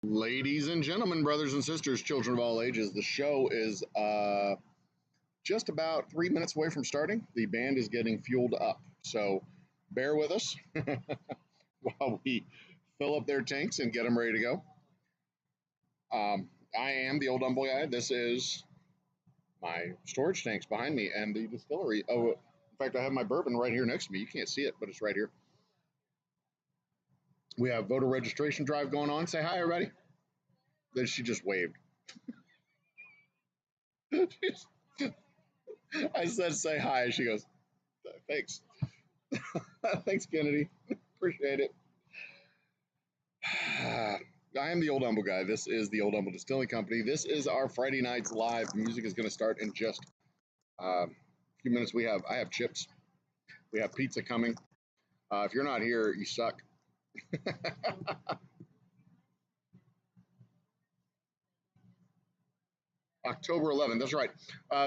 Ladies and gentlemen, brothers and sisters, children of all ages, the show is just about 3 minutes away from starting. The band is getting fueled up, so bear with us while we fill up their tanks and get them ready to go. I am the Old Humble Guy. This is my storage tanks behind me and the distillery. Oh, in fact, I have my bourbon right here next to me. You can't see it, but it's right here. We have voter registration drive going on. Say hi, everybody. Then she just waved. I said, say hi. She goes, thanks. Thanks, Kennedy. Appreciate it. I am the Old Humble Guy. This is the Old Humble Distilling Company. This is our Friday nights live. The music is going to start in just a few minutes. I have chips. We have pizza coming. If you're not here, you suck. October 11th. That's right.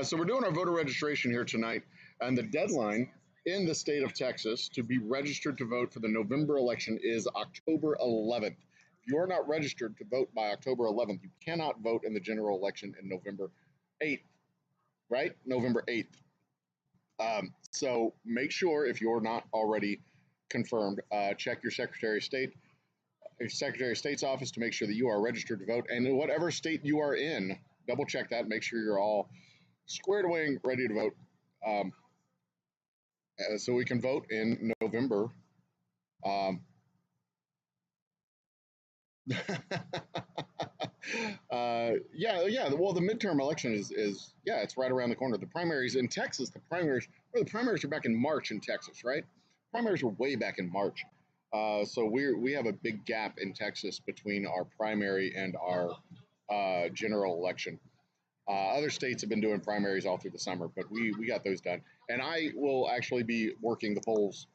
So we're doing our voter registration here tonight, and the deadline in the state of Texas to be registered to vote for the November election is October 11th. If you are not registered to vote by October 11th, you cannot vote in the general election in November 8th, right? November 8th. So make sure, if you're not already confirmed, check your Secretary of State's office to make sure that you are registered to vote. And in whatever state you are in, double check that, make sure you're all squared away and ready to vote. So we can vote in November. Yeah. Well, the midterm election is it's right around the corner. The primaries in Texas, the primaries are back in March in Texas, right? Primaries were way back in March. So we have a big gap in Texas between our primary and our general election. Other states have been doing primaries all through the summer, but we got those done. And I will actually be working the polls,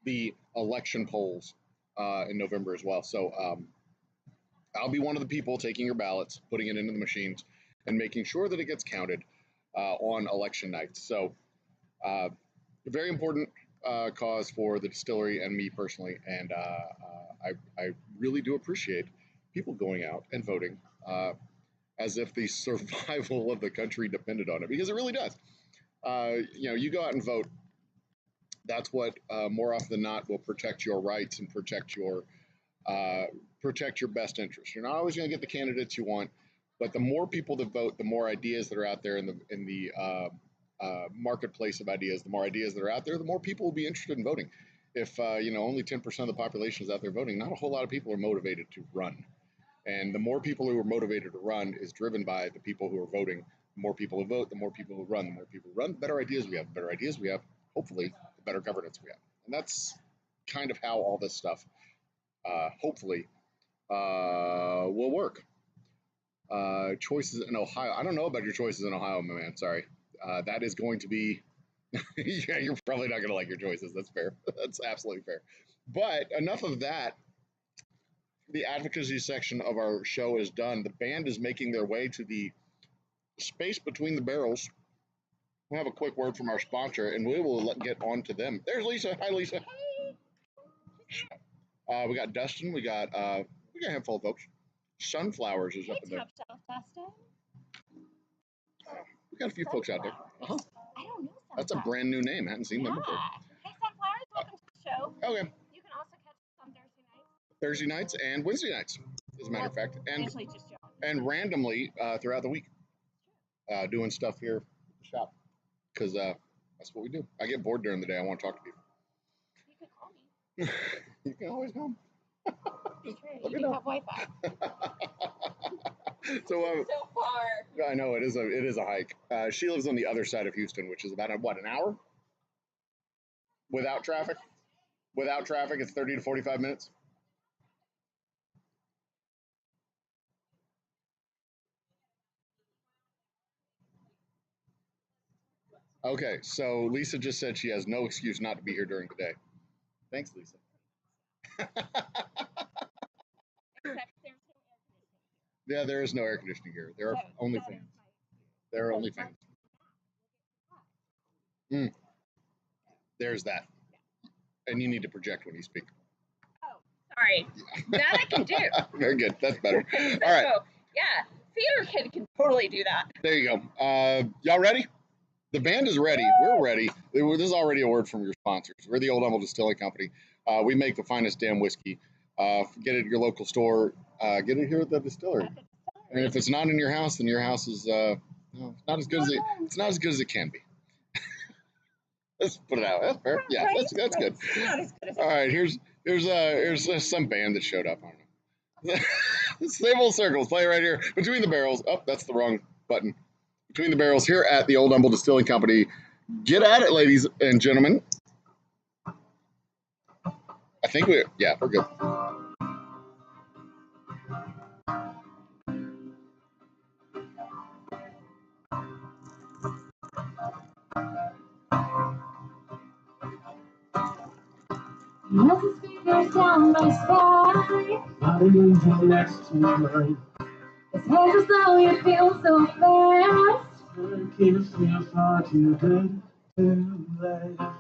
the election polls, in November as well. So I'll be one of the people taking your ballots, putting it into the machines, and making sure that it gets counted on election night. So a very important cause for the distillery and me personally. And I really do appreciate people going out and voting as if the survival of the country depended on it, because it really does. You go out and vote. That's what more often than not will protect your rights and protect your best interests. You're not always going to get the candidates you want, but the more people that vote, the more ideas that are out there in the marketplace of ideas. The more ideas that are out there, the more people will be interested in voting. If only 10% of the population is out there voting, not a whole lot of people are motivated to run. And the more people who are motivated to run is driven by the people who are voting. The more people who vote, the more people who run. The more people who run, the better ideas we have. The better ideas we have, hopefully, the better governance we have. And that's kind of how all this stuff, hopefully, will work. Choices in Ohio. I don't know about your choices in Ohio, my man. Sorry. That is going to be, yeah, you're probably not going to like your choices. That's fair. That's absolutely fair. But enough of that. The advocacy section of our show is done. The band is making their way to the space between the barrels. We'll have a quick word from our sponsor, and we will get on to them. There's Lisa. Hi, Lisa. We got Dustin. We got a handful of folks. Sunflowers is up in there. We got a few folks out there. Uh-huh. I don't know. That's a brand new name. I hadn't seen them before. Hey, Sunflowers, welcome to the show. Okay. You can also catch us on Thursday nights and Wednesday nights, as a matter of fact, and randomly throughout the week, doing stuff here at the shop, because that's what we do. I get bored during the day. I want to talk to people. You can call me. You can always come. That's right. You do have Wi-Fi. So far. I know it is a hike. She lives on the other side of Houston, which is about an hour without traffic. Without traffic, it's 30 to 45 minutes. Okay, so Lisa just said she has no excuse not to be here during the day. Thanks, Lisa. Yeah, there is no air conditioning here. There are only fans. There are only fans. There's that. And you need to project when you speak. Oh, Sorry. That I can do. Very good. That's better. So, All right. yeah, theater kid can totally do that. There you go. Y'all ready? The band is ready. We're ready. This is already a word from your sponsors. We're the Old Humble Distilling Company. We make the finest damn whiskey. Get it at your local store. Get it here at the distillery. And if it's not in your house, then your house is not as good as it's not as good as it can be. Let's put it out. That's fair. Yeah, Right? that's good. Not as good as All right, here's some band that showed up. I don't know. Stable circles. Play right here between the barrels. Oh, that's the wrong button. Between the barrels here at the Old Humble Distilling Company. Get at it, ladies and gentlemen. I think we're good. As his fingers down my spine, body moving next to mine. His hands as though you feel so fast. I can't feel far too good to last.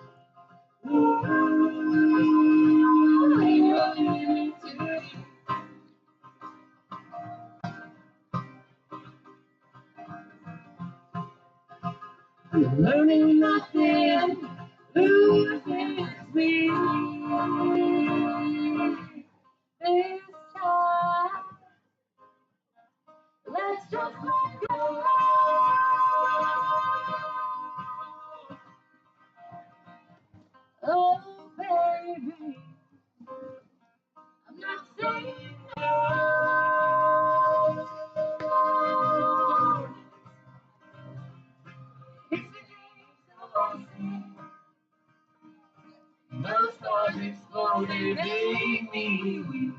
I'm learning nothing, losing sleep. This time, let's just let go. Oh, baby, I'm not saying no. It's a game so easy. No stars exploding, make me weak.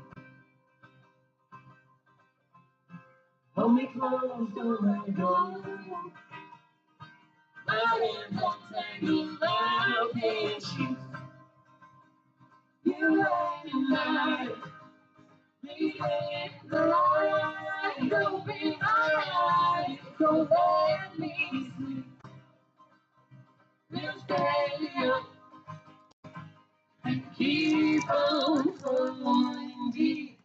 Hold me close, don't let go. My hands are tangled up in sheets. You and I, leaving the light, open my eyes, don't let me sleep. We'll stay up and keep on falling deep.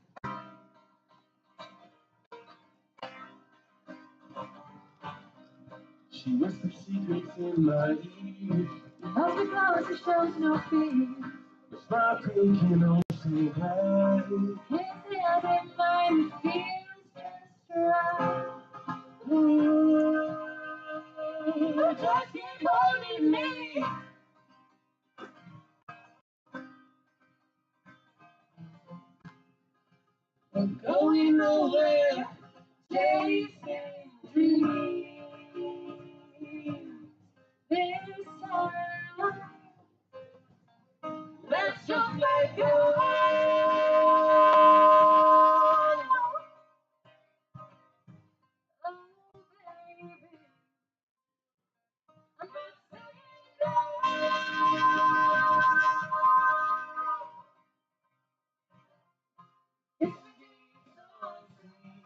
She whispers secrets in my ear. As we close, it shows no fear. The smile taking on so high. Can't say I didn't mind, it feels just right. Just keep holding me. I'm going nowhere, chasing dreams. This time, let's just let go. Oh, baby, I'm not saying no. It's a game so sweet.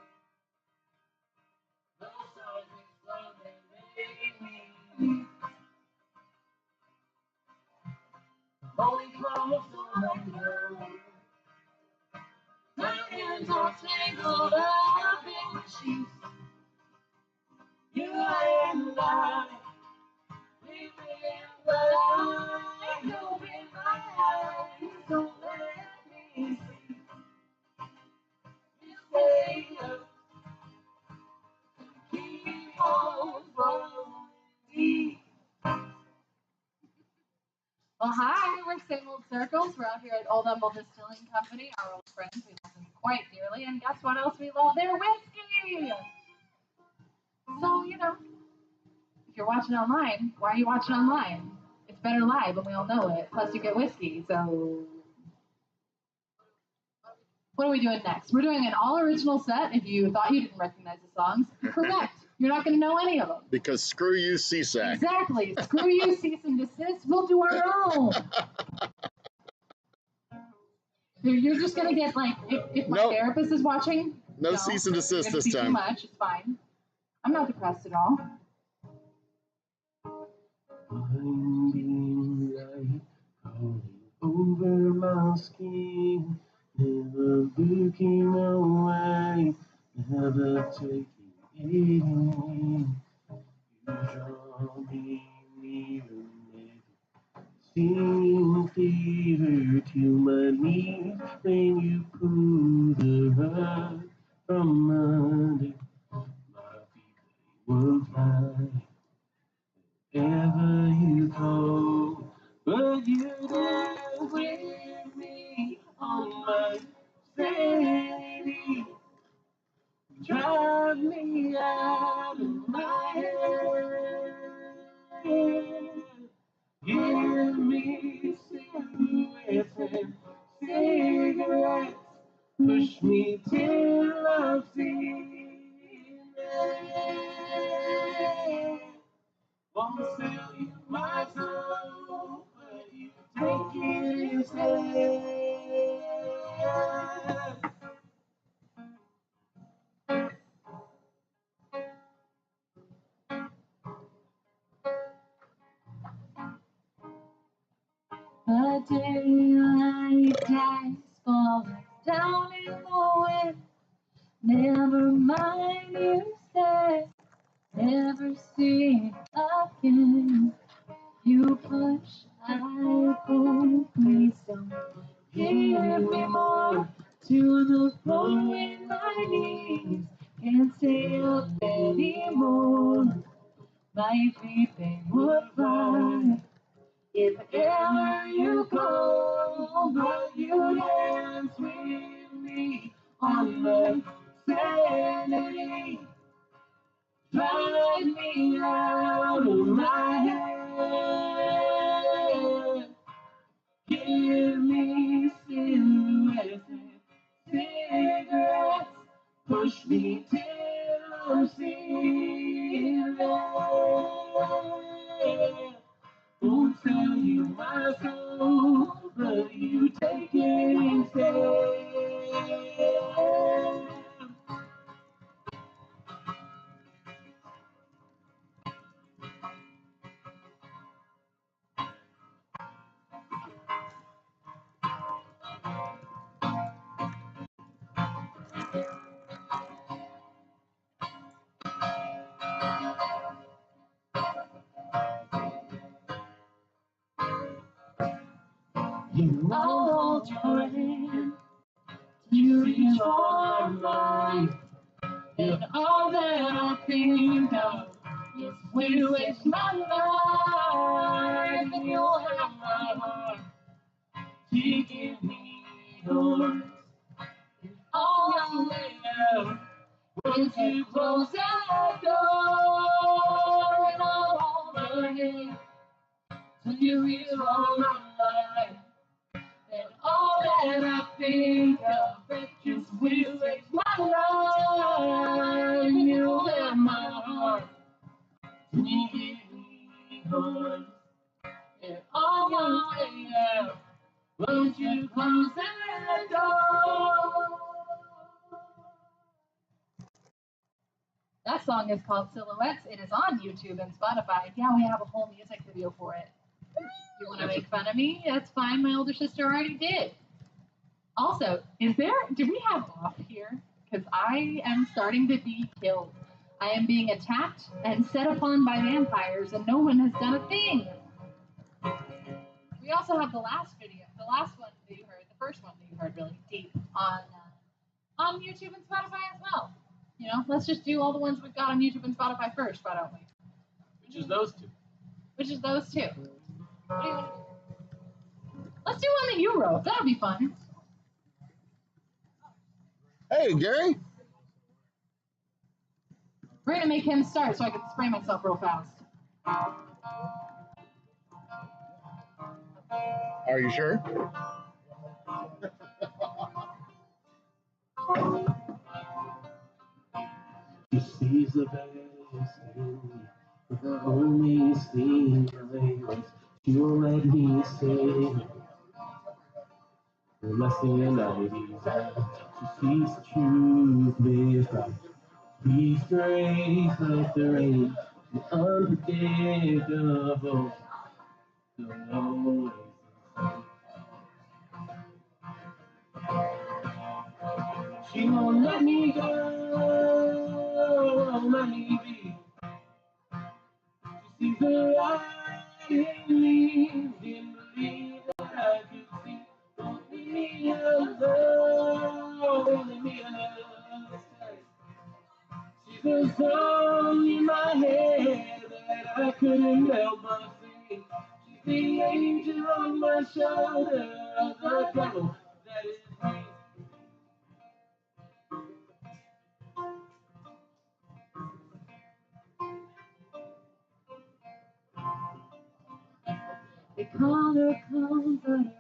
No stars explode, they make me weak. Only close to let go. My hands are tangled up in the sheets. You and I, we will fly. Open my eyes, don't let me see. You stay up, keep on falling deep. Well, hi, we're Same Old Circles. We're out here at Old Humble Distilling Company, our old friends. We love them quite dearly. And guess what else we love? Their whiskey! So, if you're watching online, why are you watching online? It's better live, and we all know it. Plus, you get whiskey. So, what are we doing next? We're doing an all-original set. If you thought you didn't recognize the songs, correct. You're not going to know any of them. Because screw you, SESAC. Exactly. Screw you, cease and desist. We'll do our own. You're just going to get, like, if my therapist is watching. No cease and desist this time. Too much. It's fine. I'm not depressed at all. Blinding light falling over my skin. never looking away, never taking it in. You draw me near and seem clearer to my knees when you pull the rug from under my feet. They will fly wherever you go, but you dance with me on my sanity. Drive me out of my head. Give me cigarettes and cigarettes. Push me till I'm feeling it. Won't sell you my soul, but you take it instead. A daylight dice falling down in the wind. Never mind, you say, never see again. You push, I pull, please don't give me more. To the point when my knees can't stay up anymore. My feet, they would fly if ever you go, but you dance with me on the sanity. Drive me out of my head. Give me silhouettes and cigarettes. Push me till I'm seeing red. Won't sell you my soul, but you take it instead. You hold your hand, you reach for mine, and all that I think of is we waste my life, and you'll have my heart to give me yours. All I have is you close that door, and I'll hold your hand till you reach for my life. And all that I think of is we waste my life, and you'll have my heart to give me yours. And all I have, won't you close that door? That song is called Silhouettes. It is on YouTube and Spotify. Yeah, we have a whole music video for it. You want to make fun of me? That's fine. My older sister already did. Also, do we have off here? Because I am starting to be killed. I am being attacked and set upon by vampires, and no one has done a thing. We also have the last one that you heard, the first one that you heard really deep on YouTube and Spotify as well. You know, let's just do all the ones we've got on YouTube and Spotify first, why don't we? Which is those two. What do you want to do? Let's do one that you wrote. That'll be fun. Hey, Gary. We're going to make him start so I can spray myself real fast. Are you sure? She sees the best in me, but the only thing I was, she'll let me stay for less than 90 days. She sees the truth is right. She's grace like the rain, and unpredictable, so always. She won't let me go, won't let me be. She sees the light in me, didn't believe that I could see. Won't leave me alone, won't leave me alone. She's a song in my head that I couldn't help but sing. She's the angel on my shoulder, the devil that is me. They call her comforter,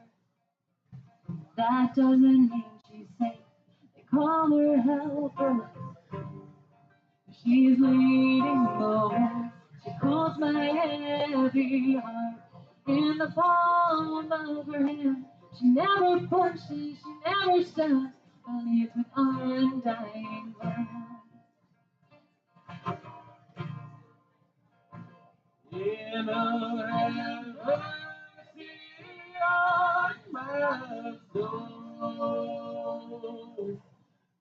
that doesn't mean she's safe. They call her helper, she's leading the way. She holds my heavy heart in the palm of her hand. She never pushes, she never stops, but leaves with undying love. In her hand, mercy on my soul,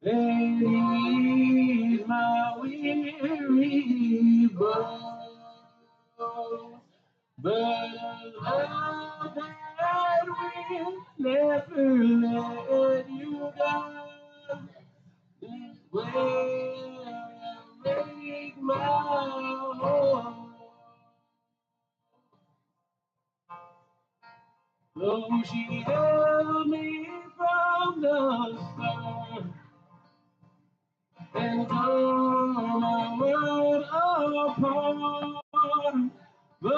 and ease my weary bones. But a love that will never let you go is where I make my home. Though she held me from the start and tore my world apart, but a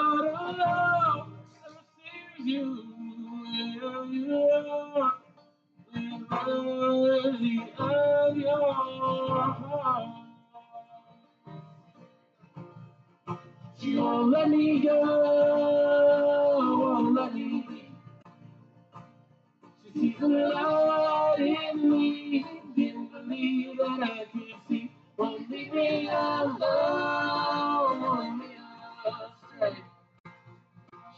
love that sees you where you are is worthy of your heart. She won't let me go, won't let me be. She sees the light in me, didn't believe that I could see. Won't leave me alone, won't leave me astray.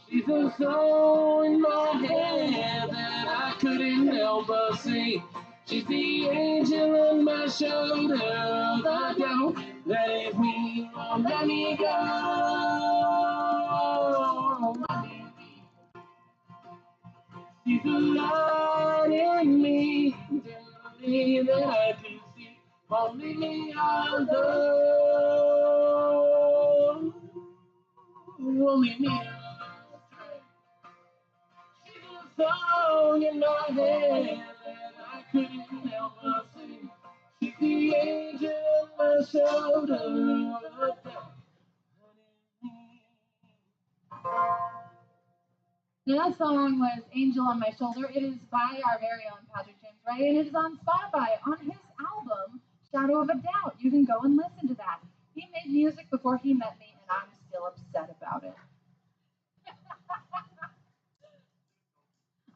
She's a soul in my head that I couldn't help but see. She's the angel on my shoulder, the devil that is me. Won't let me go, won't let me be. She's the light in me, didn't believe that I could see. Won't leave me alone, won't leave me alone. She's a song in my head that I couldn't help but sing. She's the angel on my shoulder, the devil that is me. That song was Angel on My Shoulder. It is by our very own Patrick James Ray, and it is on Spotify on his album, Shadow of a Doubt. You can go and listen to that. He made music before he met me, and I'm still upset about it.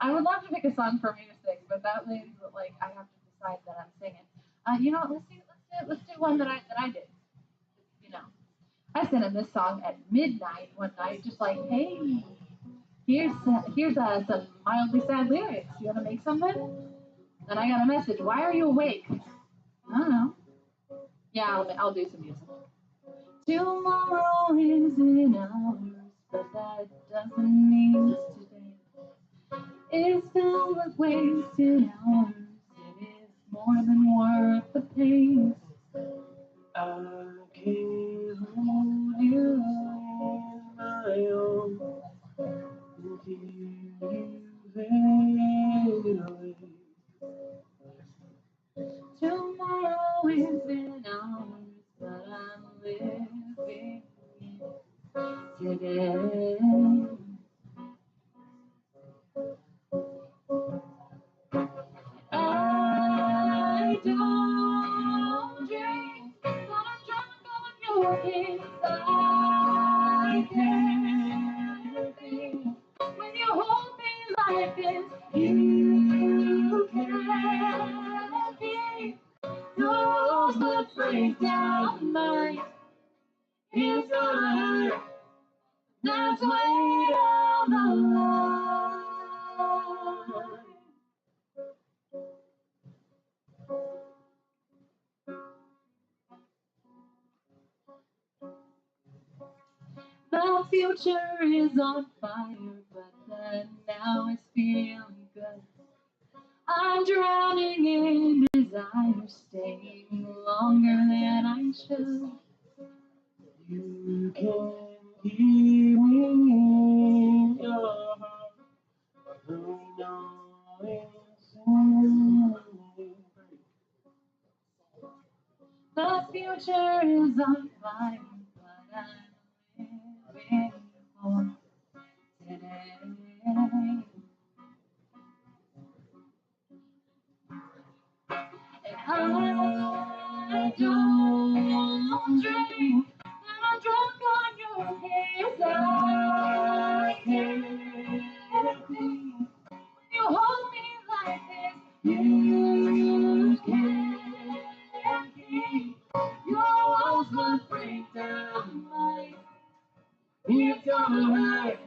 I would love to pick a song for me to sing, but that means that like I have to decide that I'm singing. You know what? Let's do one that I did. You know, I sent him this song at midnight one night, just like, hey, here's some mildly sad lyrics. You want to make something? And I got a message. Why are you awake? I don't know. Yeah, I'll do some music. Tomorrow is in hours, but that doesn't mean today. It's filled with wasted hours. It is more than worth the pain. I can't hold you in my arms until you fade away. Tomorrow is in hours, but I'm living today. I don't drink, but I'm drunk on your kiss. I can't think when you hold me like this. You can't be yours, but break down mine. It's gonna hurt. That's way down the line. My future is on fire, but now it's feeling good. I'm drowning in desire, staying longer than I should. You can keep me in your heart, but who knows it's soon. My future is on fire, but I'm living for today. And I don't drink, and I'm drunk on your kiss. I can't think when you hold me like this. You can't keep your walls will break down mine. It's gonna hurt,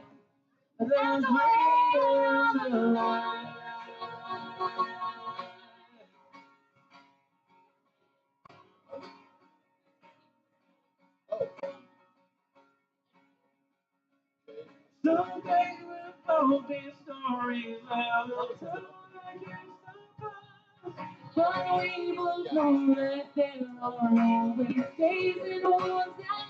but there's way down the line. Someday we'll both be stories that will tell against the past. But we both know that there are always days and ones that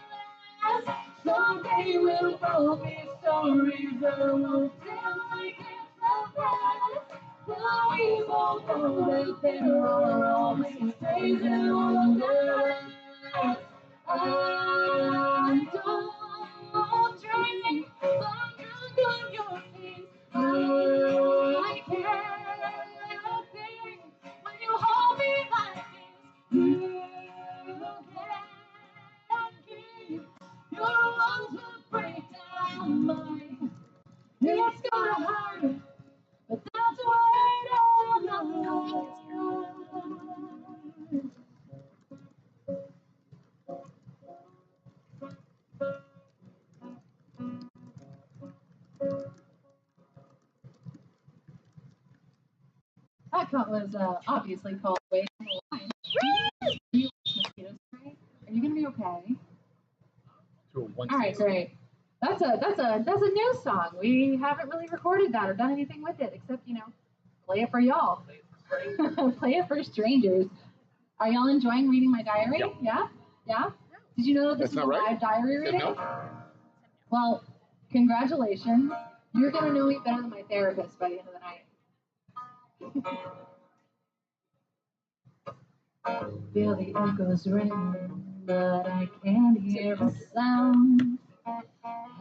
last. Someday we'll both be stories that will tell against the past. But we both know that there are always days and ones that last. I don't drink, but I'm drunk on your feet. I can't think when you hold me like this. You can't keep your walls will break down mine. It's gonna hurt, but that's the way down the line. That cut was obviously called Wait on the Line. You mosquito spray? Are you gonna be okay? All right, great. That's a new song. We haven't really recorded that or done anything with it except play it for y'all, play it for strangers. Are y'all enjoying reading my diary? Yeah. Yeah. Did you know that this is a live diary reading? No. Well, congratulations. You're gonna know me better than my therapist by the end of the night. Feel the echoes ring, but I can't hear a sound.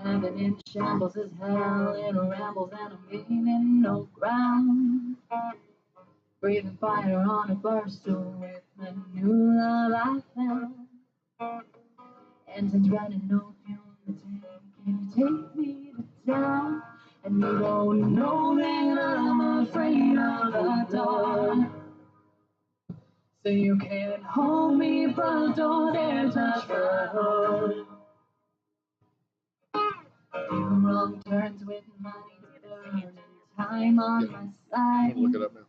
Heaven in shambles as hell, it rambles and I'm gaining no ground. Breathing fire on a barstool with the new love I found. Engines running, no fuel in the tank. Can you take me to town? And you don't know that I'm afraid of the dark. So you can't hold me, but don't dare touch my heart. Wrong turns with money burning, time on my side. Look it up now.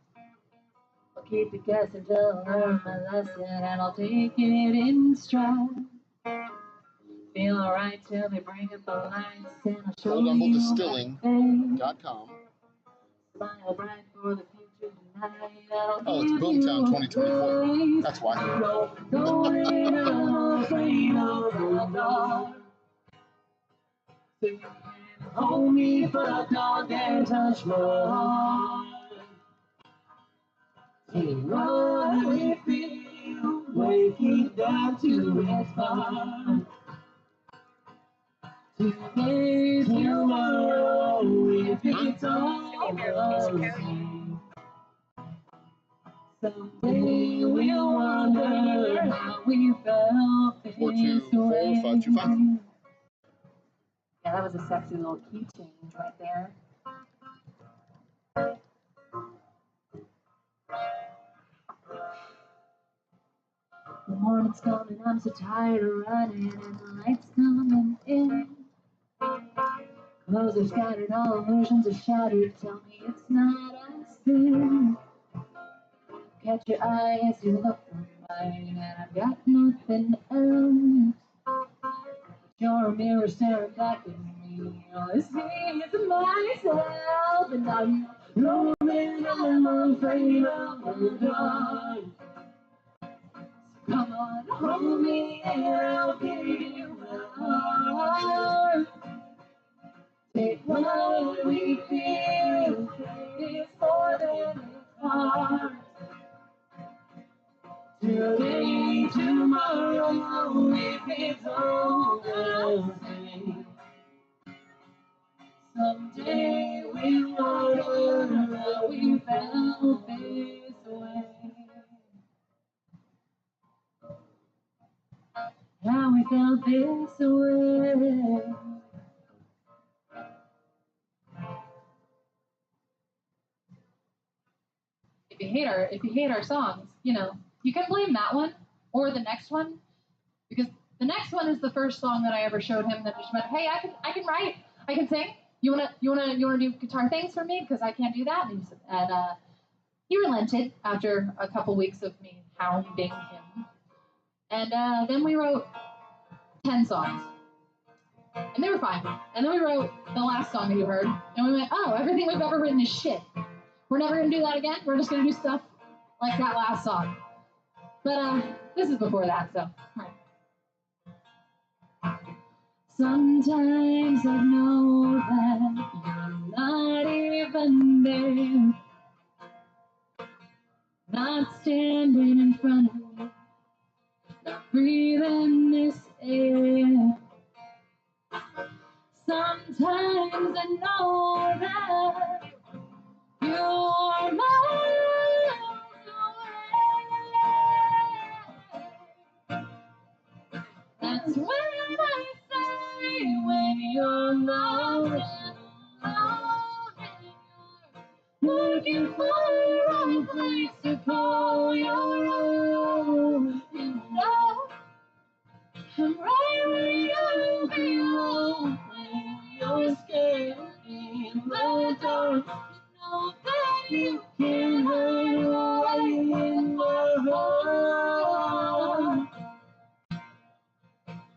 I'll keep you guessing till I learn my lesson, and I'll take it in stride. Feel alright till they bring up the lights, and I'll show Old Humble you Distilling.com. Smile bright for the future tonight. I'll Oh, it's give Boomtown you 2024. That's why. don't know that I'm afraid of the dark. So you can hold me, but don't dare touch my heart. See what we feel, waking down to its heart. Today, tomorrow, if it's all the same. Someday we'll wonder how we felt this way. 424-525. Yeah, that was a sexy little key change right there. The morning's coming, I'm so tired of running, and the light's coming in. Clothes are scattered, all illusions are shattered. Tell me it's not a sin. Catch your eye as you look from mine, and I've got nothing else. You're a mirror staring back at me. see to myself, and I'm roaming, I'm afraid of the dark. Come on, hold me and I'll give you my heart. Take what we feel, it's more than it's hard. Today, tomorrow, if it's over, someday we'll learn that we felt this way. How we felt this way. If you hate our songs, you know, you can blame that one or the next one, because the next one is the first song that I ever showed him that just went, hey, I can write, I can sing. You wanna do guitar things for me because I can't do that. And he relented after a couple weeks of me hounding him. And then we wrote 10 songs. And they were fine. And then we wrote the last song that you heard. And we went, oh, everything we've ever written is shit. We're never going to do that again. We're just going to do stuff like that last song. But this is before that, so. Right. Sometimes I know that you're not even there. Not standing in front of me. Not breathing this air. Sometimes I know that you are miles away. That's when I say, when you're lost and alone and you're looking for a place to call your own. You know, I'm right where you belong when you're scared in the dark. Know that you can hide away in my heart.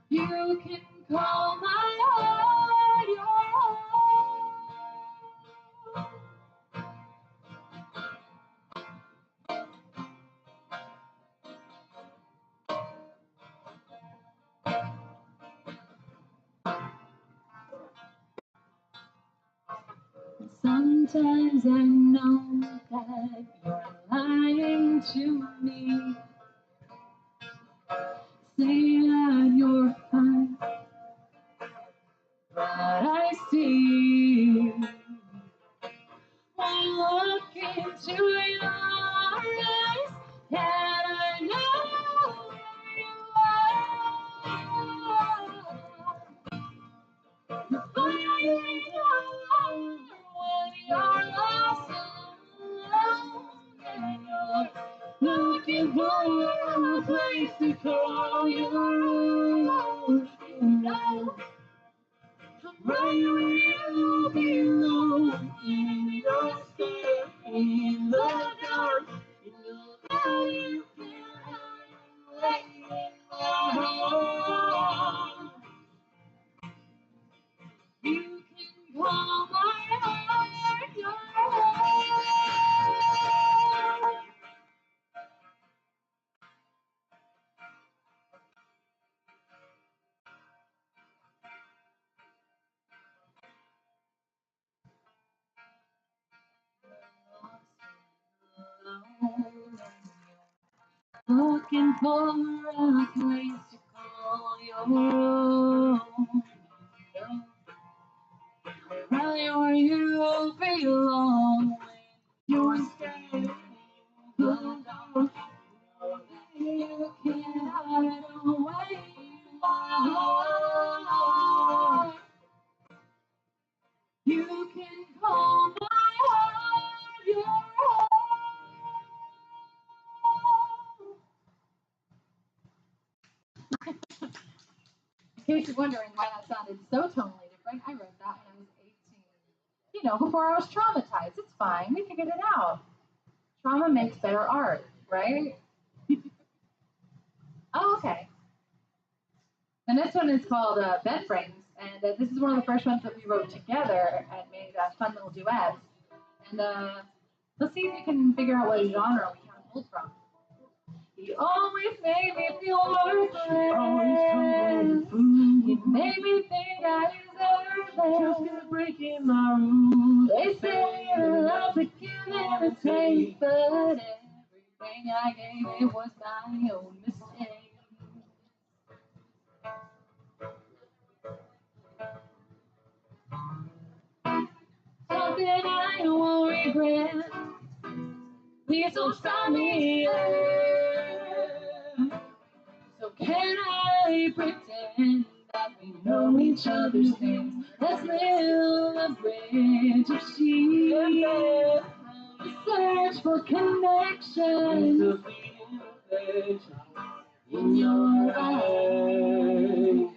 You can call my heart your own. Sometimes I know that you're lying to me. Say that you're fine, but I see. When I look into your eyes, and I know where you are. Finding alone when you're lost and alone, and you're looking for a place to call your own. You know, I'm right where you belong, in your skin, in the dark. You know that you can hide away in my heart. You can call my heart your own. Looking for a place to call your own. Right where you belong. You're scared of the dark. You can't hide away in my heart. You can call my heart your own. In case you're wondering why that sounded so tonally different, I wrote that when I was 18. You know, before I was traumatized. It's fine. We figured it out. Trauma makes better art, right? Oh, okay. And this one is called Bed Frames. And this is one of the first ones that we wrote together and made fun little duets. And let's see if you can figure out what genre we can pull from. He always made me feel worthless. He made me think I deserved it. Just kept breaking my rules. They say love's a give and a take, but everything I gave it was my own mistake. Something I won't regret. Please don't stop me. So can I pretend that we know each other's names? Let's build a bridge of sheep. Search for connection in your eyes.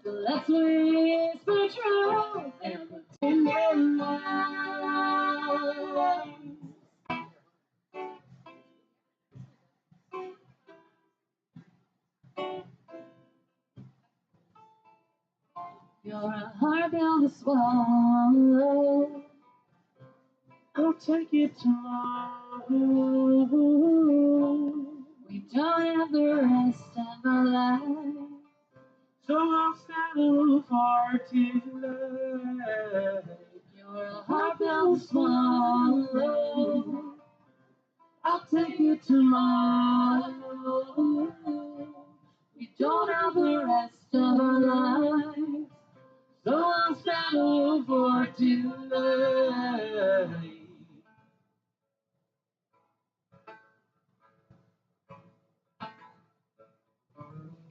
So let's whisper truth and pretend we're lies. You're a hard pill to swallow. I'll take it tomorrow. We don't have the rest of our lives, so I'll settle for tonight. You're a hard pill to swallow. I'll take it tomorrow. We don't have the rest of our lives, so I'll settle for tonight.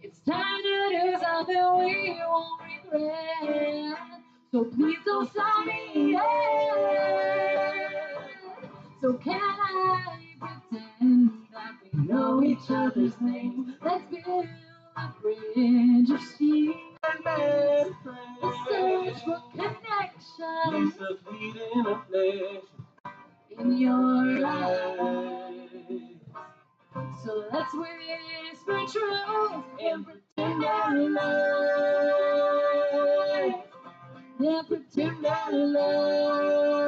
It's time to do something we won't regret. So please don't stop me yet. So can I pretend that we know each other's names? Let's build a bridge of steel. Search for connection in your eyes. So let's whisper truth and pretend our lies. Yeah, pretend our lies.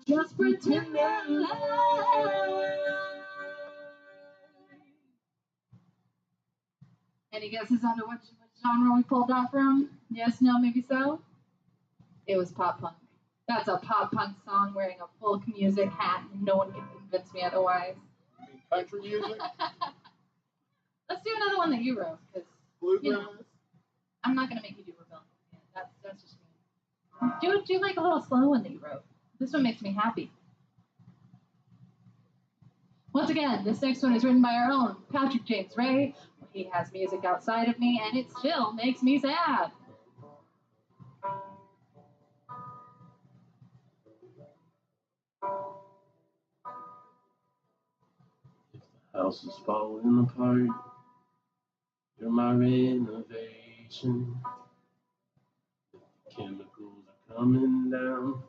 Just pretend our lies. Any guesses on which genre we pulled that from? Yes, no, maybe so? It was pop punk. That's a pop punk song wearing a folk music hat, and no one can convince me otherwise. You mean country music? Let's do another one that you wrote, because Bluegrass? I'm not gonna make you do rebellion. Yeah, that's just me. Do like a little slow one that you wrote. This one makes me happy. Once again, this next one is written by our own Patrick James Ray. He has music outside of me, and it still makes me sad. If the house is falling apart, you're my renovation. If the chemicals are coming down,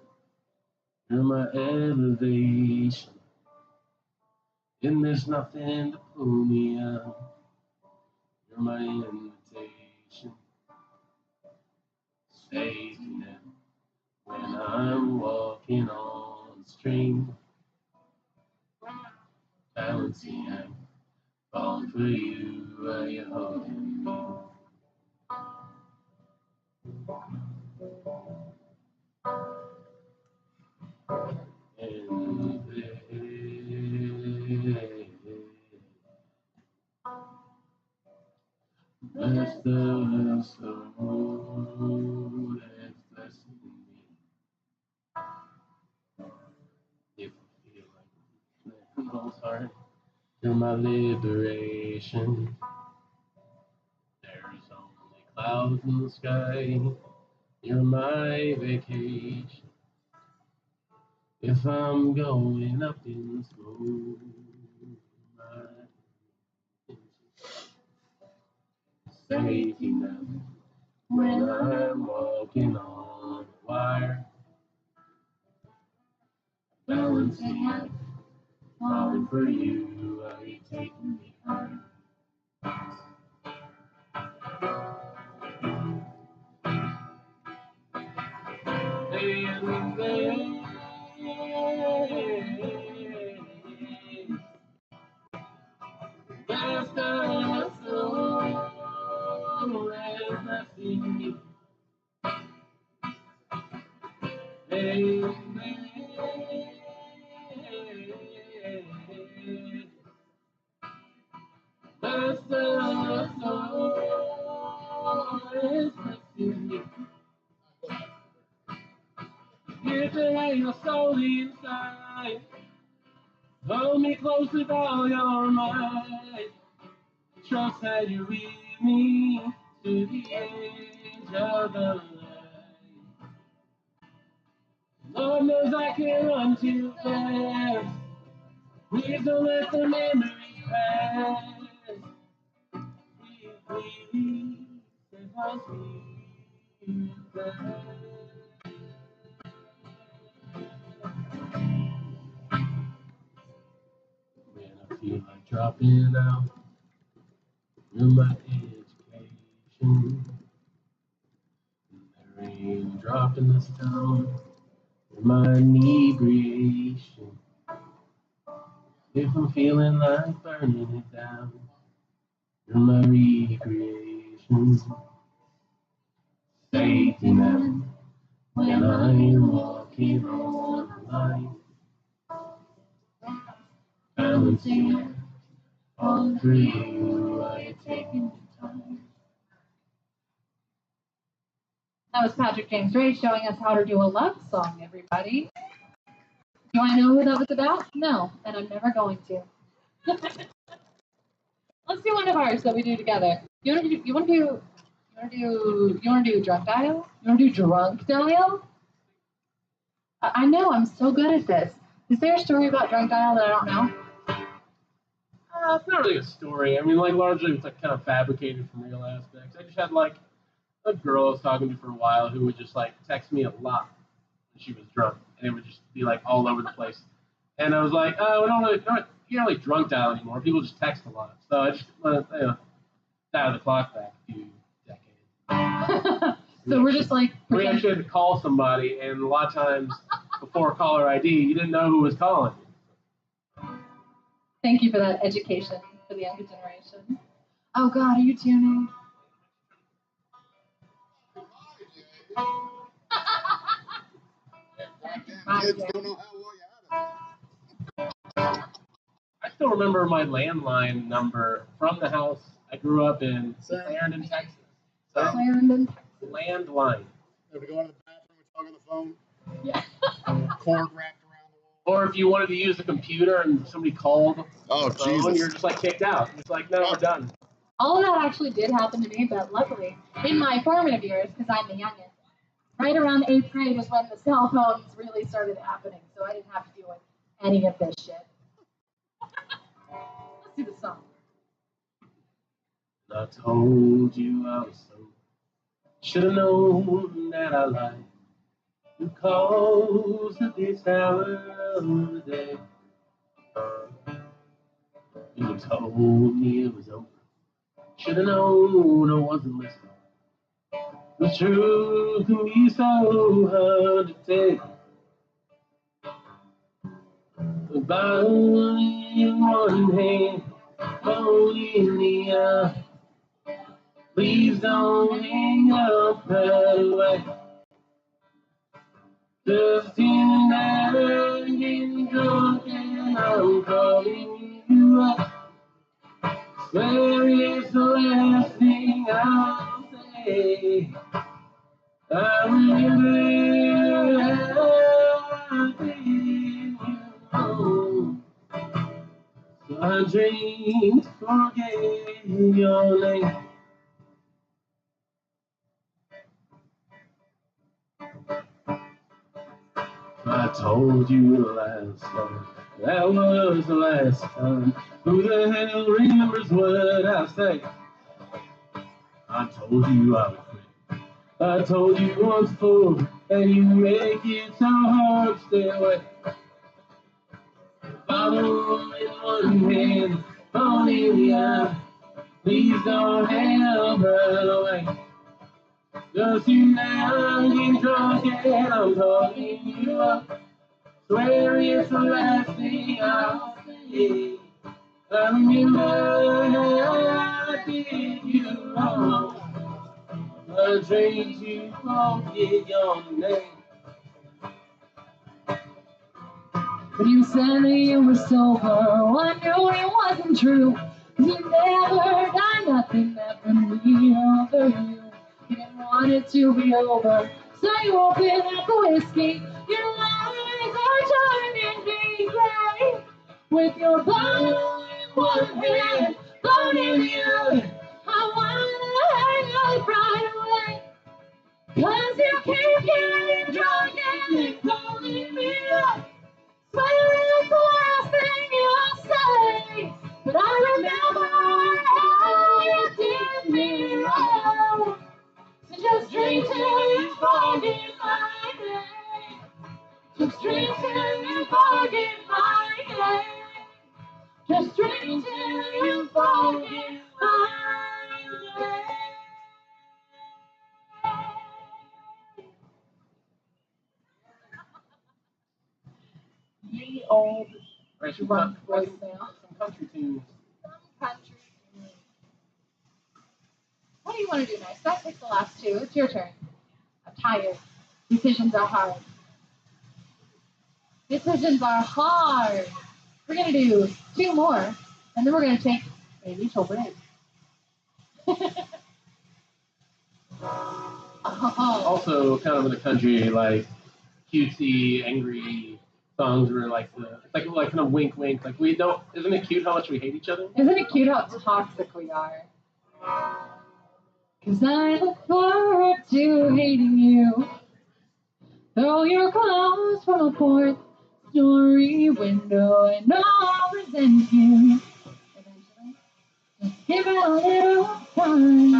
you're my elevation. And there's nothing to pull me out, you're my invitation. Safety net when I'm walking on the stream. Balancing act, falling for you while you're holding me. And bless the soul that's blessing me. If I feel like letting those heart, you're my liberation. There's only clouds in the sky, you're my vacation. If I'm going up in smoke, my safety net when I'm walking on the wire. Balancing act, falling for you, are you taking me higher? slowly inside. Hold me close with all your might. Trust that you lead me to the edge of the light. Lord knows I can run too fast. Please don't let the memories pass. Please, set my spirit back. When I feel like dropping out in my education, there ain't dropping this town in my inebriation. If I'm feeling like burning it down, you're my recreation. Safety net when I'm walking on the line. Balancing it all for you, while you're taking your time. That was Patrick James Ray showing us how to do a love song, everybody. Do I know who that was about? No, and I'm never going to. Let's do one of ours that we do together. You want to do drunk dial? You want to do drunk dial? I know, I'm so good at this. Is there a story about drunk dial that I don't know? It's not really a story. I mean, like, largely it's like kind of fabricated from real aspects. I just had like a girl I was talking to for a while who would just like text me a lot when she was drunk, and it would just be like all over the place. And I was like, oh, we you can't really drunk dial anymore. People just text a lot. So I just dialed the clock back a few decades. So we're just like we actually had to call somebody, and a lot of times before caller ID, you didn't know who was calling. Thank you for that education for the younger generation. Oh God, are you tuning? Kids don't know how well you have it. I still remember my landline number from the house. I grew up in Clarendon, Texas. So, Clarendon. Landline. Have to go into the bathroom and talk on the phone. Yeah. Cord wrapped around the wall. Or if you wanted to use the computer and somebody called Oh, the phone, Jesus. you're just like kicked out. It's like, no, we're done. All of that actually did happen to me, but luckily, in my formative years, because I'm the youngest, right around 8th grade was when the cell phones really started happening, so I didn't have to deal with any of this shit. Let's do the song. I told you I was so. Should have known that I lied. You calls at this hour of the day. You told me it was over. Should have known I wasn't listening. The truth can be so hard to take. The Bible in one hand, only in the other. Please don't hang up right away. Just in that I'm getting drunk and I'm calling you up. Swear it's the last thing I'll say. I remember how I did you wrong. So I drink to forget your name. I told you the last time, that was the last time. Who the hell remembers what I say? I told you I would quit. I told you once before, and you make it so hard to stay away. Bottle in one hand, phone in the other. Please don't hang up right away. Just you now, I'm getting drunk and I'm calling you up. Swear it's the last thing I'll say. I remember how I did you wrong. I dreamed you forget your name. But you said that you were sober. I knew it wasn't true. You never done nothing that would be over you. You didn't want it to be over, so you opened up the whiskey. Your lies are every day. With your body in one hand, bone in the other, I wanna hang out right away. 'Cause you keep getting drunk and calling me up. Swear it's the last thing you'll say. But I remember how you did me wrong. So just drink till you forget my name. Just drink till you forget my name. Just drink till you forget my name. Ye old Right, drunk voicemail. some country tunes. Country. What do you want to do next? That takes the last two. It's your turn. I'm tired. Decisions are hard. Decisions are hard. We're going to do two more, and then we're going to take a mutual break. Oh. Also, kind of in the country, like cutesy, angry songs where like it's like kind of wink, wink. Like we don't. Isn't it cute how much we hate each other? Isn't it cute how toxic we are? 'Cause I look forward to hating you. Throw your clothes from a fourth story window and I'll resent you. Eventually, just give it a little time.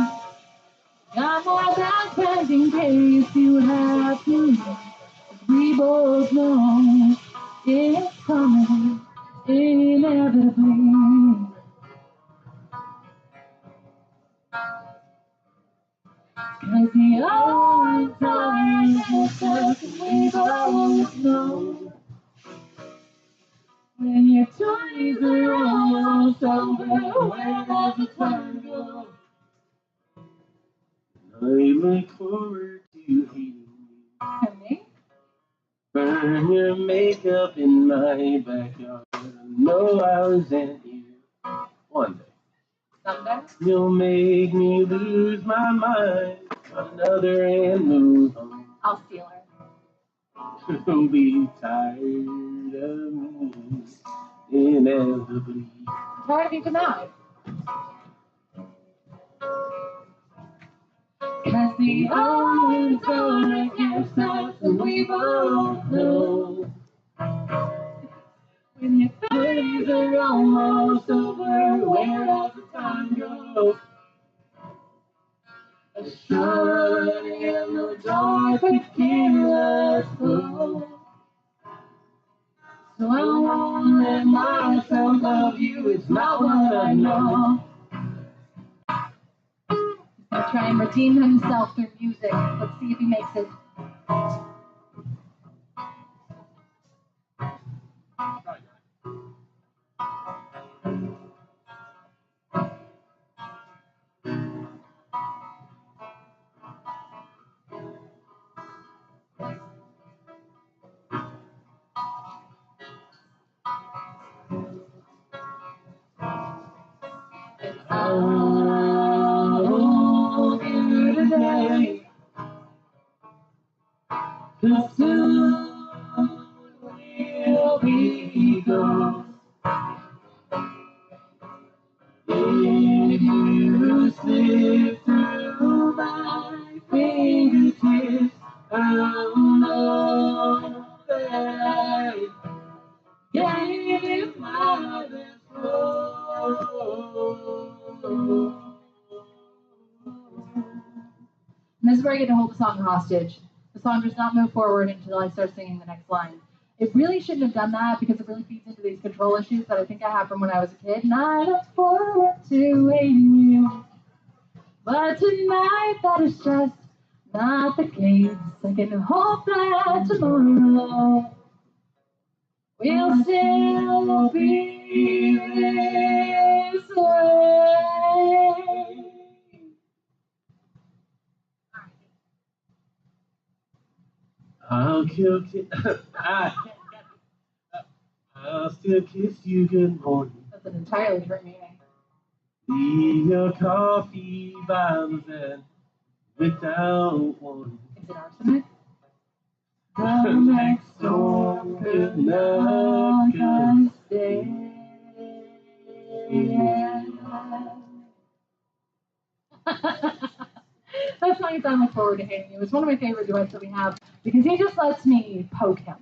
Got my backpack in case you have to leave. We both know it's coming inevitably. 'Cause the odds are against us, and we both know. When your 20s are almost over, where does the time go? I look forward to hating you. Honey? Burn your makeup in my backyard. I know I resent you. One day. Someday? You'll make me lose my mind. Another and move on. I'll steal her. You'll be tired of me. Inevitably. I'm tired of you tonight. 'Cause the odds are against us, and we both know. When your 30s are almost over, where does the time go? A shot in the dark could kill us both. So I won't let myself love you, it's not what I know. He's gonna try and redeem himself through music. Let's see if he makes it. I'll hold you today. 'Cause soon we'll be gone. If you slip through my fingertips, I'll know that I gave it my best roll. And this is where I get to hold the song hostage. The song does not move forward until I start singing the next line. It really shouldn't have done that because it really feeds into these control issues that I think I have from when I was a kid. And I look forward to hating you. But tonight that is just not the case. I can hope that tomorrow we'll still be this way. I'll still kiss you good morning. That's an entirely different meaning. Leave your coffee by the bed without warning. Is it arsenic? The next song could not stay. That song is I look forward to hating you. It's one of my favorite duets that we have because he just lets me poke him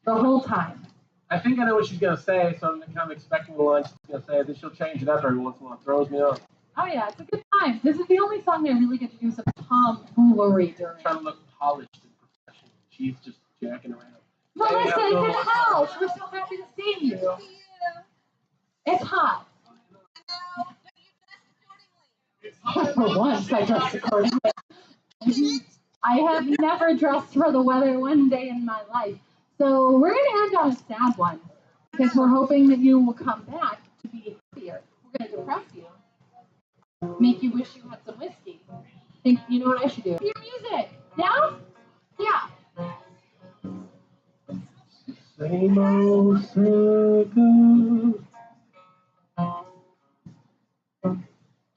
the whole time. I think I know what she's going to say, so I'm kind of expecting the line she's going to say. Then she'll change it up every once in a while. It throws me off. Oh yeah, it's a good time. This is the only song that I really get to do some tomfoolery during. Trying to look polished and professional. She's just jacking around. Melissa, it's in the house. We're so happy to see you. It's hot. For once, I dressed accordingly. I have never dressed for the weather one day in my life. So we're going to end on a sad one because we're hoping that you will come back to be happier. We're going to depress you, make you wish you had some whiskey. Think, you know what I should do? Your music. Yeah? Yeah. Same old circle,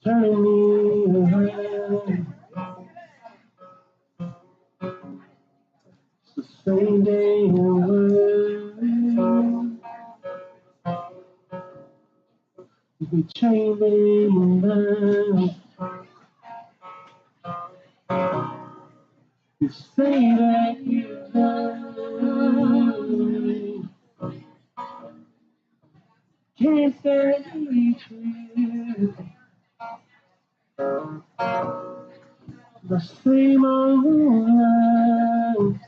turning me around. It's the same day and world. We chaining down. You say that you love me. Can't stand to be true. The same old life.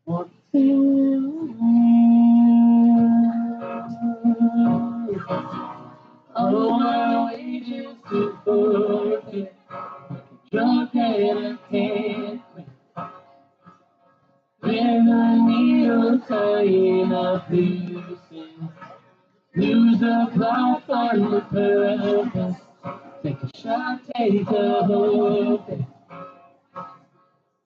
What all my wages to forget. Drug that I can't quit. When the needle tying up loose ends. Lose the plot, find the purpose. Take a shot, take a hope.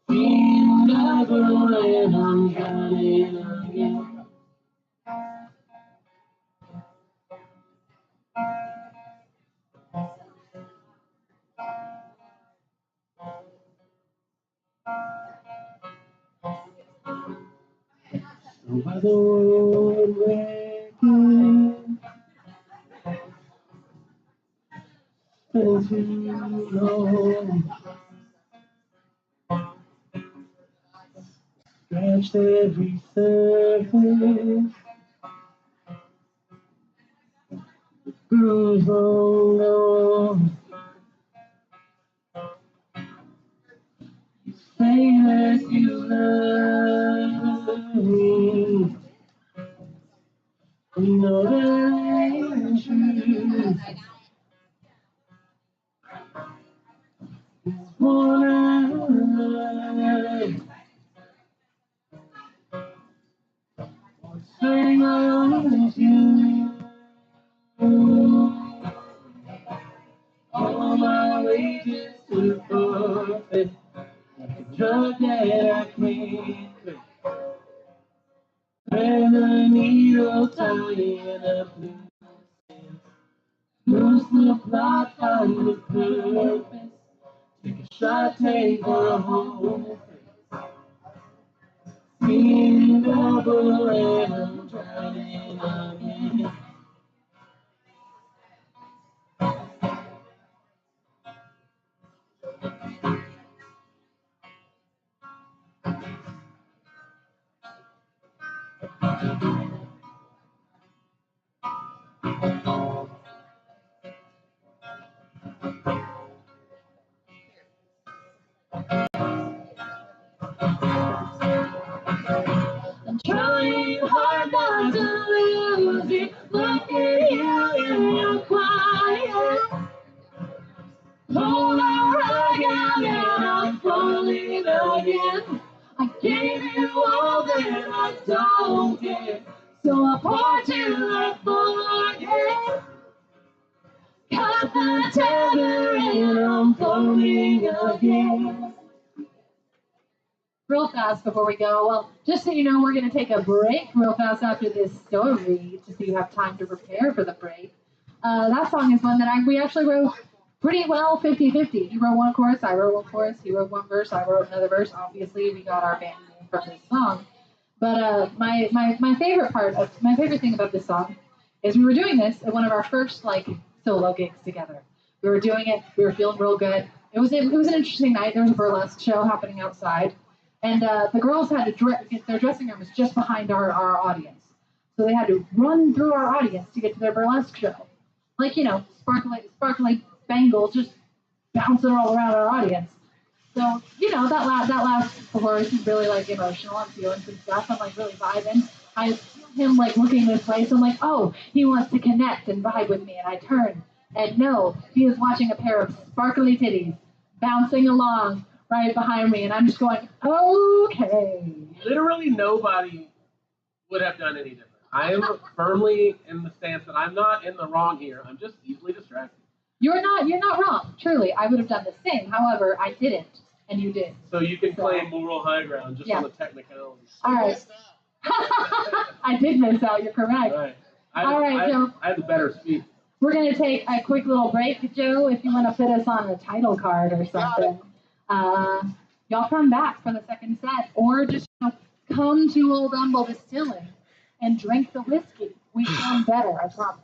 Feeling double and I'm drowning again. So by the road waking, been too long. Scratched every surface, bruised on. Say that you love me. You know that ain't true. It's one life. Sing on with you. All my wages to forfeit. Like a drug that I can't quit. And the needle tying up loose ends. Lose the plot, find the purpose. Take a shot, take a hold. Feeling double and I'm drowning again. I'm trying hard not to lose it. Look at you in your quiet. Hold on, right now, and I'm falling again. I gave you all that I don't get, so I pour till I forget. Cut the tether and I'm floating again. Real fast before we go, well, just so you know, we're going to take a break real fast after this story, just so you have time to prepare for the break. That song is one that we actually wrote pretty well 50-50. He wrote one chorus, I wrote one chorus. He wrote one verse, I wrote another verse. Obviously, we got our band name from this song. But my favorite thing about this song is we were doing this at one of our first like solo gigs together. We were doing it. We were feeling real good. It was an interesting night. There was a burlesque show happening outside, and the girls had to their dressing room was just behind our audience, so they had to run through our audience to get to their burlesque show. Like, you know, sparkly bangles just bouncing all around our audience. So, you know, that last performance is really like emotional. I'm feeling some stuff. I'm like really vibing. I feel him like looking this way, so I'm like, oh, he wants to connect and vibe with me. And I turn, and no, he is watching a pair of sparkly titties bouncing along right behind me, and I'm just going, okay. Literally nobody would have done any different. I am firmly in the stance that I'm not in the wrong here. I'm just easily distracted. You're not wrong. Truly, I would have done the same. However, I didn't, and you did. So you can claim moral high ground just Yeah. on the technicalities. All right. I did miss out. You're correct. Right. All right, Joe. I have the better speed. We're going to take a quick little break, Joe, if you want to put us on a title card or something. Y'all come back for the second set, or just come to Old Humble Distilling and drink the whiskey. We sound better, I promise.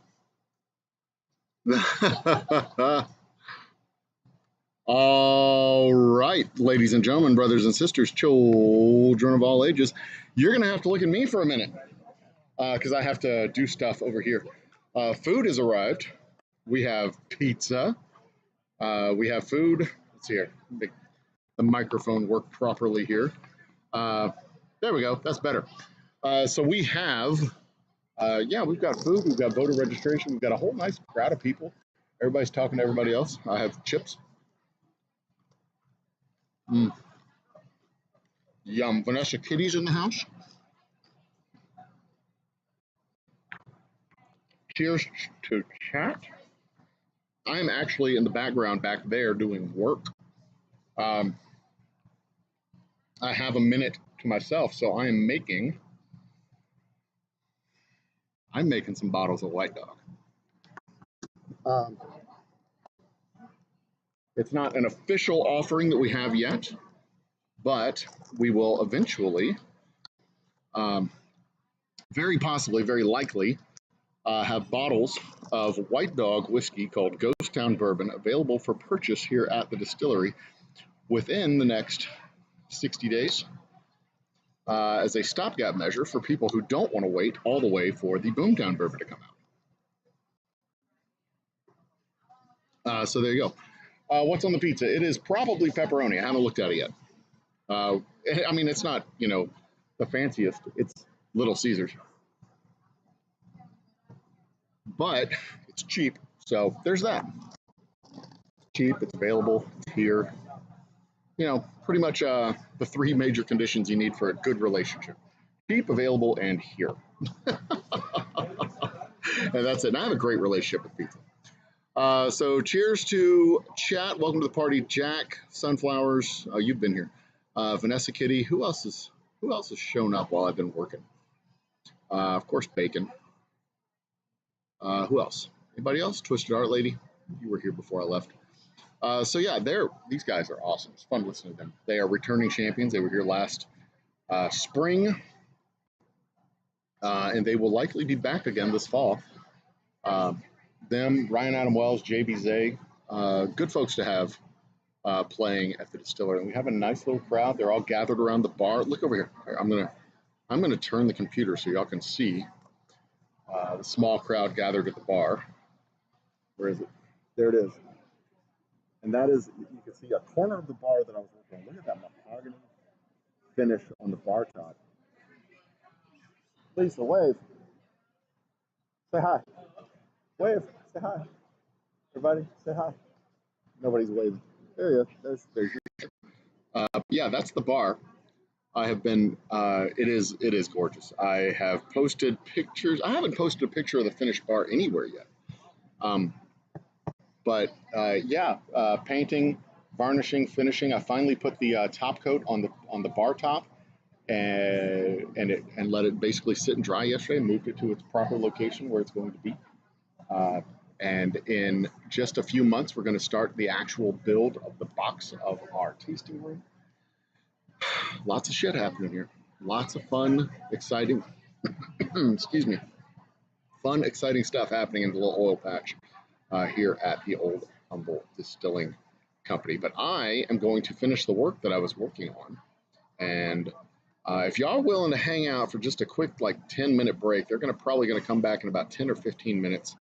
All right, ladies and gentlemen, brothers and sisters, children of all ages, you're going to have to look at me for a minute because I have to do stuff over here. Food has arrived. We have pizza. We have food. Let's see here. Make the microphone work properly here. There we go. That's better. So we have, we've got food. We've got voter registration. We've got a whole nice crowd of people. Everybody's talking to everybody else. I have chips. Yum. Vanessa Kitty's in the house. Cheers to chat. I'm actually in the background back there doing work. I have a minute to myself, so I'm making some bottles of White Dog. It's not an official offering that we have yet, but we will eventually, very possibly, very likely, have bottles of White Dog whiskey called Ghost Town Bourbon available for purchase here at the distillery within the next 60 days as a stopgap measure for people who don't want to wait all the way for the Boomtown Bourbon to come out. So there you go. What's on the pizza? It is probably pepperoni. I haven't looked at it yet. I mean, it's not, the fanciest. It's Little Caesars. But it's cheap, so there's that. Cheap, it's available, it's here. Pretty much the three major conditions you need for a good relationship. Cheap, available, and here. And that's it. And I have a great relationship with pizza. So cheers to chat. Welcome to the party, Jack, Sunflowers. You've been here. Vanessa Kitty. Who else has shown up while I've been working? Of course, Bacon. Who else? Anybody else? Twisted Art Lady. You were here before I left. So yeah, these guys are awesome. It's fun listening to them. They are returning champions. They were here last spring, and they will likely be back again this fall. Them, Ryan Adam Wells, JB Zay, good folks to have playing at the distillery. And we have a nice little crowd. They're all gathered around the bar. Look over here. I'm gonna turn the computer so y'all can see the small crowd gathered at the bar. Where is it? There it is. And that is, you can see a corner of the bar that I was working on. Look at that mahogany finish on the bar top. Lisa, wave. Say hi. Wave. Say hi. Everybody, say hi. Nobody's waving. There you go. There's your yeah, that's the bar. I have been, it is gorgeous. I have posted pictures. I haven't posted a picture of the finished bar anywhere yet. But painting, varnishing, finishing. I finally put the top coat on the bar top, and let it basically sit and dry yesterday. Moved it to its proper location where it's going to be. And in just a few months, we're going to start the actual build of the box of our tasting room. Lots of shit happening here. Lots of fun, exciting, excuse me, fun, exciting stuff happening in the little oil patch here at the Old Humble Distilling Company. But I am going to finish the work that I was working on. And if y'all are willing to hang out for just a quick, like 10-minute break, they're probably going to come back in about 10 or 15 minutes.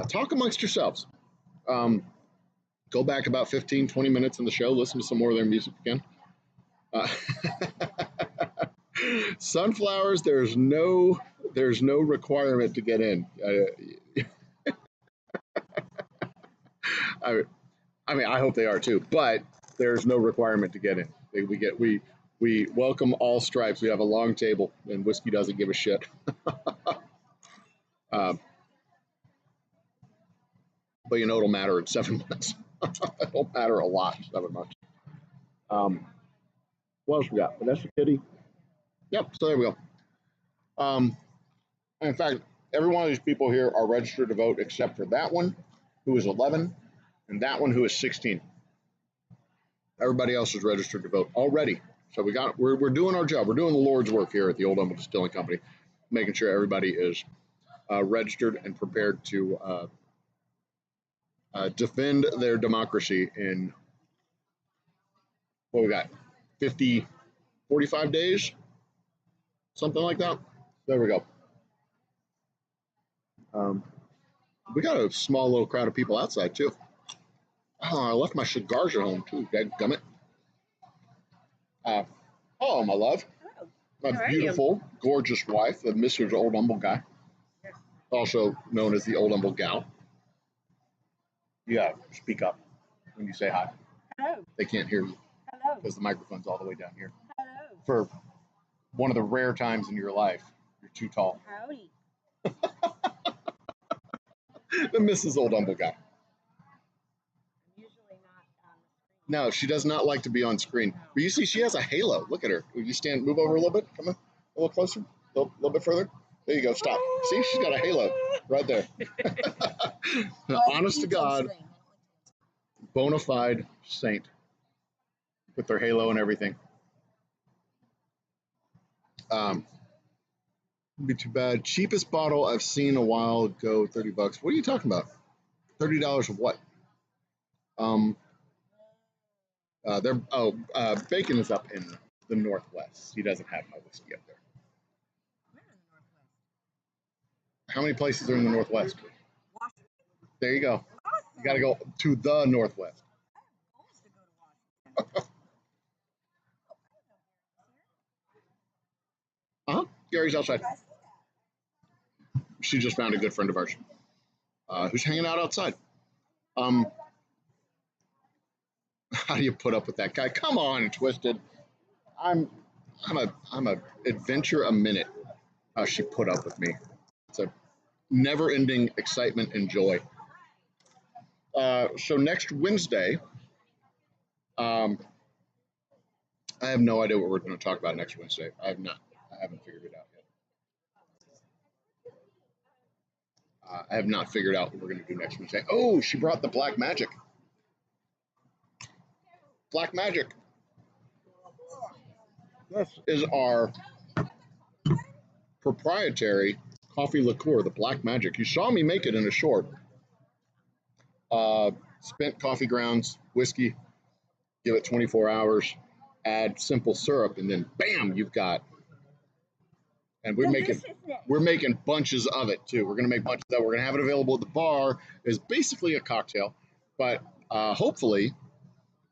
Talk amongst yourselves. Go back about 15, 20 minutes in the show, listen to some more of their music again. Sunflowers, there's no requirement to get in. I mean, I hope they are too, but there's no requirement to get in. We welcome all stripes. We have a long table, and whiskey doesn't give a shit. But you know, it'll matter in 7 months. It'll matter a lot in 7 months. What else we got? Vanessa Kitty. Yep. So there we go. In fact, every one of these people here are registered to vote except for that one, who is 11, and that one, who is 16. Everybody else is registered to vote already. So we're doing our job. We're doing the Lord's work here at the Old Humble Distilling Company, making sure everybody is registered and prepared to defend their democracy in, what we got, 45 days? Something like that. There we go. We got a small little crowd of people outside, too. Oh, I left my cigars at home, too. Dadgummit. Hello, my love. Hello. My beautiful, gorgeous wife, the Mr. Old Humble Guy, also known as the Old Humble Gal. Yeah, speak up when you say hi. Hello. They can't hear you Hello. because the microphone's all the way down here. Hello. For one of the rare times in your life, you're too tall. Howdy. The Mrs. Old Humble Guy. I'm usually not on the screen. No, she does not like to be on screen. But you see, she has a halo. Look at her. Will you move over a little bit? Come on, a little closer, a little bit further. There you go. Stop. See, she's got a halo right there. Honest to God, bona fide saint with their halo and everything. Be too bad. Cheapest bottle I've seen a while ago, $30. What are you talking about? $30 of what? Bacon is up in the Northwest. He doesn't have my whiskey up there. Where in the Northwest? How many places are in the Northwest? Washington. There you go. Awesome. You got to go to the Northwest. I have goals to go to Washington. Gary's outside. She just found a good friend of ours who's hanging out outside. How do you put up with that guy? Come on, Twisted. I'm a adventure a minute. How she put up with me. It's a never-ending excitement and joy. So next Wednesday, I have no idea what we're going to talk about next Wednesday. I haven't figured it out yet. I have not figured out what we're going to do next Wednesday. Oh, she brought the Black Magic. Black Magic. This is our proprietary coffee liqueur, the Black Magic. You saw me make it in a short. Spent coffee grounds, whiskey, give it 24 hours, add simple syrup, and then bam, you've got. And we're making bunches of it too. We're gonna make bunches of it. We're gonna have it available at the bar. It's basically a cocktail, but hopefully,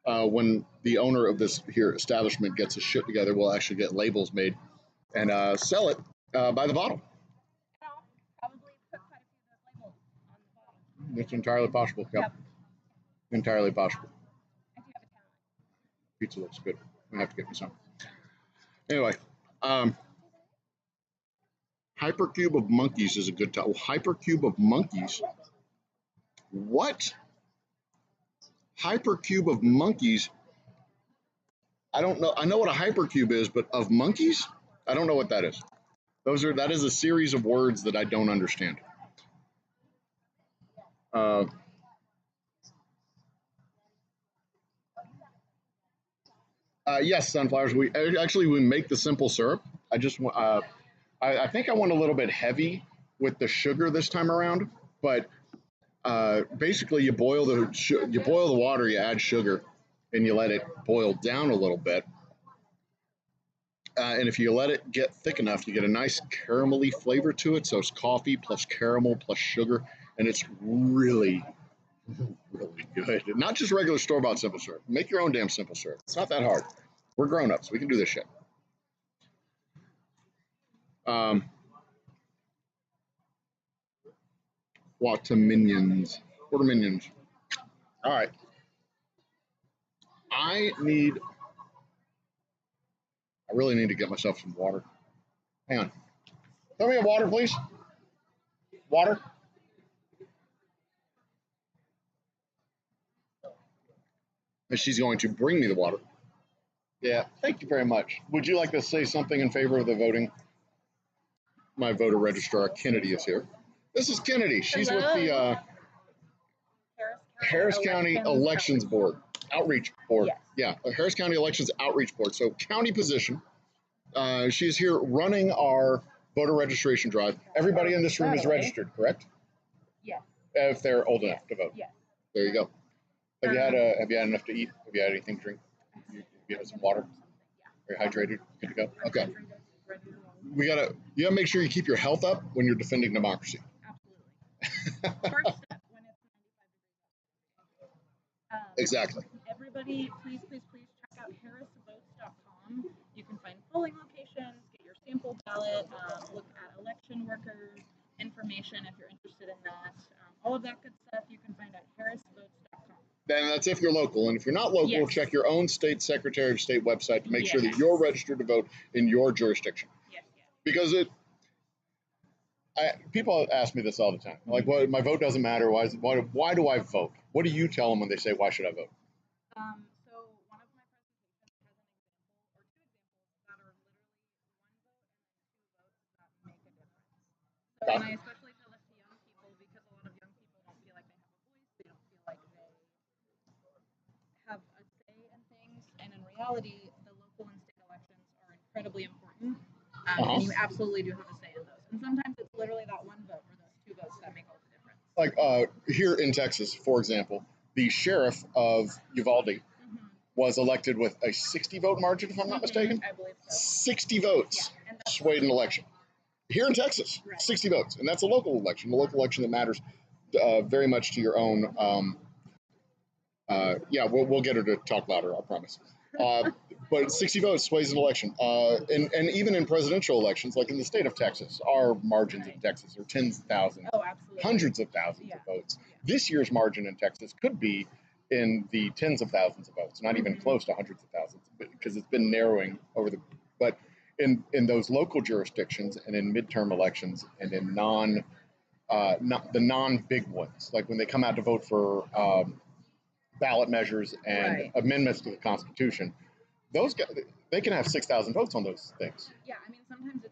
when the owner of this here establishment gets his shit together, we'll actually get labels made and sell it by the bottle. I'll probably put quite a few of those labels on the bottle. It's entirely possible. Yep. Entirely possible. I do have a talent. Pizza looks good. I have to get me some. Anyway, Hypercube of Monkeys is a good title. Hypercube of Monkeys? What? Hypercube of Monkeys? I don't know. I know what a hypercube is, but of monkeys? I don't know what that is. That is a series of words that I don't understand. Uh, yes, sunflowers. We make the simple syrup. I think I went a little bit heavy with the sugar this time around, but basically you boil the water, you add sugar, and you let it boil down a little bit. And if you let it get thick enough, you get a nice caramelly flavor to it. So it's coffee plus caramel plus sugar, and it's really, really good. Not just regular store-bought simple syrup. Make your own damn simple syrup. It's not that hard. We're grown-ups. We can do this shit. Quarter minions. All right. I really need to get myself some water. Hang on. Tell me a water, please. Water. And she's going to bring me the water. Yeah, thank you very much. Would you like to say something in favor of the voting? My voter registrar, Kennedy, is here. This is Kennedy. She's with the Harris County Elections Board, Outreach Board. Yes. Yeah, Harris County Elections Outreach Board. So county position. She's here running our voter registration drive. Everybody in this room is registered, correct? Yes. If they're old enough to vote. Yes. There you go. Have you had enough to eat? Have you had anything to drink? You had some water? Are you hydrated? Good to go? Okay. You gotta make sure you keep your health up when you're defending democracy. Absolutely. First step when it's 95 degrees. Exactly. Everybody, please check out harrisvotes.com. You can find polling locations, get your sample ballot, look at election workers information if you're interested in that. All of that good stuff you can find at harrisvotes.com. Then that's if you're local. And if you're not local, check your own state Secretary of State website to make sure that you're registered to vote in your jurisdiction. Yes. Because people ask me this all the time. Like, well, my vote doesn't matter. Why do I vote? What do you tell them when they say, why should I vote? So one of my presentations has an example or two examples that are literally one vote and then two votes that make a difference. So, and I especially tell this to young people because a lot of young people don't feel like they have a voice. They don't feel like they have a say in things. And in reality, the local and state elections are incredibly important. And you absolutely do have a say in those. And sometimes it's literally that one vote or those two votes that make all the difference. Like here in Texas, for example, the sheriff of Uvalde was elected with a 60-vote margin, if I'm not mistaken. I believe so. 60 votes swayed an election. Here in Texas, 60 votes. And that's a local election that matters very much to your own. We'll get her to talk louder, I promise. But 60 votes sways an election. And even in presidential elections, like in the state of Texas, our margins in Texas are tens of thousands, hundreds of thousands of votes. This year's margin in Texas could be in the tens of thousands of votes, not even close to hundreds of thousands, because it's been narrowing but in those local jurisdictions and in midterm elections and in the non-big ones, like when they come out to vote for ballot measures and amendments to the Constitution, those guys, they can have 6,000 votes on those things. Yeah, I mean sometimes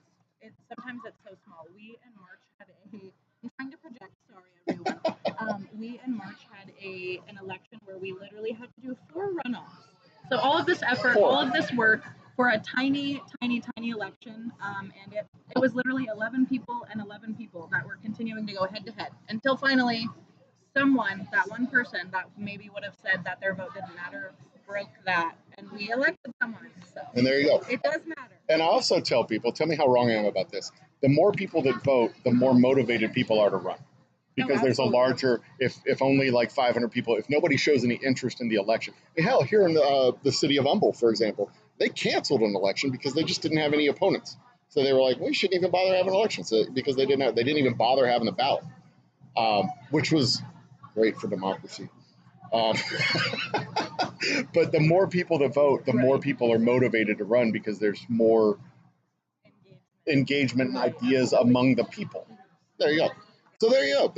it's so small. We in March had I'm trying to project. Sorry, everyone. We in March had an election where we literally had to do 4 runoffs. So all of this effort, all of this work for a tiny election, and it was literally 11 people that were continuing to go head to head until finally that one person that maybe would have said that their vote didn't matter, broke that, and we elected someone. So and there you go. It does matter. And I also tell people, tell me how wrong I am about this. The more people that vote, the more motivated people are to run. Because there's a larger, if only like 500 people, if nobody shows any interest in the election. Hell, here in the city of Humble, for example, they canceled an election because they just didn't have any opponents. So they were like, we shouldn't even bother having elections because they didn't even bother having a ballot, which was great for democracy. But the more people that vote, the more people are motivated to run because there's more engagement and ideas among the people. There you go. So there you go.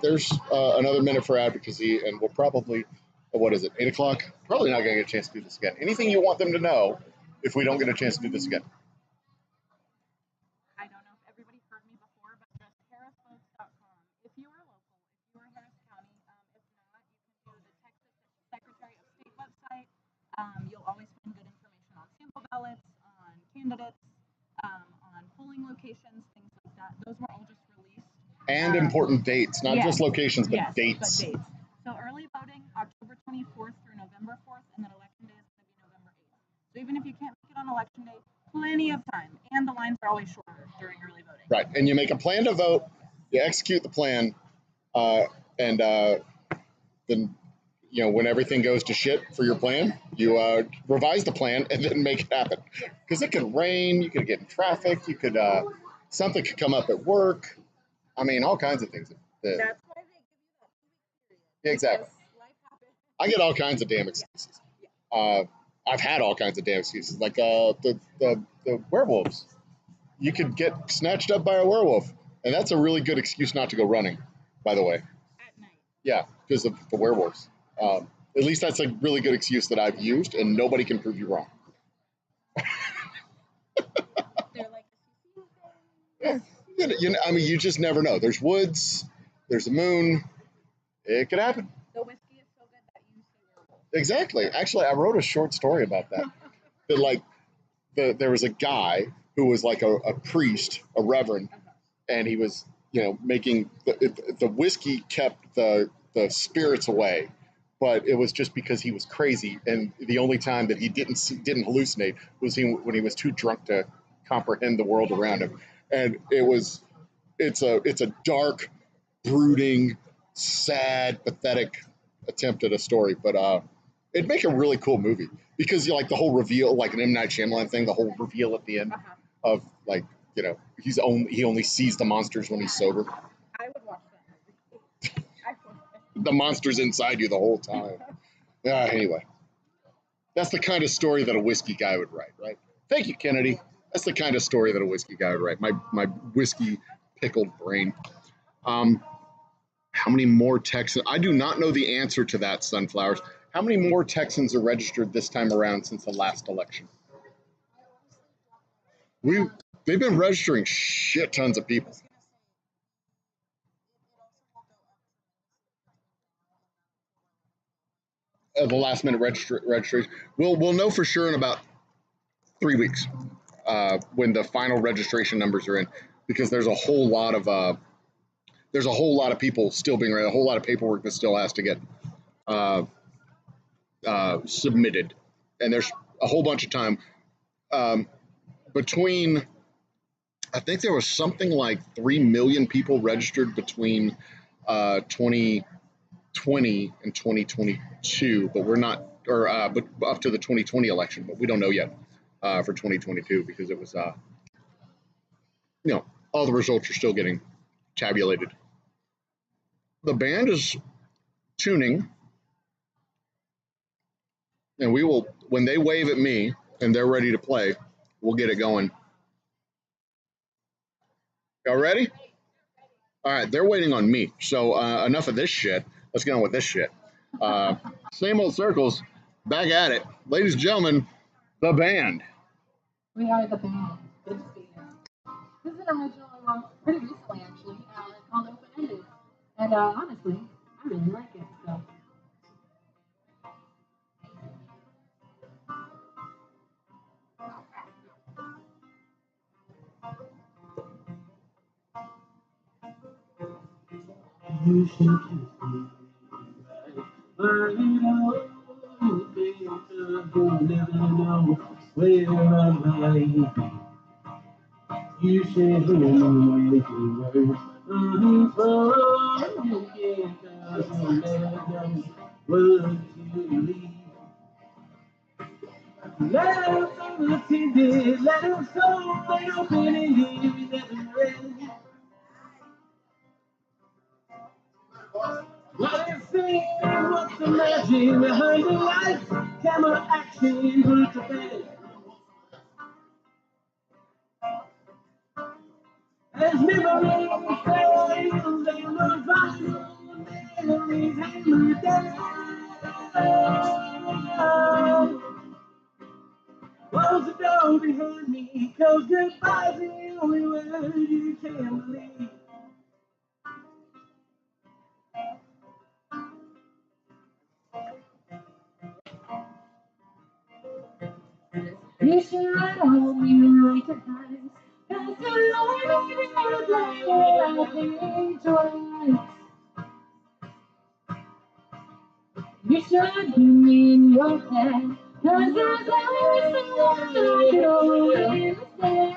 There's another minute for advocacy, and we'll probably, what is it, 8 o'clock? Probably not going to get a chance to do this again. Anything you want them to know if we don't get a chance to do this again? I don't know if everybody heard me before, but just harrisvotes.com. If you are local, if you are Harris County, candidates, on polling locations, things like that. Those were all just released. And important dates, not just locations, but dates. But dates. So early voting, October 24th through November 4th, and then election day is going to be November 8th. So even if you can't make it on election day, plenty of time. And the lines are always shorter during early voting. Right. And you make a plan to vote, you execute the plan, and then, you know, when everything goes to shit for your plan, you revise the plan and then make it happen. Because it could rain, you could get in traffic, you could something could come up at work. I mean, all kinds of things. That's why they give you that 2-week period. Yeah, exactly. Life happens. I get all kinds of damn excuses. I've had all kinds of damn excuses, like the werewolves. You could get snatched up by a werewolf, and that's a really good excuse not to go running, by the way. At night. Yeah, because of the werewolves. At least that's a really good excuse that I've used, and nobody can prove you wrong. They're like, I mean, you just never know. There's woods, there's a moon. It could happen. the whiskey is so good that you say werewolf. Exactly. Actually, I wrote a short story about that. That like, there was a guy who was like a priest, a reverend, and he was, you know, making the whiskey kept the spirits away, but it was just because he was crazy, and the only time that he didn't hallucinate was when he was too drunk to comprehend the world around him. And it's a dark, brooding, sad, pathetic attempt at a story, but it'd make a really cool movie because you like the whole reveal, like an M. Night Shyamalan thing, the whole reveal at the end of like, you know, he only sees the monsters when he's sober. I would watch that movie. The monster's inside you the whole time. Anyway, that's the kind of story that a whiskey guy would write, right? Thank you, Kennedy. That's the kind of story that a whiskey guy would write. My whiskey pickled brain. How many more Texans? I do not know the answer to that, Sunflowers. How many more Texans are registered this time around since the last election? They've been registering shit tons of people. The last minute registration. We'll know for sure in about 3 weeks when the final registration numbers are in, because there's a whole lot of people still being ready, a whole lot of paperwork that still has to get submitted, and there's a whole bunch of time between. I think there was something like 3 million people registered between 2020 and 2022, but we're not, but up to the 2020 election, but we don't know yet for 2022 because it was, you know, all the results are still getting tabulated. The band is tuning, and we will, when they wave at me and they're ready to play, we'll get it going. Y'all ready? All right, they're waiting on me. So enough of this shit. Let's get on with this shit. Same old circles, back at it. Ladies and gentlemen, the band. We are the band. Good to see you. This is an original I wrote pretty recently, actually. It's called Open Ended. And honestly, I really like it. So. You should kiss me. But you know, you'll never know where I might be. You should hear me with the words. You can't, 'cause you'll never know what you leave. Let us unattended, let us go, let open ended, never end. What is fake and what's the magic behind the lights? Camera action, put to bed. As memories fail, they run viral, memories hammer down. Close the door behind me, 'cause goodbye's the only word you can believe. You should hold me like a ice. Cause you know you're gonna play without thinking twice. You should give me in your head. Cause there's always someone I don't understand.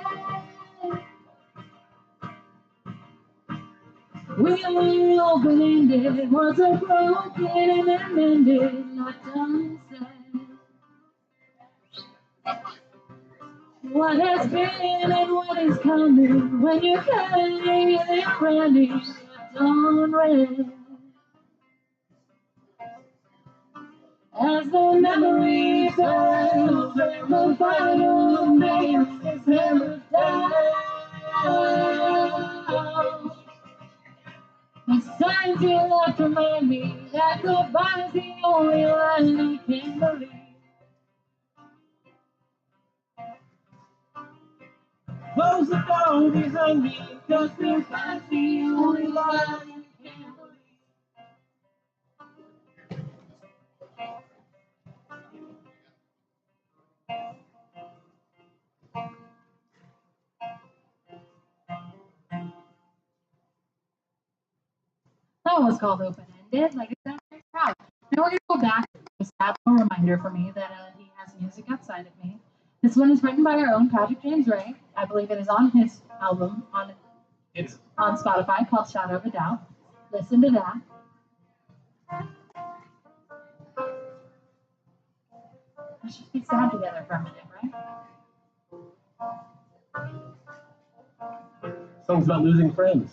We were open-ended, was a broken and then mended, not done said. What has been and what is coming when you're cutting and running, don't rest. As the memory fails and the final nail is hammered down, the signs you left remind me that goodbye's the only line I can believe. Close the door behind me, cause goodbye's the only line I can believe. That was called Open-Ended, like I said, I'm very proud. Now we're going to go back to a sad little reminder for me that he has music outside of me. This one is written by our own Patrick James Ray. I believe it is on his album on Spotify called Shadow of a Doubt. Listen to that. Let's just be sad together for a minute, right? Song's about losing friends.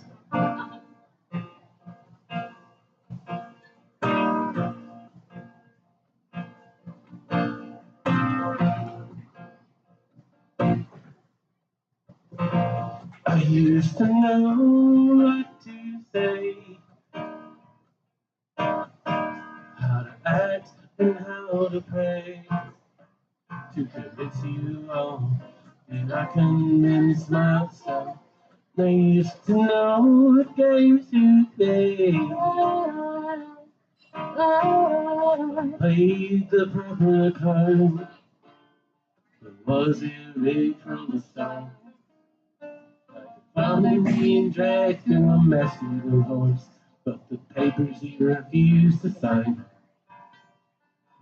I used to know what to say, how to act and how to pray, to convince you all that I convince myself. I used to know what games to play. I played the proper card, but was it rigged from the start? Finally being dragged through a messy divorce, but the papers he refused to sign.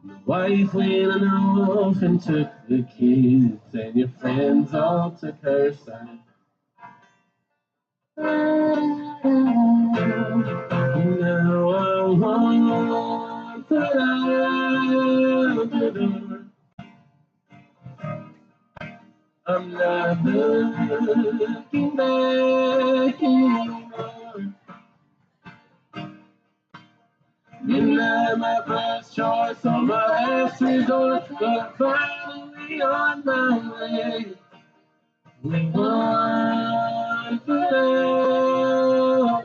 The wife went off and took the kids, and your friends all took her side. Now I want to out the door. I'm not looking back anymore. You're not my first choice or my last resort, but finally on my way. We want to out.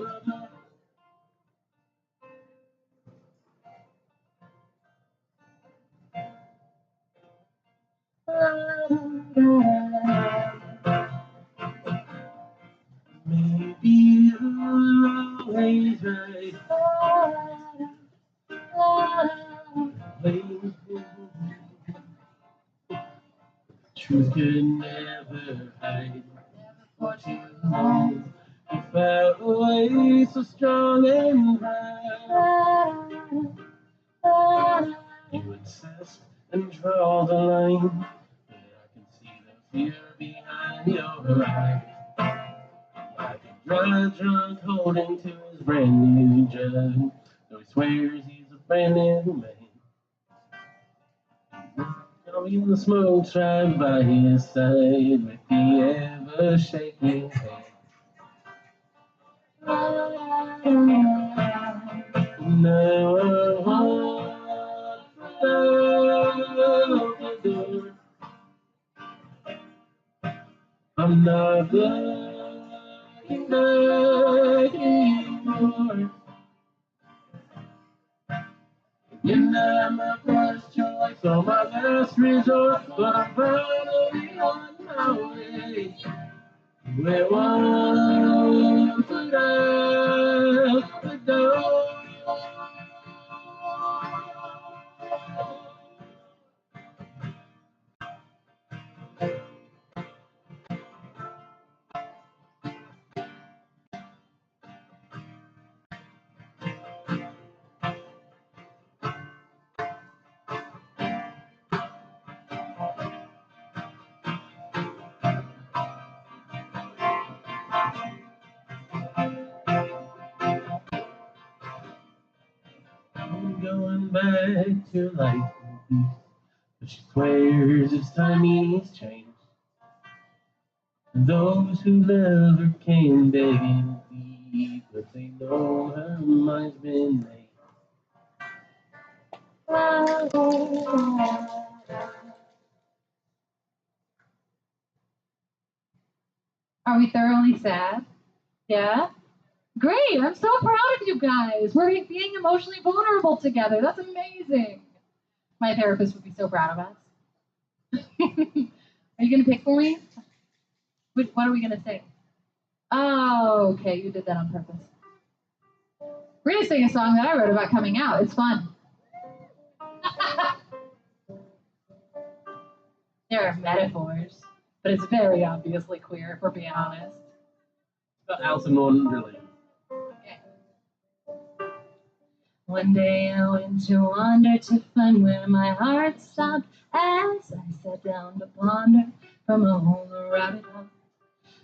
Maybe you're always right. Truth could never hide. For too long, you felt away so strong and high. You insist and draw the line, but I can see the fear behind your eyes. Like a drunk holding to his brand new jug, though he swears he's a brand new man. Now even the smoke's right by his side with the ever shaking hand. Now I want to out the door. I'm not looking back anymore. You're not my first choice or my last resort, but I'm finally on my way. We want to out the door. back to life in peace. But she swears this time he's changed. And those who love her can beg and plead, but they know her mind's been made. Are we thoroughly sad? Yeah? Great, I'm so proud of you guys. We're being emotionally vulnerable together. That's amazing. My therapist would be so proud of us. Are you going to pick for me? What are we going to sing? Oh, okay, you did that on purpose. We're going to sing a song that I wrote about coming out. It's fun. There are metaphors, but it's very obviously queer, if we're being honest. It's about Alice in Wonderland. One day I went to wander to find where my heart stopped as I sat down to ponder from a hole in the rabbit hole.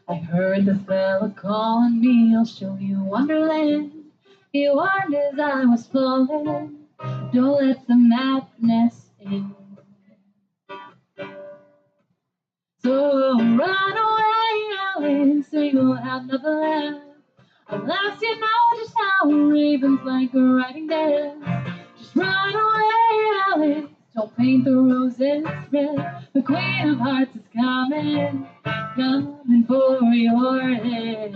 I heard the fella calling me, I'll show you Wonderland. He warned as I was falling, don't let the madness in. So run away, Alice, so you'll have nothing left. Unless you know just how ravens like a riding dance. Just run away, Alice, don't paint the roses red. The Queen of Hearts is coming, coming for your head.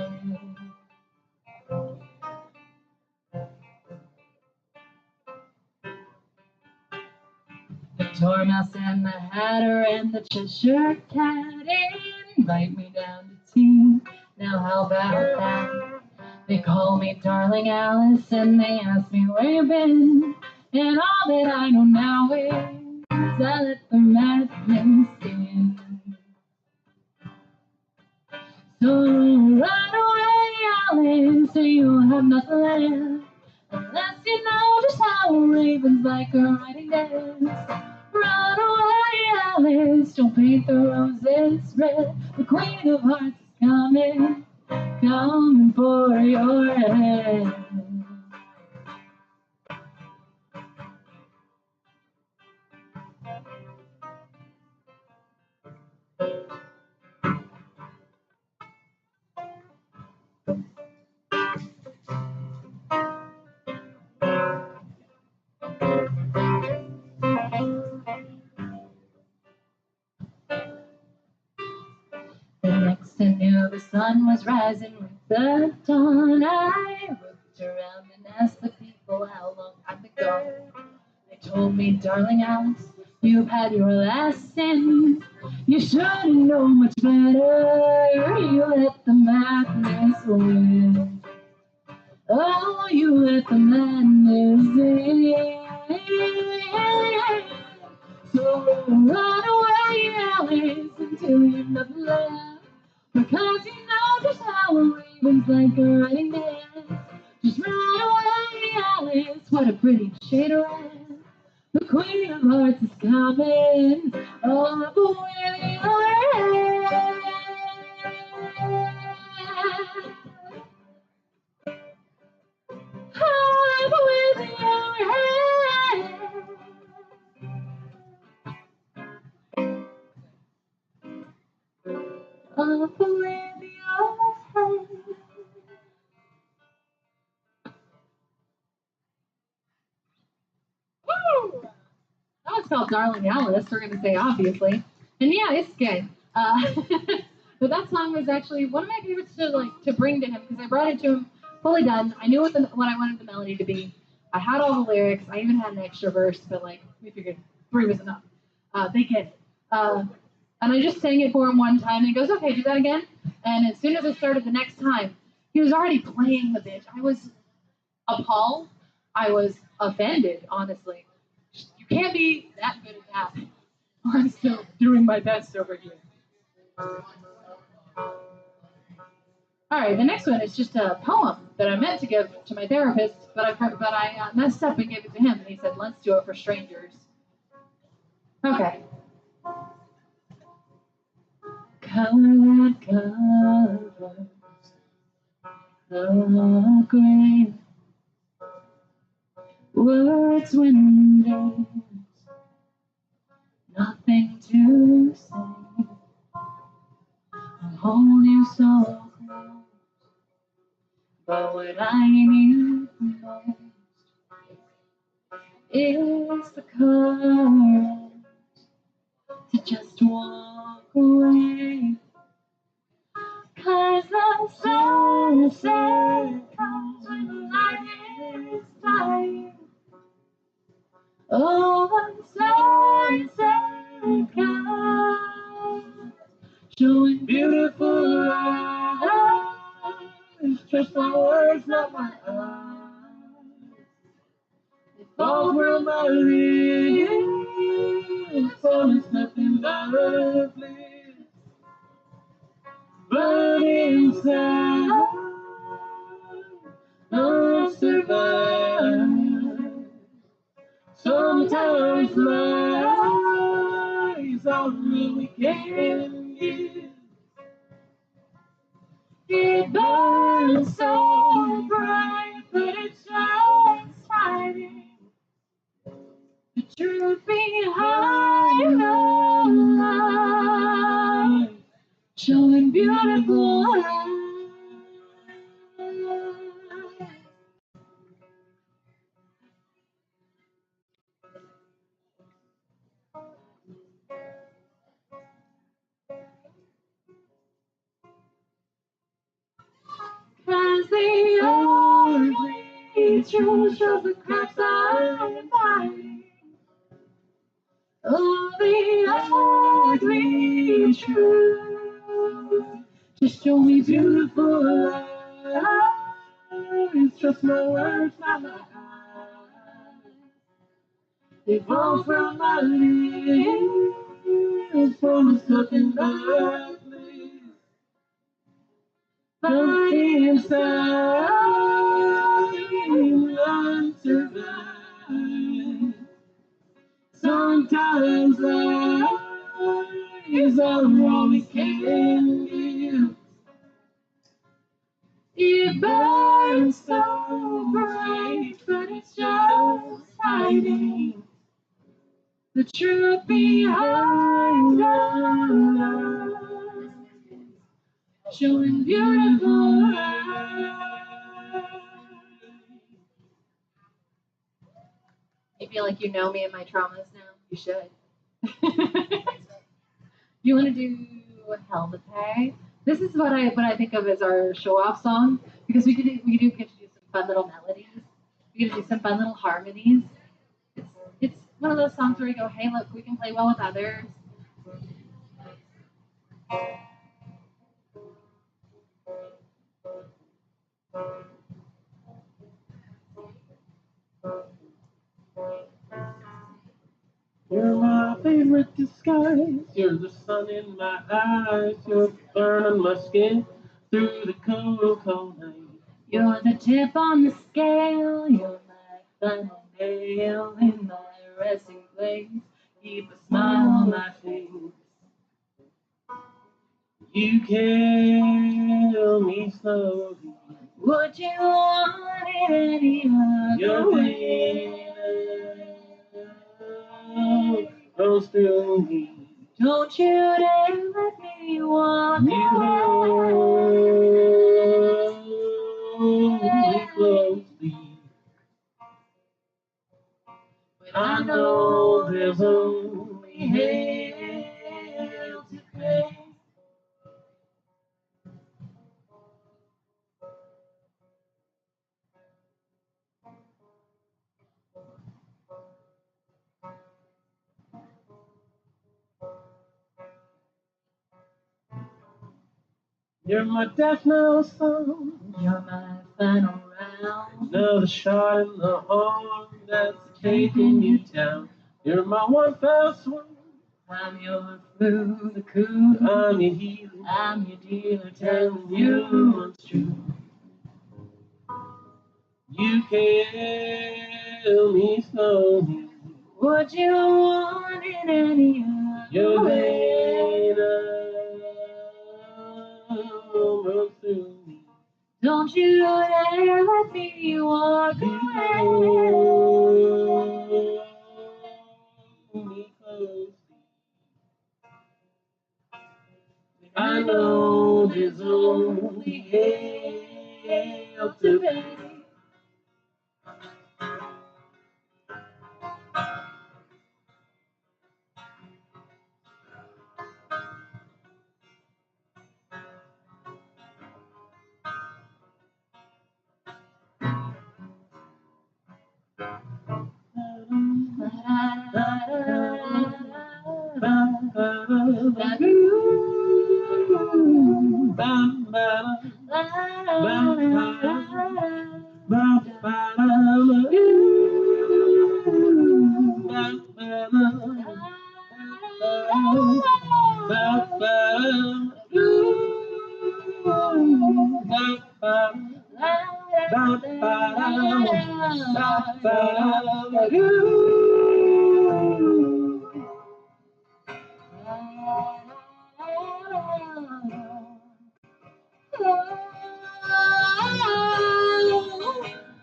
The Dormouse and the Hatter and the Cheshire Cat invite me down to tea. Now how about that? They call me Darling Alice and they ask me where you've been. And all that I know now is I let the madness in. So run away, Alice, so you'll have nothing left. Unless you know just how ravens like a riding dance. Run away, Alice, don't paint the roses red. The Queen of Hearts is coming, coming for your head. The next I knew the sun was rising with the dawn. I looked around and asked the people how long I'd been gone. They told me, Darling Alice, you've had your last sin. You should know much better. You let the madness win. Oh, you let the madness in. So run away, Alice, until you've nothing left. Because you know just how ravens like a riding dance. Just run away, Alice, what a pretty shade of red. The Queen of Hearts is coming, up with your head. Up with your head. Up with your head. Woo! That was called Darling Alice, we're going to say, obviously. And yeah, it's gay. But that song was actually one of my favorites to bring to him because I brought it to him fully done. I knew what I wanted the melody to be. I had all the lyrics. I even had an extra verse, but we figured 3 was enough. They get it. And I just sang it for him one time, and he goes, okay, do that again. And as soon as I started the next time, he was already playing the bitch. I was appalled. I was offended, honestly. You can't be that good at that. I'm still doing my best over here. All right, the next one is just a poem that I meant to give to my therapist, but I messed up and gave it to him, and he said, let's do it for strangers. Okay. Color that covers the grave words when there's nothing to say. I hold you so close, but what I need most is the courage to just walk away. 'Cause the sunset comes when the light is dying. Oh, the sunset comes, showing beautiful eyes. Just my words, not my eyes. They fall from my lips, so it's nothing but bliss. But inside, I'll survive. Sometimes lies are really can give. It burns so bright, but it's just hiding the truth behind the lie, showing beautiful eyes. 'Cause the ugly truth shows the cracks I'm finding. Oh, the ugly truth, just show me beautiful eyes. Trust my words, not my eyes. They fall from my lips, promise nothing but bliss. But inside, I'm surviving. Sometimes lies are all we can give. It burns so bright, but it's just hiding the truth behind our lies, showing beautiful eyes. You feel like you know me and my traumas now? You should. You want to do Hell to Pay? This is what I think of as our show-off song, because we get to do some fun little melodies. We get to do some fun little harmonies. It's one of those songs where we go, hey, look, we can play well with others. You're my favorite disguise. You're the sun in my eyes. You're the burn on my skin through the cold, cold night. You're the tip on the scale. You're my final nail in my resting place. Keep a smile on my face. You kill me slowly. Would you want it any other way? Close to me. Don't you dare let me walk You hold me closely. When I know there's only hell to pay. You're my death knell song. You're my final round. Another shot in the arm that's taking you down. You're my one fell swoop. I'm your flu, the coup. I'm your healer. I'm your dealer, telling you what's true. You kill me slowly. Would you want it any Your other way? venom runs through me. Don't you dare let me walk away. Me close. I know there's only hell to pay.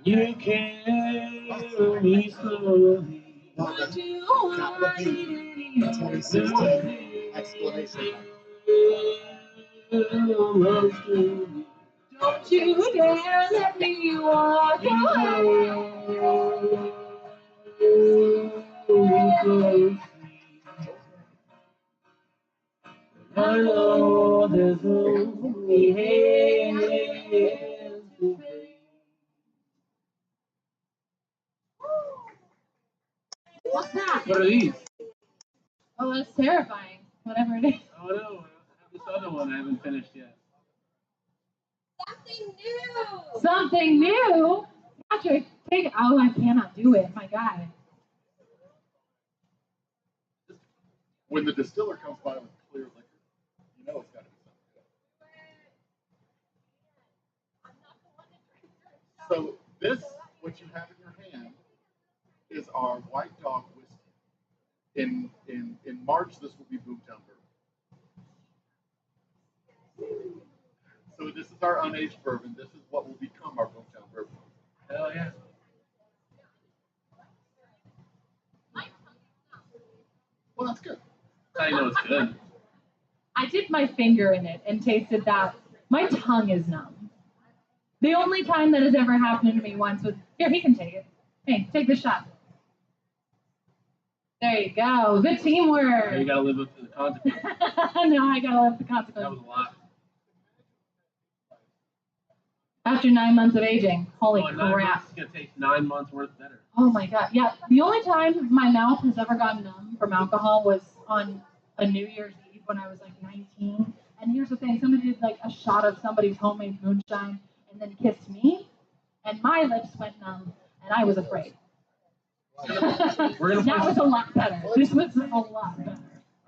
You carry me slowly. That's 2016 exclamation mark. Don't you dare let me walk away. I know there's only hell to pay. What's that? What are these? Oh, that's terrifying. Whatever it is. Oh no, I have this other one I haven't finished yet. Something new? Patrick, take it. Oh, I cannot do it. My God. When the distiller comes by with clear liquor, you know it's got to be something good. So this, what you have in your hand, is our White Dog whiskey. In March, this will be Boomtown Bourbon. So this is our unaged bourbon. This is what will become our Boomtown Bourbon. Hell yeah. Well, that's good. I know it's good. I dipped my finger in it and tasted that. My tongue is numb. The only time that has ever happened to me once was, here, he can take it. Hey, take the shot. There you go. Good teamwork. Now you gotta live up to the consequences. No, I gotta live with the That consequences. was a lot. After 9 months of aging. Holy 9 crap. months, it's gonna taste 9 months worth better. Oh my God. Yeah. The only time my mouth has ever gone numb from alcohol was on a New Year's Eve when I was like 19. And here's the thing, somebody did like a shot of somebody's homemade moonshine and then kissed me, and my lips went numb, and I was afraid. We're gonna That was a lot better. This was a lot better. All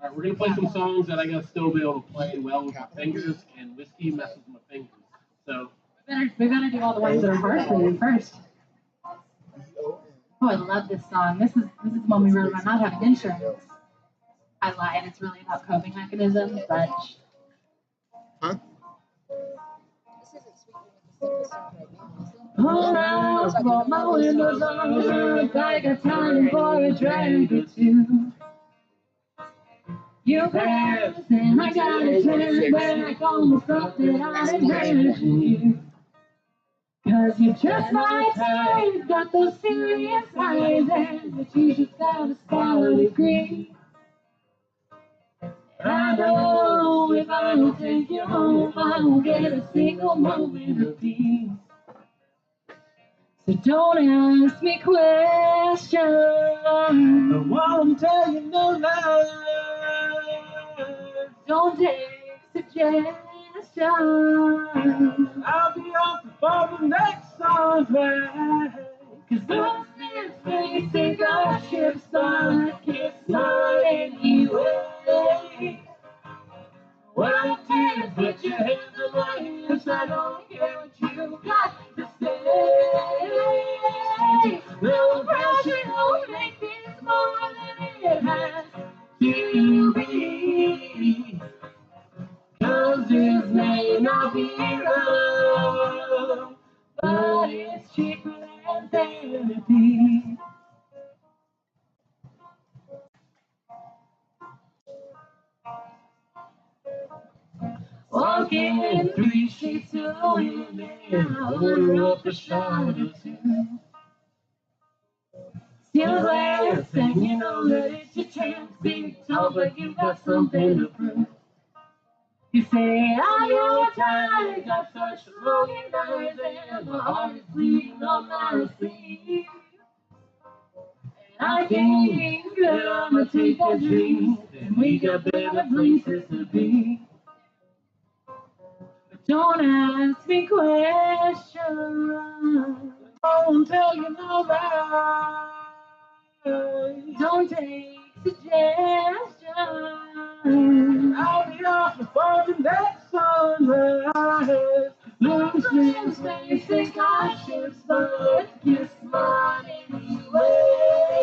right, we're gonna play some songs that I gotta still be able to play well with my fingers, and whiskey messes with my fingers. So We better do all the ones that are hard for you first. Oh, I love this song. This is one we wrote about not having insurance. I lied. It's really about coping mechanisms, but. Huh? Pull out, roll my windows on the roof. I got time for a drink or two. You pass, and I gotta turn back on the stuff that I imagined you. Cause you're just my type, got those serious eyes, but you just got a solid degree. I know if I don't take you home, I won't get a single moment of peace. So don't ask me questions. I won't tell you no lies. Don't take suggestions. I'll be off for the next song, right? Cause those lips may sink our ship's not, kiss not anyway. Well, dear, put your hands on my hips, I don't care what you got to say. No pressure, don't make this more than it has to be. Cause this may not be love, walking 3 sheets to the wind and order up a shot or two. Still a glance and you know that it's your chance. Big talk like you've got something to prove. You say, I'm your time, got such long nights and my heart is bleeding on my sleeve. I think that I'ma take that dream and we got better places to be. But don't ask me questions, don't tell you no lies. Don't take suggestions. I'll be off the phone in that sunrise. Loose lips may think I should, but kiss mine anyway.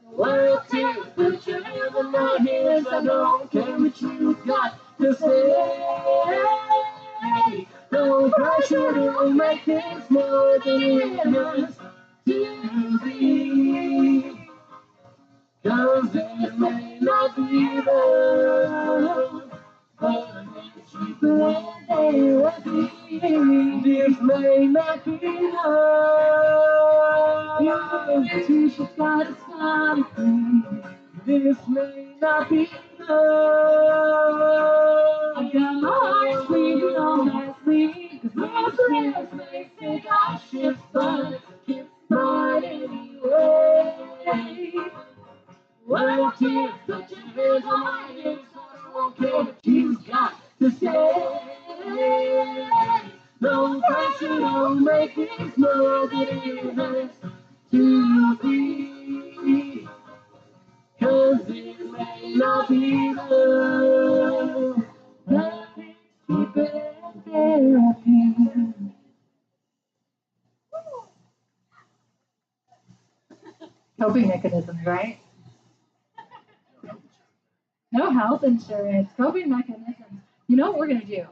Well, tears put your hands on my hands. I don't care what you got to say. No pressure to make this more than it has to be. 'Cause this may not be love, but it's cheaper than therapy. This may not be love. Your t-shirt's got a spot of green. This may not be love. I got my heart bleeding on my sleeve. 'Cause my friends may think I should, but it's mine anyway. Well, tears, put your hands on my hips. I don't care what you've got to say. No pressure, don't make this more than it has to be. 'Cause it may not be love, but it's cheaper than therapy. Coping mechanisms, right? No health insurance, coping mechanisms. You know what we're gonna do?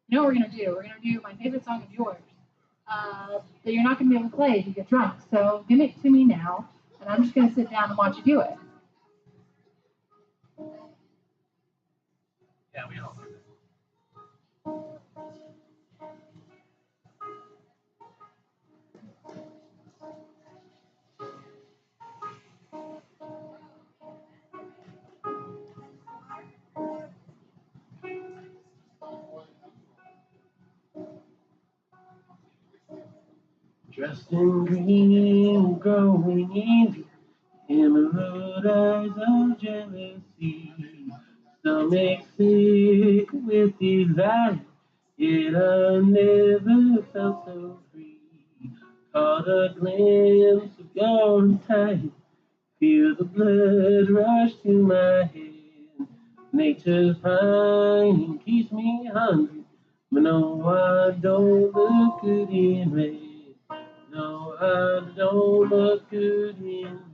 You know what we're gonna do? We're gonna do my favorite song of yours. That you're not gonna be able to play if you get drunk. So give it to me now, and I'm just gonna sit down and watch you do it. Yeah, we all do that. Dressed in green, growing easy, emerald eyes of jealousy. Stomach sick with desire, yet I never felt so free. Caught a glimpse of your tide, feel the blood rush to my head. Nature's fine, keeps me hungry, but no, I don't look good in red. No, I don't look good in red.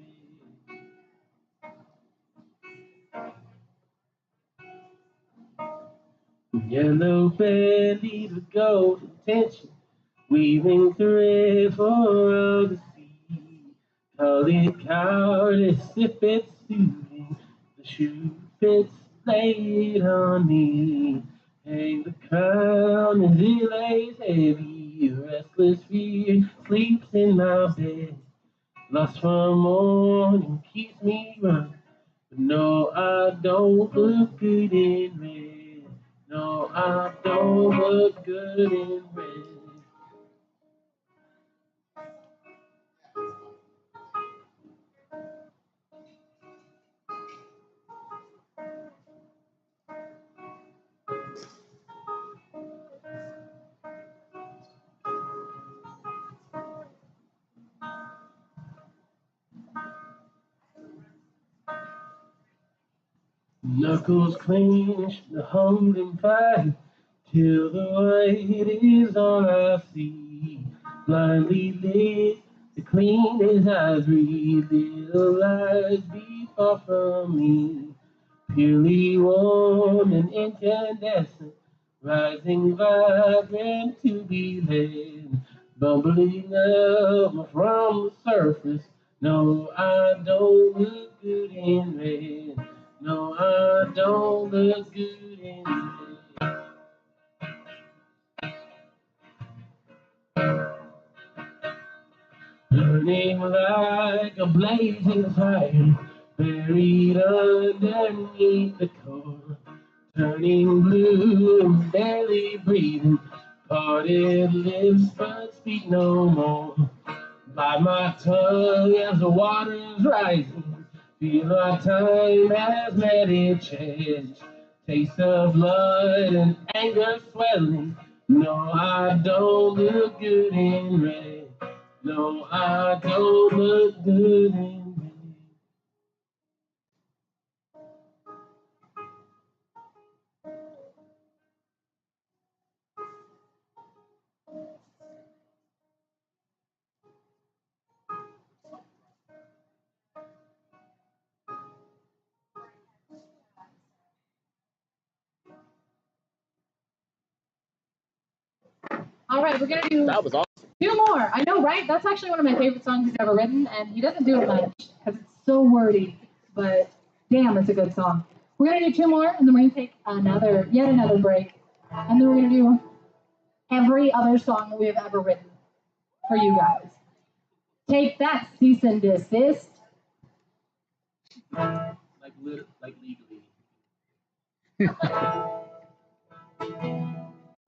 Yellow belly with gold intention, weaving thread for all to see. Call it cowardice if it's suiting, the shoe fits laid on me. Hang the crown as it lays heavy, restless fear sleeps in my bed. Lost from morning keeps me running, but no, I don't look good in red. No, I don't look good in red. Knuckles clenched, the hunger fight, till the white is all I see. Blindly lit, the clean as I breathe, little lies be far from me. Purely warm and incandescent, rising vibrant to be led, bubbling up from the surface. No, I don't look good in red. No, I don't look good in red. burning like a blazing fire, buried underneath the core, turning blue and barely breathing, parted lips but speak no more. Bite my tongue as the water's rising, feel like time has met its edge. Taste of blood and anger swelling. No, I don't look good in red. No, I don't look good in red. All right, we're gonna do That was awesome. two more. I know, right? That's actually one of my favorite songs he's ever written, and he doesn't do it much because it's so wordy. But damn, it's a good song. We're gonna do two more, and then we're gonna take yet another break, and then we're gonna do every other song that we have ever written for you guys. Take that, cease and desist. Like legally.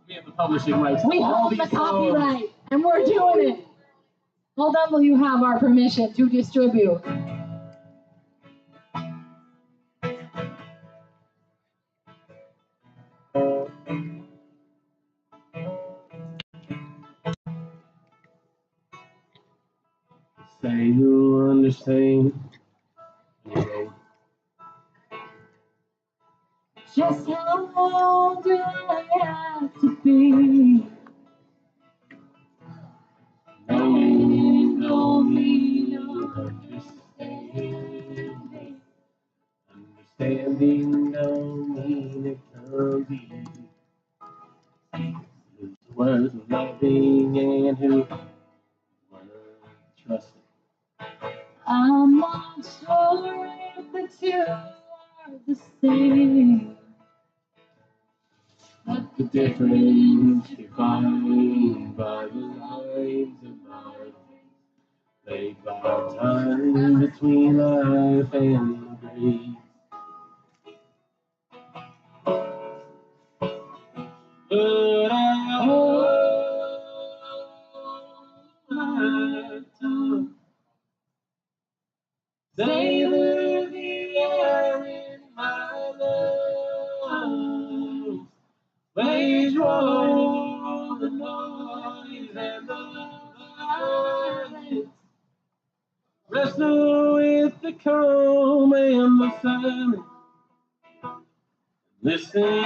We have the publishing rights. We hold the copyright, and we're doing it. Old Humble, you have our permission to distribute. Say you'll understand. Just how old do I have to be? Knowing don't mean understanding. Understanding don't mean it comes easy. Who's worth loving and who's worth trusting. I'm not sure if the two are the same. But the difference you find by the lines of my face, laid by time between life and the grave. But I hold my tongue, savor the air in my lungs, wage war the noise and the violence, wrestle with the calm and the silence. Listen.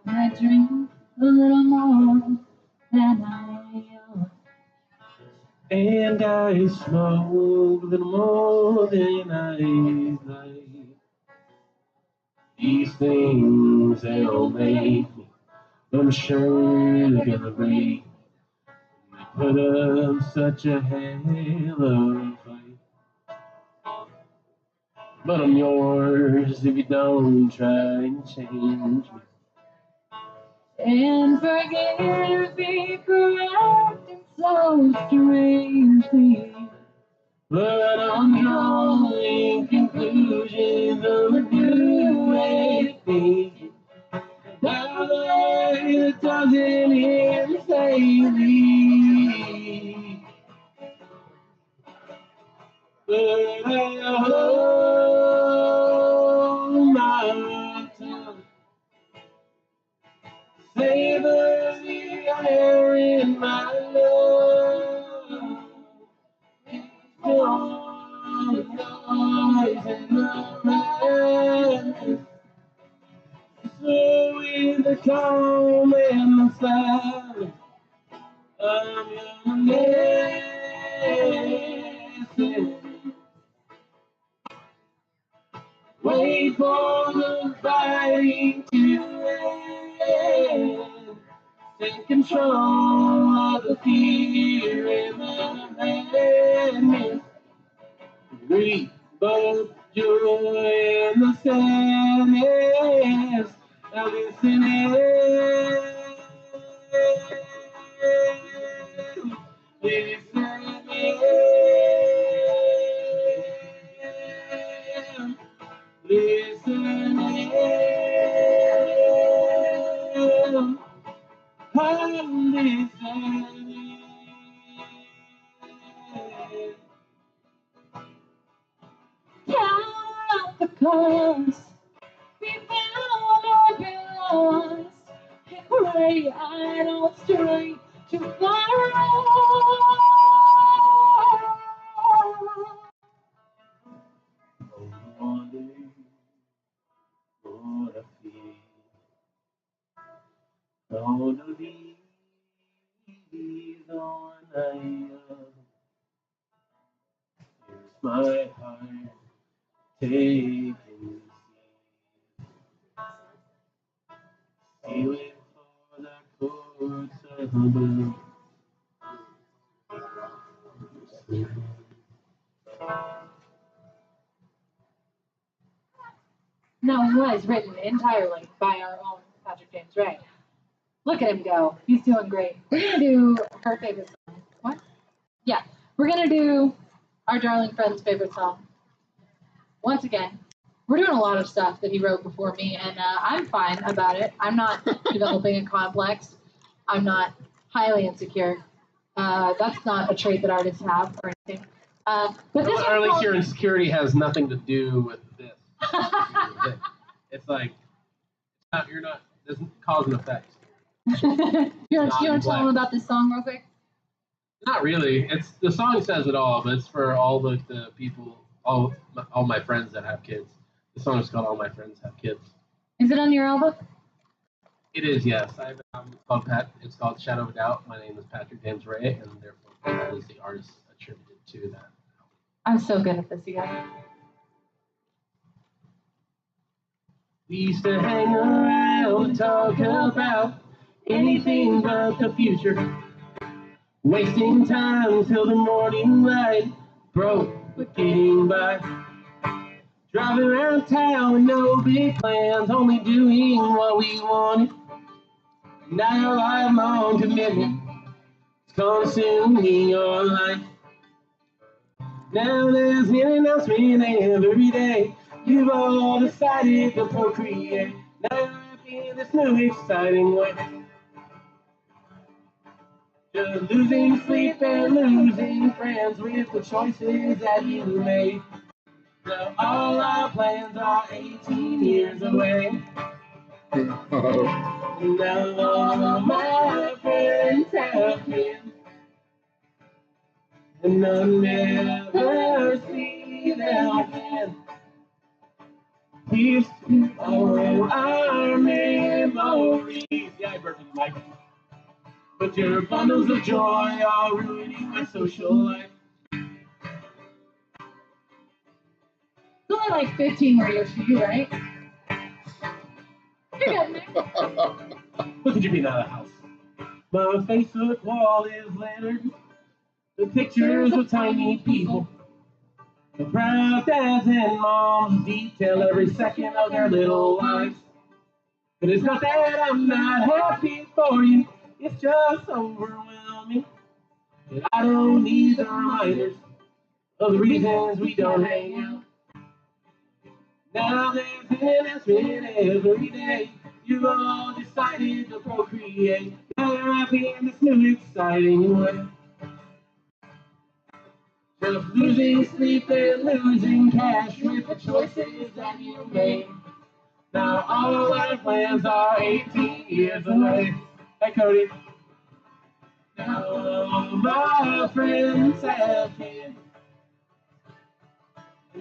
I drink a little more than I ought. And I smoke a little more than I like. These things, they'll make me, but I'm sure they're gonna break. They put up such a hell of a fight. But I'm yours if you don't try and change me. And forgive me for acting so strangely. But I'm drawing conclusions of a new way of thinking. Now that doesn't insanely. But I hold my tongue, savor the air in my lungs. The noise and the madness, so with the calm and the silence, I'm your message. Wait for the fighting to end. Take control of the fear and the madness. We both joy in the sadness of listening. Listening. I'm listening. Count the cost. Be found or be lost. And pray I don't stray too far. One day, what I feel. All of these on I here's my heart taking stealing for the courts of blue. No, it was written entirely by our own Patrick James Ray. Look at him go. He's doing great. We're going to do her favorite song. What? Yeah. We're going to do our darling friend's favorite song. Once again, we're doing a lot of stuff that he wrote before me, and I'm fine about it. I'm not developing a complex. I'm not highly insecure. That's not a trait that artists have or anything. But this Or at least called... your insecurity has nothing to do with this. It's like, you're not, there's cause and effect. you want to tell them about this song real quick? Not really. It's the song says it all, but it's for all the people, all my friends that have kids. The song is called "All My Friends Have Kids." Is it on your album? It is, yes. I have an album called It's called Shadow of a Doubt. My name is Patrick James Ray, and therefore that is the artist attributed to that. I'm so good at this, you guys. We used to hang around and talk about anything but the future. Wasting time till the morning light, broke but getting by. Driving around town with no big plans, only doing what we wanted. Now your lifelong commitment is consuming our life. Now there's an announcement every day. You've all decided to procreate. Now you're happy in this new exciting way. Just losing sleep and losing friends with the choices that you made. Now all our plans are 18 years away. Now all my friends have kids, and I'll never see them again. Here's to all our memories. Yeah, I burped in the mic. But your bundles of joy are ruining my social life. It's only like 15 more years for you, right? You're getting there. Look at you being out of the house. My Facebook wall is littered with pictures of tiny people. The proud dads and moms detail every second of their little lives. But it's not that I'm not happy for you, it's just overwhelming. And I don't need the reminders of the reasons we don't hang out. Now there's an announcement every day. You've all decided to procreate. Now you're happy in this new exciting way. Just losing sleep and losing cash with the choices that you made. Now all our plans are 18 years away. Hey, Cody. Now all my friends have kids,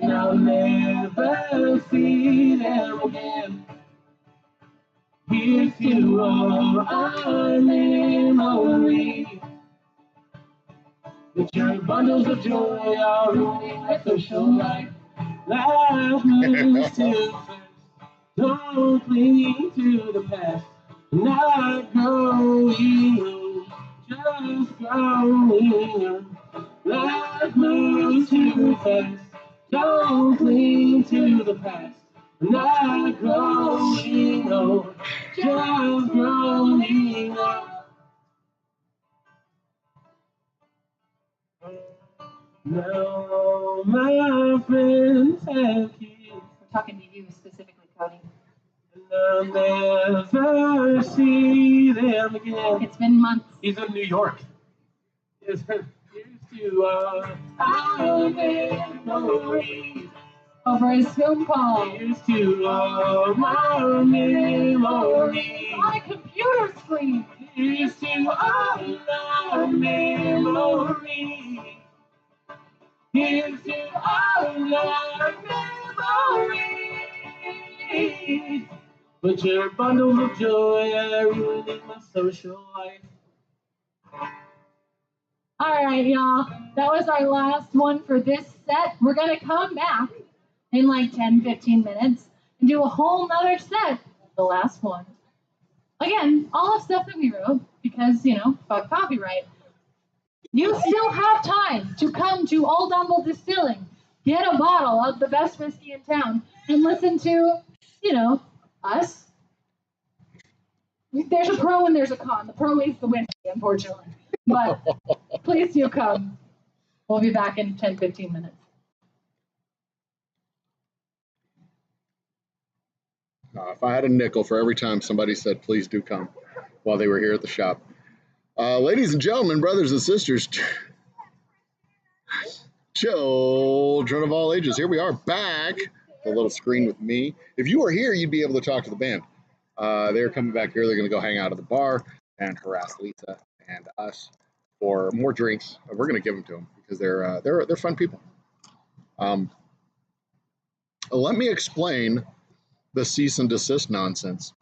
and I'll never see them again. Here's to all our memories. But your bundles of joy are ruining my social life. Life moves too fast. Don't cling to the past. Not growing, just growing. Life moves too fast. Don't cling to the past. Not growing old, just growing up. Now my friends have kids. We're talking to you specifically, Cody. And I'll never see them again. It's been months. He's in New York. Here's to our memories. Over his Zoom call. Here's to all our memories. On a computer screen. Here's to all our memories. Here's to all our memories. But your bundles of joy are ruining my social life. All right, y'all. That was our last one for this set. We're going to come back in like 10, 15 minutes and do a whole nother set. The last one. Again, all of stuff that we wrote because, fuck copyright. You still have time to come to Old Humble Distilling, get a bottle of the best whiskey in town, and listen to, us. There's a pro and there's a con. The pro is the whiskey, unfortunately. But please do come. We'll be back in 10, 15 minutes. If I had a nickel for every time somebody said, please do come while they were here at the shop. Ladies and gentlemen, brothers and sisters, children of all ages, here we are back. The little screen with me. If you were here, you'd be able to talk to the band. They're coming back here. They're going to go hang out at the bar and harass Lisa and us for more drinks. We're going to give them to them because they're fun people. Let me explain the cease and desist nonsense.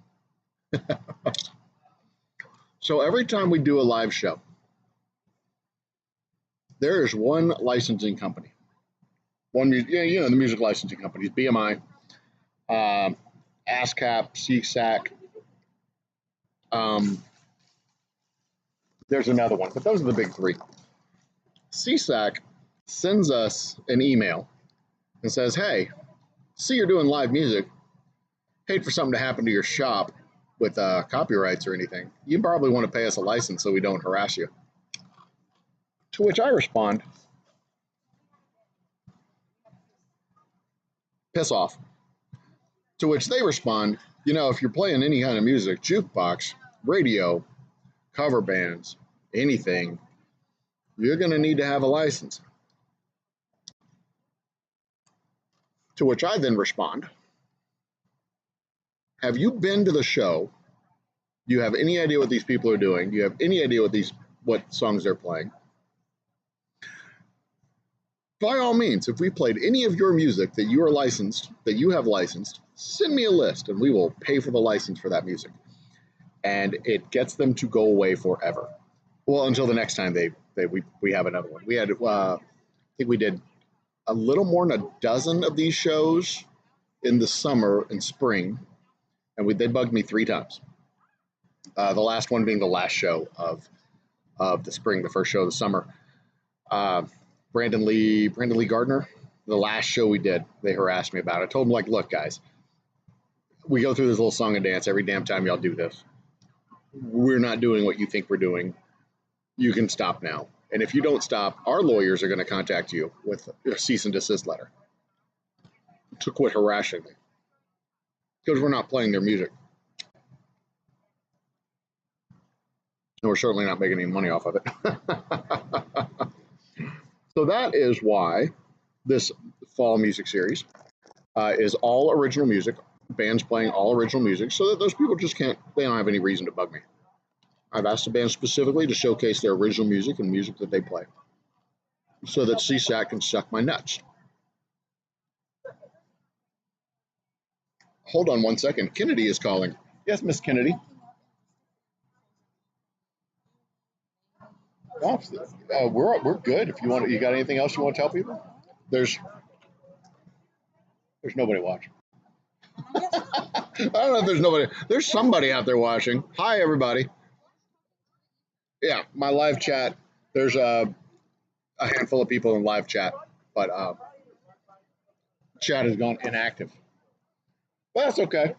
So every time we do a live show, there is one licensing company. The music licensing companies, BMI, ASCAP, SESAC. There's another one, but those are the big three. SESAC sends us an email and says, hey, see you're doing live music. Hate for something to happen to your shop with copyrights or anything. You probably want to pay us a license so we don't harass you. To which I respond, piss off. To which they respond, if you're playing any kind of music, jukebox, radio, cover bands, anything, you're going to need to have a license. To which I then respond, have you been to the show? Do you have any idea what these people are doing? Do you have any idea what songs they're playing? By all means, if we played any of your music that you are licensed, that you have licensed, send me a list and we will pay for the license for that music. And it gets them to go away forever. Well, until the next time we have another one. We had, I think we did a little more than a dozen of these shows in the summer and spring, and they bugged me 3 times. The last one being the last show of the spring, the first show of the summer. Brandon Lee Gardner, the last show we did, they harassed me about it. I told them, look, guys, we go through this little song and dance every damn time y'all do this. We're not doing what you think we're doing. You can stop now. And if you don't stop, our lawyers are going to contact you with a cease and desist letter to quit harassing me because we're not playing their music. And we're certainly not making any money off of it. So that is why this fall music series is all original music, bands playing all original music, so that those people they don't have any reason to bug me. I've asked the band specifically to showcase their original music and music that they play, so that SESAC can suck my nuts. Hold on one second. Kennedy is calling. Yes, Miss Kennedy. We're good. If you got anything else you want to tell people? There's nobody watching. I don't know if there's nobody. There's somebody out there watching. Hi, everybody. Yeah, my live chat. There's a handful of people in live chat, but Chat has gone inactive. But that's okay.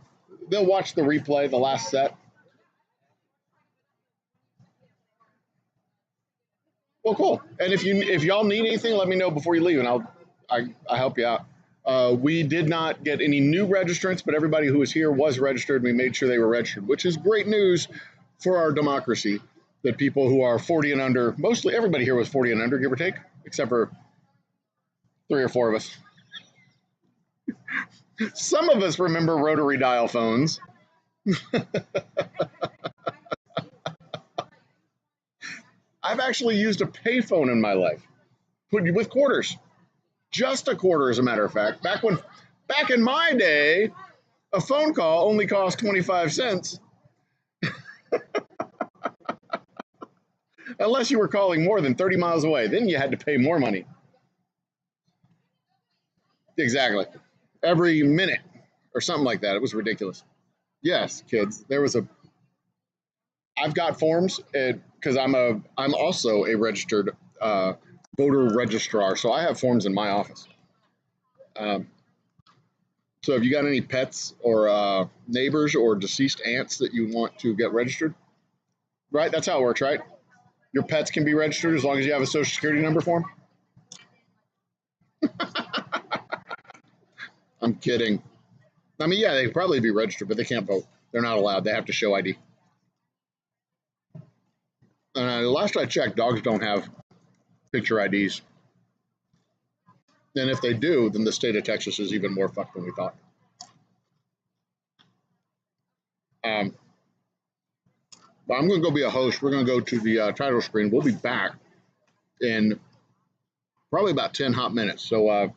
They'll watch the replay, the last set. Well, cool. And if y'all need anything, let me know before you leave, and I help you out. We did not get any new registrants, but everybody who was here was registered. We made sure they were registered, which is great news for our democracy. That people who are 40 and under, mostly everybody here was 40 and under, give or take, except for 3 or 4 of us. Some of us remember rotary dial phones. I've actually used a payphone in my life, with quarters, just a quarter, as a matter of fact. Back in my day, a phone call only cost 25 cents. Unless you were calling more than 30 miles away, then you had to pay more money. Exactly. Every minute or something like that. It was ridiculous. Yes, kids. I've got forms because I'm also a registered voter registrar, so I have forms in my office. So if you got any pets or neighbors or deceased aunts that you want to get registered, right? That's how it works, right? Your pets can be registered as long as you have a social security number for them. I'm kidding. I mean, yeah, they could probably be registered, but they can't vote. They're not allowed. They have to show ID. Last I checked, dogs don't have picture IDs. And if they do, then the state of Texas is even more fucked than we thought. But I'm going to go be a host. We're going to go to the title screen. We'll be back in probably about 10 hot minutes. So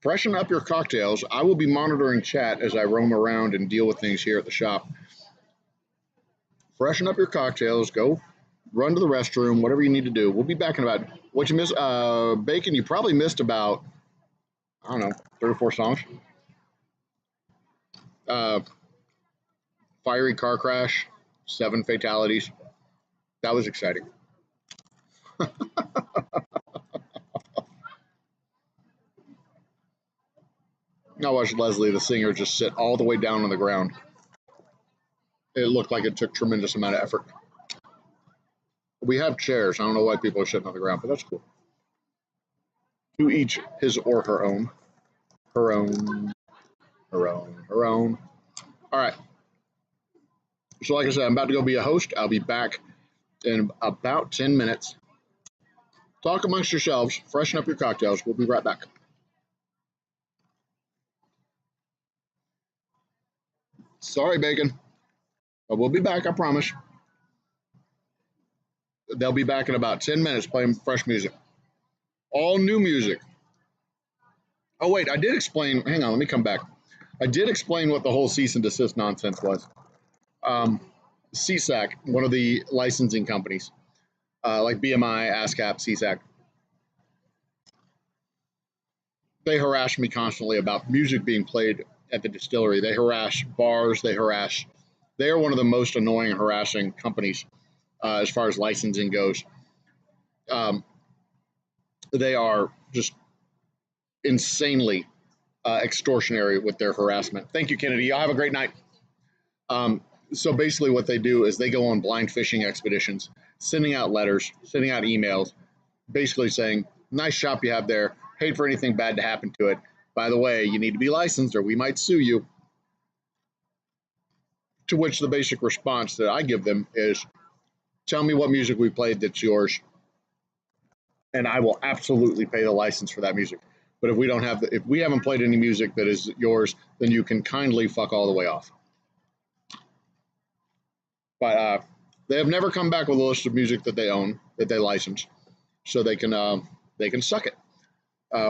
freshen up your cocktails. I will be monitoring chat as I roam around and deal with things here at the shop. Freshen up your cocktails. Go run to the restroom, whatever you need to do. We'll be back in about, what you missed, Bacon, you probably missed about, I don't know, 3 or 4 songs. Fiery car crash, 7 fatalities. That was exciting. I watched Leslie, the singer, just sit all the way down on the ground. It looked like it took tremendous amount of effort. We have chairs. I don't know why people are sitting on the ground, but that's cool. To each his or her own. Her own. Her own. Her own. All right. So like I said, I'm about to go be a host. I'll be back in about 10 minutes. Talk amongst yourselves. Freshen up your cocktails. We'll be right back. Sorry, Bacon. But we'll be back, I promise. They'll be back in about 10 minutes playing fresh music. All new music. Oh, wait, I did explain. Hang on, let me come back. I did explain what the whole cease and desist nonsense was. SESAC, one of the licensing companies, like BMI, ASCAP, SESAC, they harass me constantly about music being played at the distillery. They harass bars. They are one of the most annoying, harassing companies as far as licensing goes. They are just insanely extortionary with their harassment. Thank you, Kennedy. Y'all have a great night. So basically what they do is they go on blind fishing expeditions, sending out letters, sending out emails, basically saying, nice shop you have there. Hate for anything bad to happen to it. By the way, you need to be licensed or we might sue you. To which the basic response that I give them is, tell me what music we played that's yours, and I will absolutely pay the license for that music. But if we haven't played any music that is yours, then you can kindly fuck all the way off. But they have never come back with a list of music that they own, that they license, so they can suck it.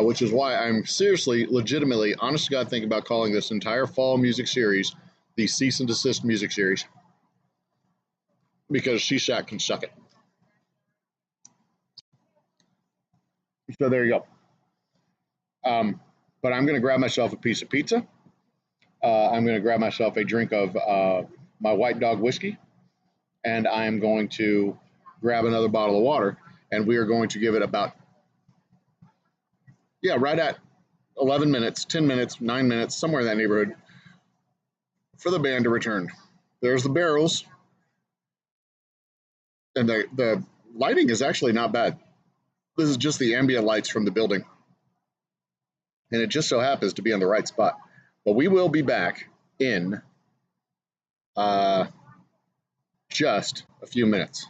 Which is why I'm seriously, legitimately, honest to God, thinking about calling this entire fall music series the Cease and Desist music series, because SESAC can suck it. So there you go. But I'm going to grab myself a piece of pizza. I'm going to grab myself a drink of my White Dog whiskey, and I'm going to grab another bottle of water, and we are going to give it about, right at 11 minutes, 10 minutes, 9 minutes, somewhere in that neighborhood for the band to return. There's the barrels, and the lighting is actually not bad. This is just the ambient lights from the building, and it just so happens to be on the right spot. But we will be back in just a few minutes.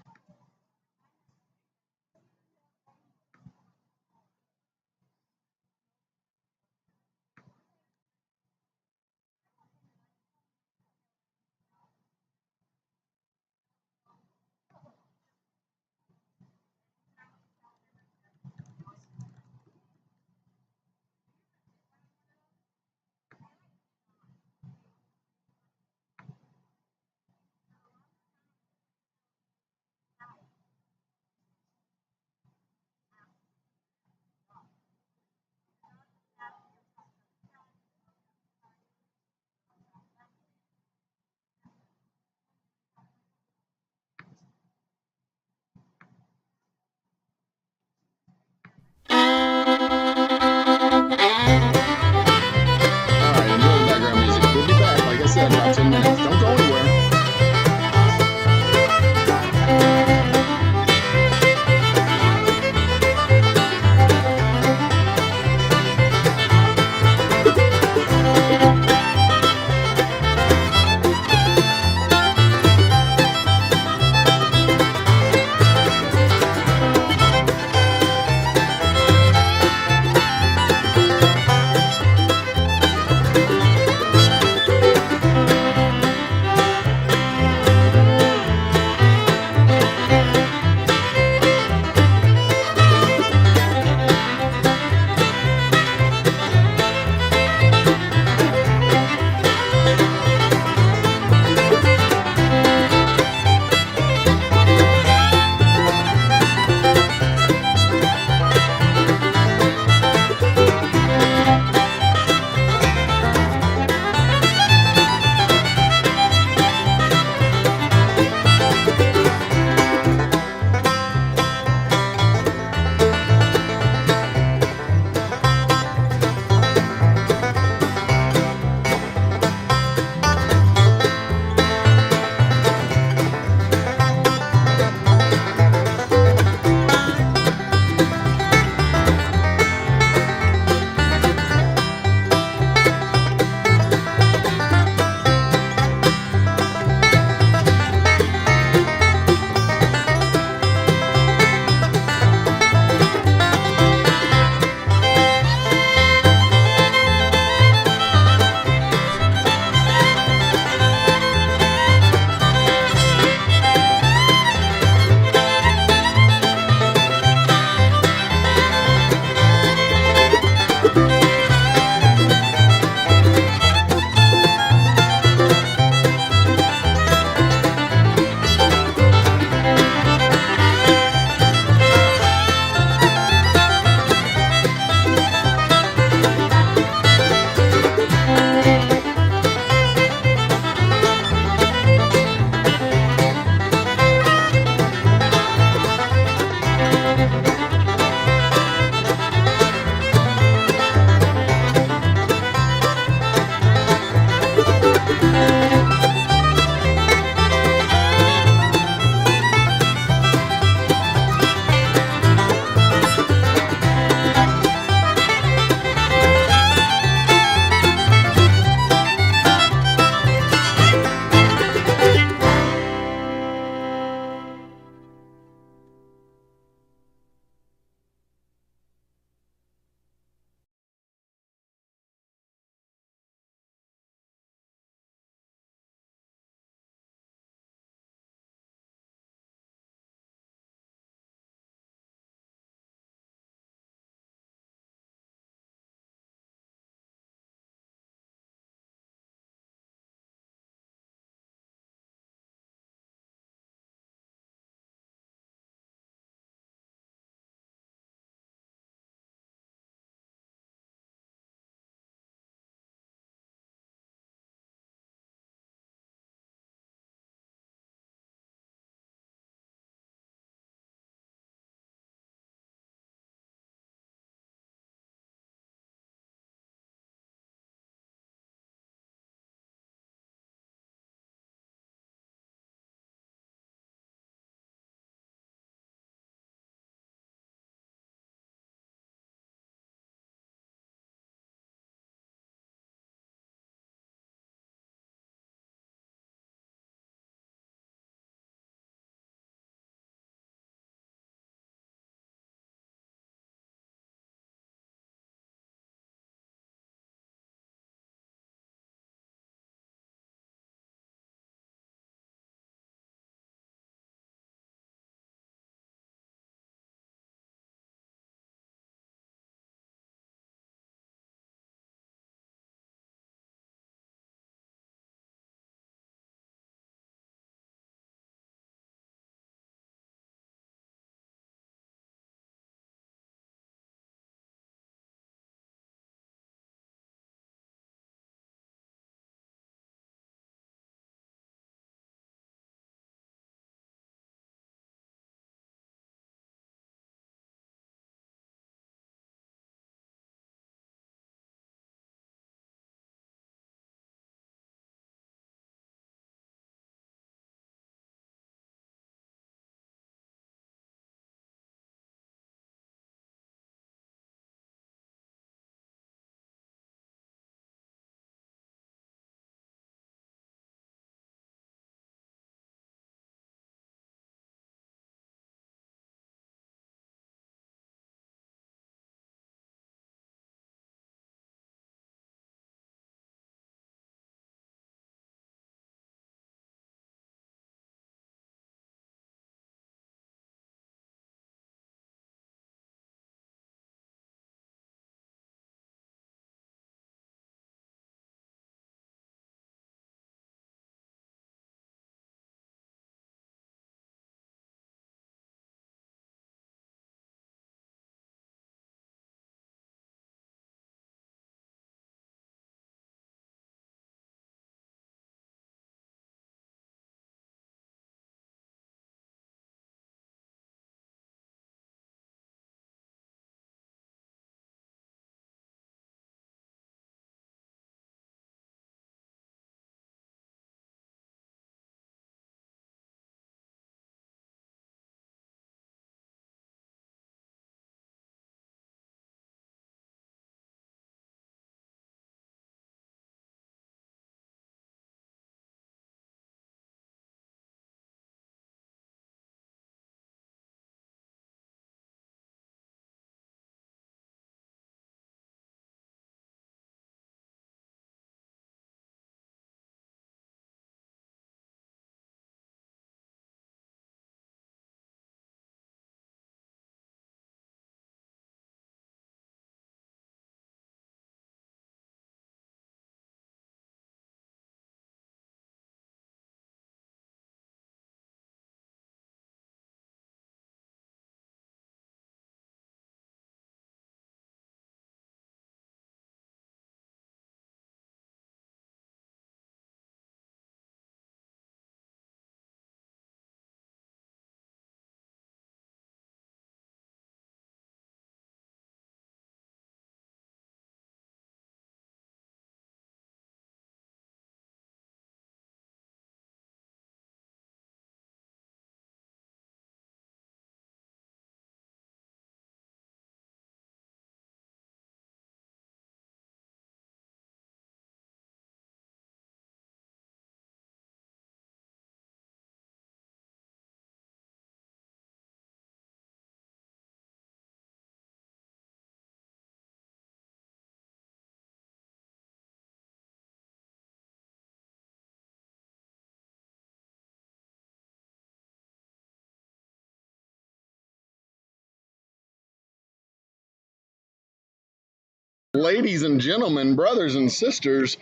Ladies and gentlemen, brothers and sisters,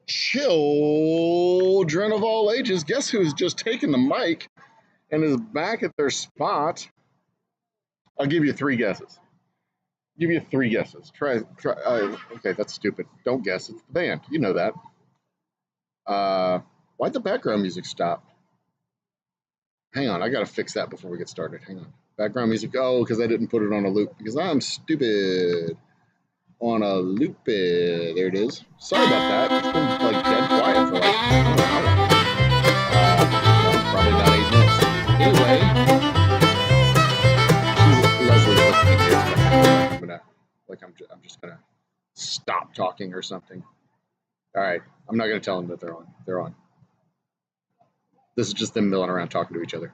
children of all ages, guess who's just taken the mic and is back at their spot? I'll give you 3 guesses. Give you 3 guesses. Try. Okay, that's stupid. Don't guess. It's the band. You know that. Why'd the background music stop? Hang on, I gotta fix that before we get started. Hang on. Background music. Oh, because I didn't put it on a loop because I'm stupid. On a loop. There it is. Sorry about that. It's been like dead quiet for like an hour. Probably about 8 minutes. Anyway, Leslie looking at here. I'm just gonna stop talking or something. All right, I'm not gonna tell them that they're on. They're on. This is just them milling around talking to each other.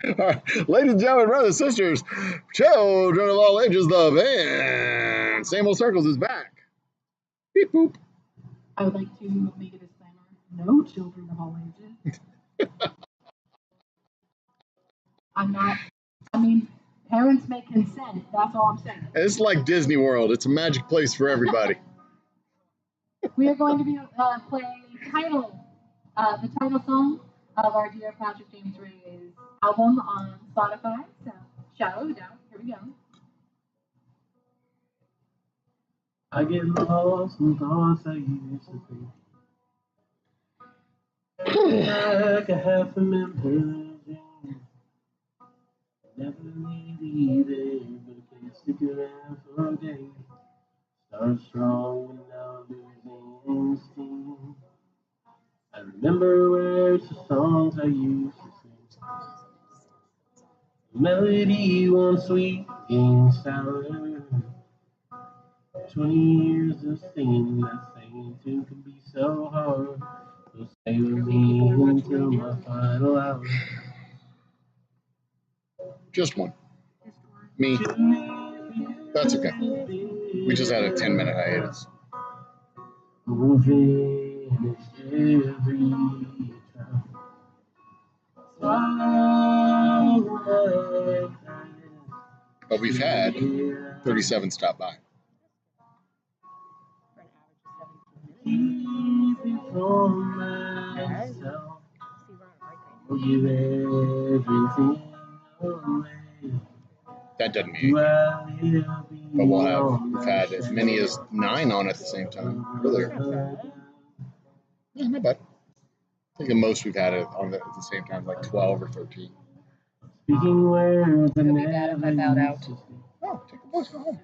All right. Ladies and gentlemen, brothers and sisters, children of all ages, the band Same Old Circles is back. Beep boop. I would like to make a disclaimer. No children of all ages. Parents may consent. That's all I'm saying. It's like Disney World. It's a magic place for everybody. We are going to be playing the title song of our dear Patrick James Ray's album on Spotify. So shout it out. Here we go. I get lost in thoughts I used to think. Like I have remembered. Never really there, but can stick around for a day. Start strong and now losing steam. I remember words of songs I used to sing. Melody once sweet and sour. 20 years of singing that same tune can be so hard. So stay with me until my final hour. Just one. Me. That's okay. We just had a 10-minute hiatus. But we've had 37 stop by. That doesn't mean anything. But we've had as many as 9 on at the same time. Really? Yeah, not bad. I think the most we've had it on at the same time, like 12 or 13. Speaking words It'll be bad if I bowed out. Oh, take the boys, go home.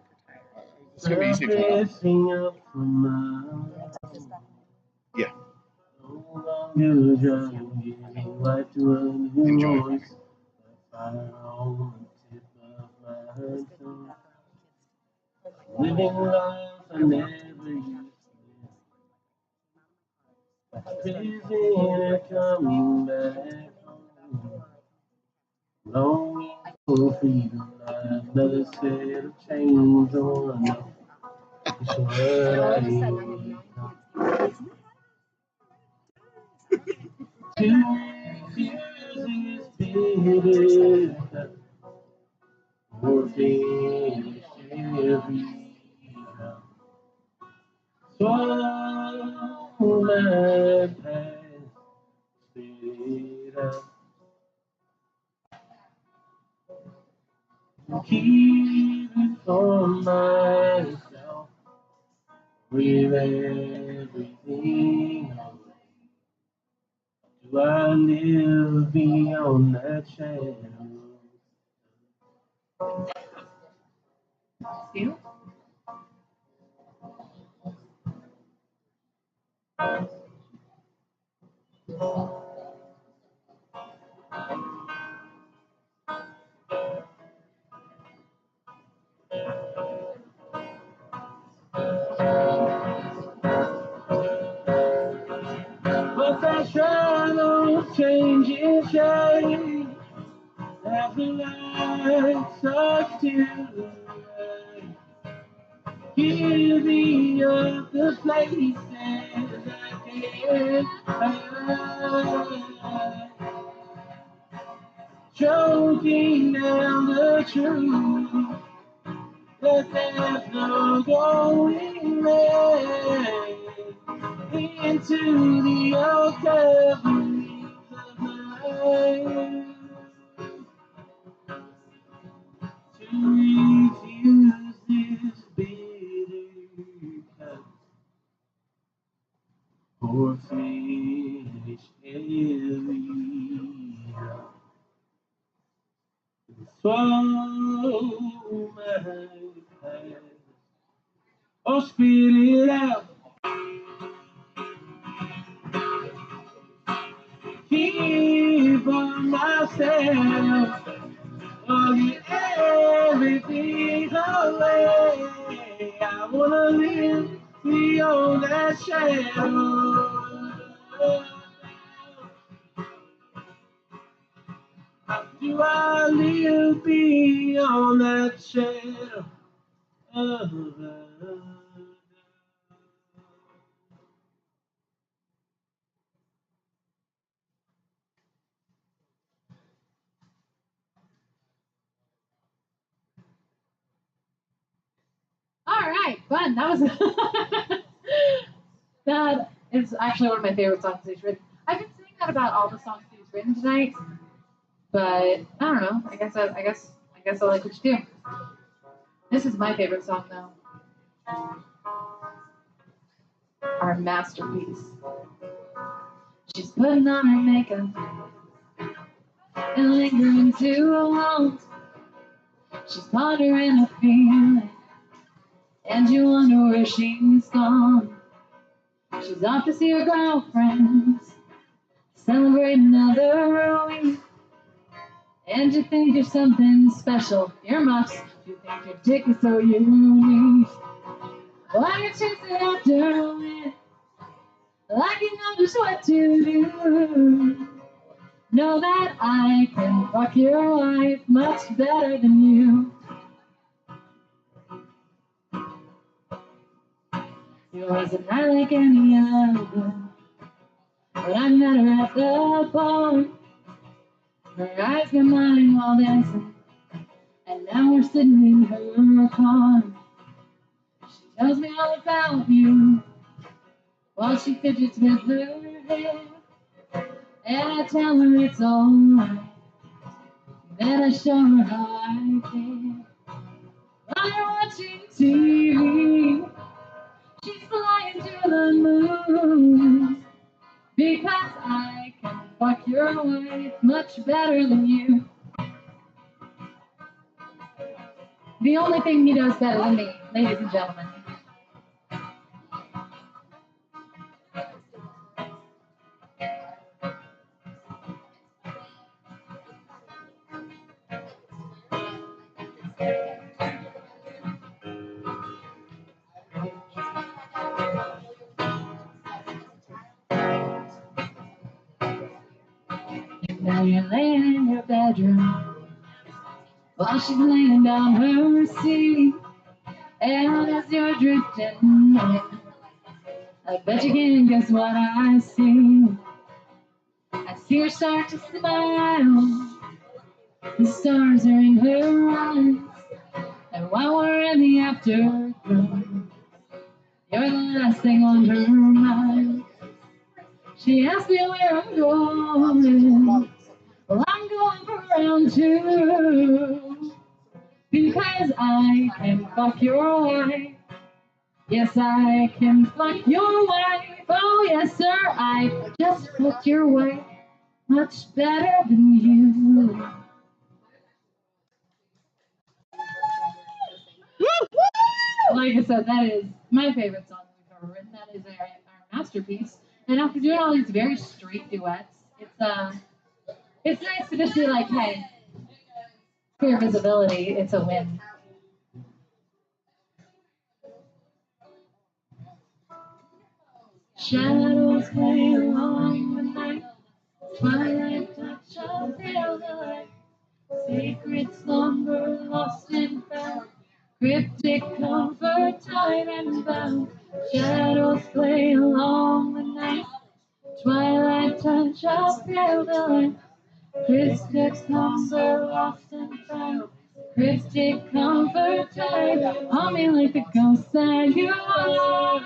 It's going to be easy for them. Yeah. Enjoy. Living life I never used to. Busy coming back home. Longing for freedom, another set of chains on. It's what I need. 2 years is bitter. More finish every time. Swallow my past, spit it out. Keep it for myself with everything on. Do I live beyond that shadow? You? But that shadow changes shape as the light starts to rise. Giving up the places I can't hide. Choking down the truth but there's no going back into the old coverings of my life. To refuse this bitter cup or finish every drop. Swallow my past, or spit it out. Keep on myself, or get everything away. I wanna live beyond that shadow. Do I live beyond that shadow of All right, fun. That was that is actually one of my favorite songs he's written. I've been saying that about all the songs he's written tonight, but I don't know. I guess I like what you do. This is my favorite song though. Our masterpiece. She's putting on her makeup and lingering too long. She's pondering a feeling, and you wonder where she's gone. She's off to see her girlfriends, celebrate another week. And you think you're something special. Earmuffs. You think your dick is so unique. Why you chasing after me? Like you know just what to do. Know that I can fuck your wife much better than you. Yours is not like any other. But I met her at the bar. Her eyes got mine while dancing. And now we're sitting in her car. She tells me all about you while she fidgets with her hair. And I tell her it's alright. Then I show her how I care. While you're watching TV, she's flying to the moon. Because I can fuck your wife much better than you. The only thing he does better than me, ladies and gentlemen. Now you're laying in your bedroom while she's laying down her seat. And as you're drifting on, I bet you can guess what I see. I see her start to smile. The stars are in her eyes. And while we're in the afterglow, you're the last thing on her mind. She asked me where I'm going. Well, I'm going for round two. Because I can fuck your wife. Yes, I can fuck your wife. Oh, yes, sir, I just fucked your wife much better than you. Like I said, that is my favorite song we've ever written. That is our masterpiece. And after doing all these very straight duets, it's nice to just be like, hey, clear visibility, it's a win. Shadows play along the night, twilight touch of pale light, sacred slumber lost and found, cryptic comfort tied and bound. Shadows play along the night, twilight touch of pale light, cryptic comfort lost and found, Christic comfort tight on me like the ghost that you are.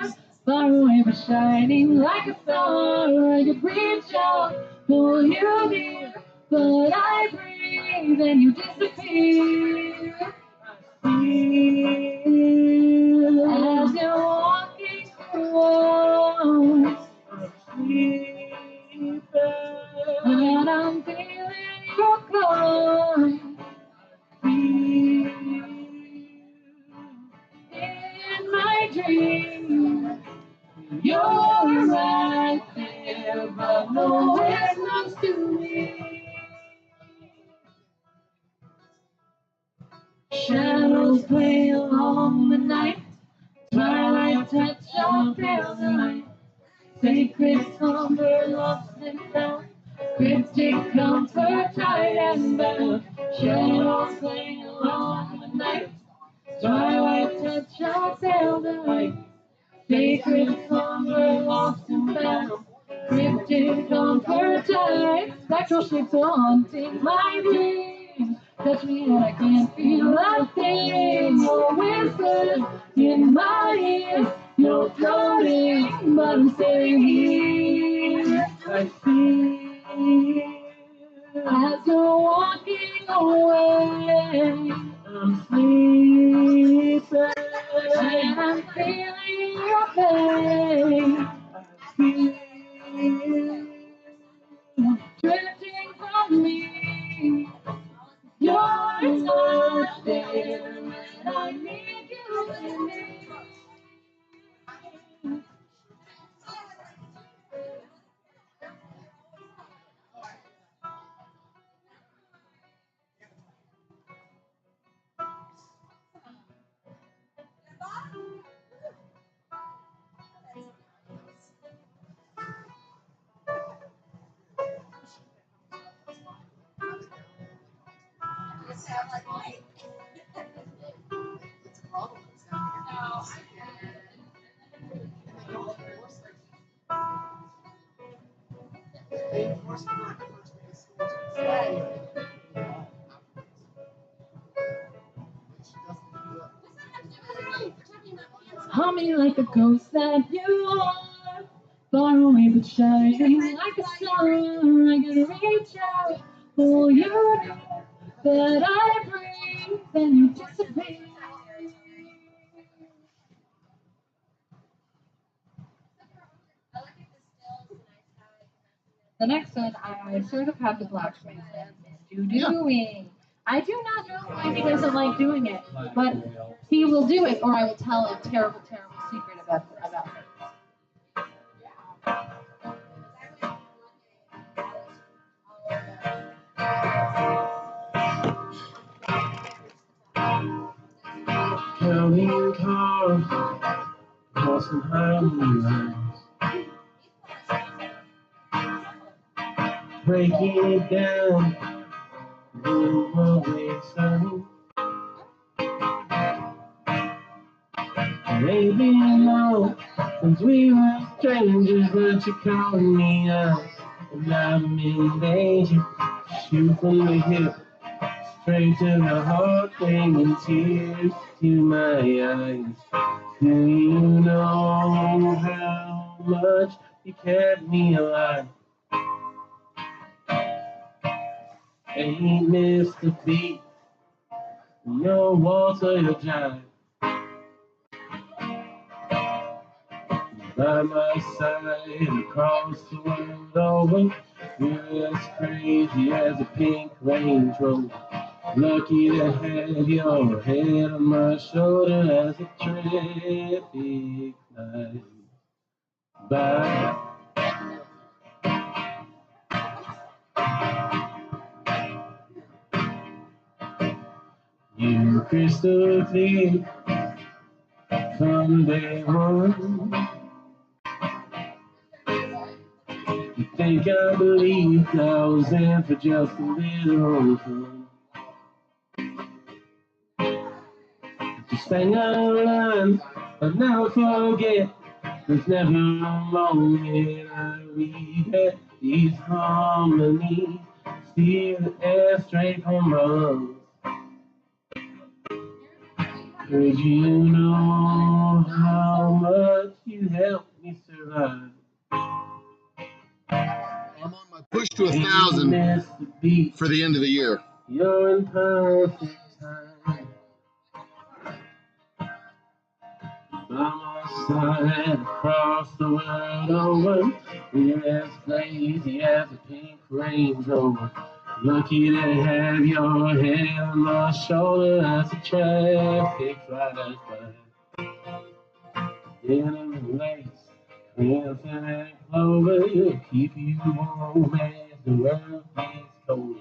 Far away but shining like a star. I could reach out, pull you near, but I breathe and you disappear. As you're walking through, and I'm feeling you come. In my dream, you're right there, but nowhere close to me. Shadows play along the night, twilight touch your pale light. Sacred slumber lost and found, cryptic comfort tight and bound. Shadows play along the night, twilight touch your pale light. Sacred slumber lost and found, cryptic comfort tight. Spectral shapes are haunting my dreams. Touch me and I can't feel a thing. Your whispers in my ear. You're floating, but I'm staying here. I feel as you're walking away. I'm sleeping and I'm feeling your pain. I feel drifting from me. You're not there, and I need you in me. Haunt me like a ghost that you are, far away but shining like a star. I can reach out, pull you near, but I breathe and you disappear. The next one, I sort of have the blacksmith doing. I do not know why he doesn't like doing it, but he will do it, or I will tell a terrible, terrible secret about it. Counting cars, crossing highway lines, breaking it down, little one-way sign. Maybe you know, since we were strangers, but you're calling me out, and I'm in danger. Shoot from the hip, straight to the heart, bringing tears to my eyes. Do you know how much you kept me alive? Ain't missed a beat, your waltz or your jive. By my side, across the world over, you're as crazy as a pink Range Rover. Lucky to have your head on my shoulder as a traffic light. Bye. You crystal clear from day one. You think I believed I was in for just a little fun. Just hang on, but never forget. There's never a moment I regret these harmonies. Steal the air straight from us. Could you know how much you helped me survive? I'm on my push to 1,000 for the end of the year. You're in perfect time. By my side across the world over, we're as crazy as a pink Range Rover. Lucky to have your hand on my shoulder as the traffic flies by. In lace, crimson and clover, will keep you warm as the world gets cold.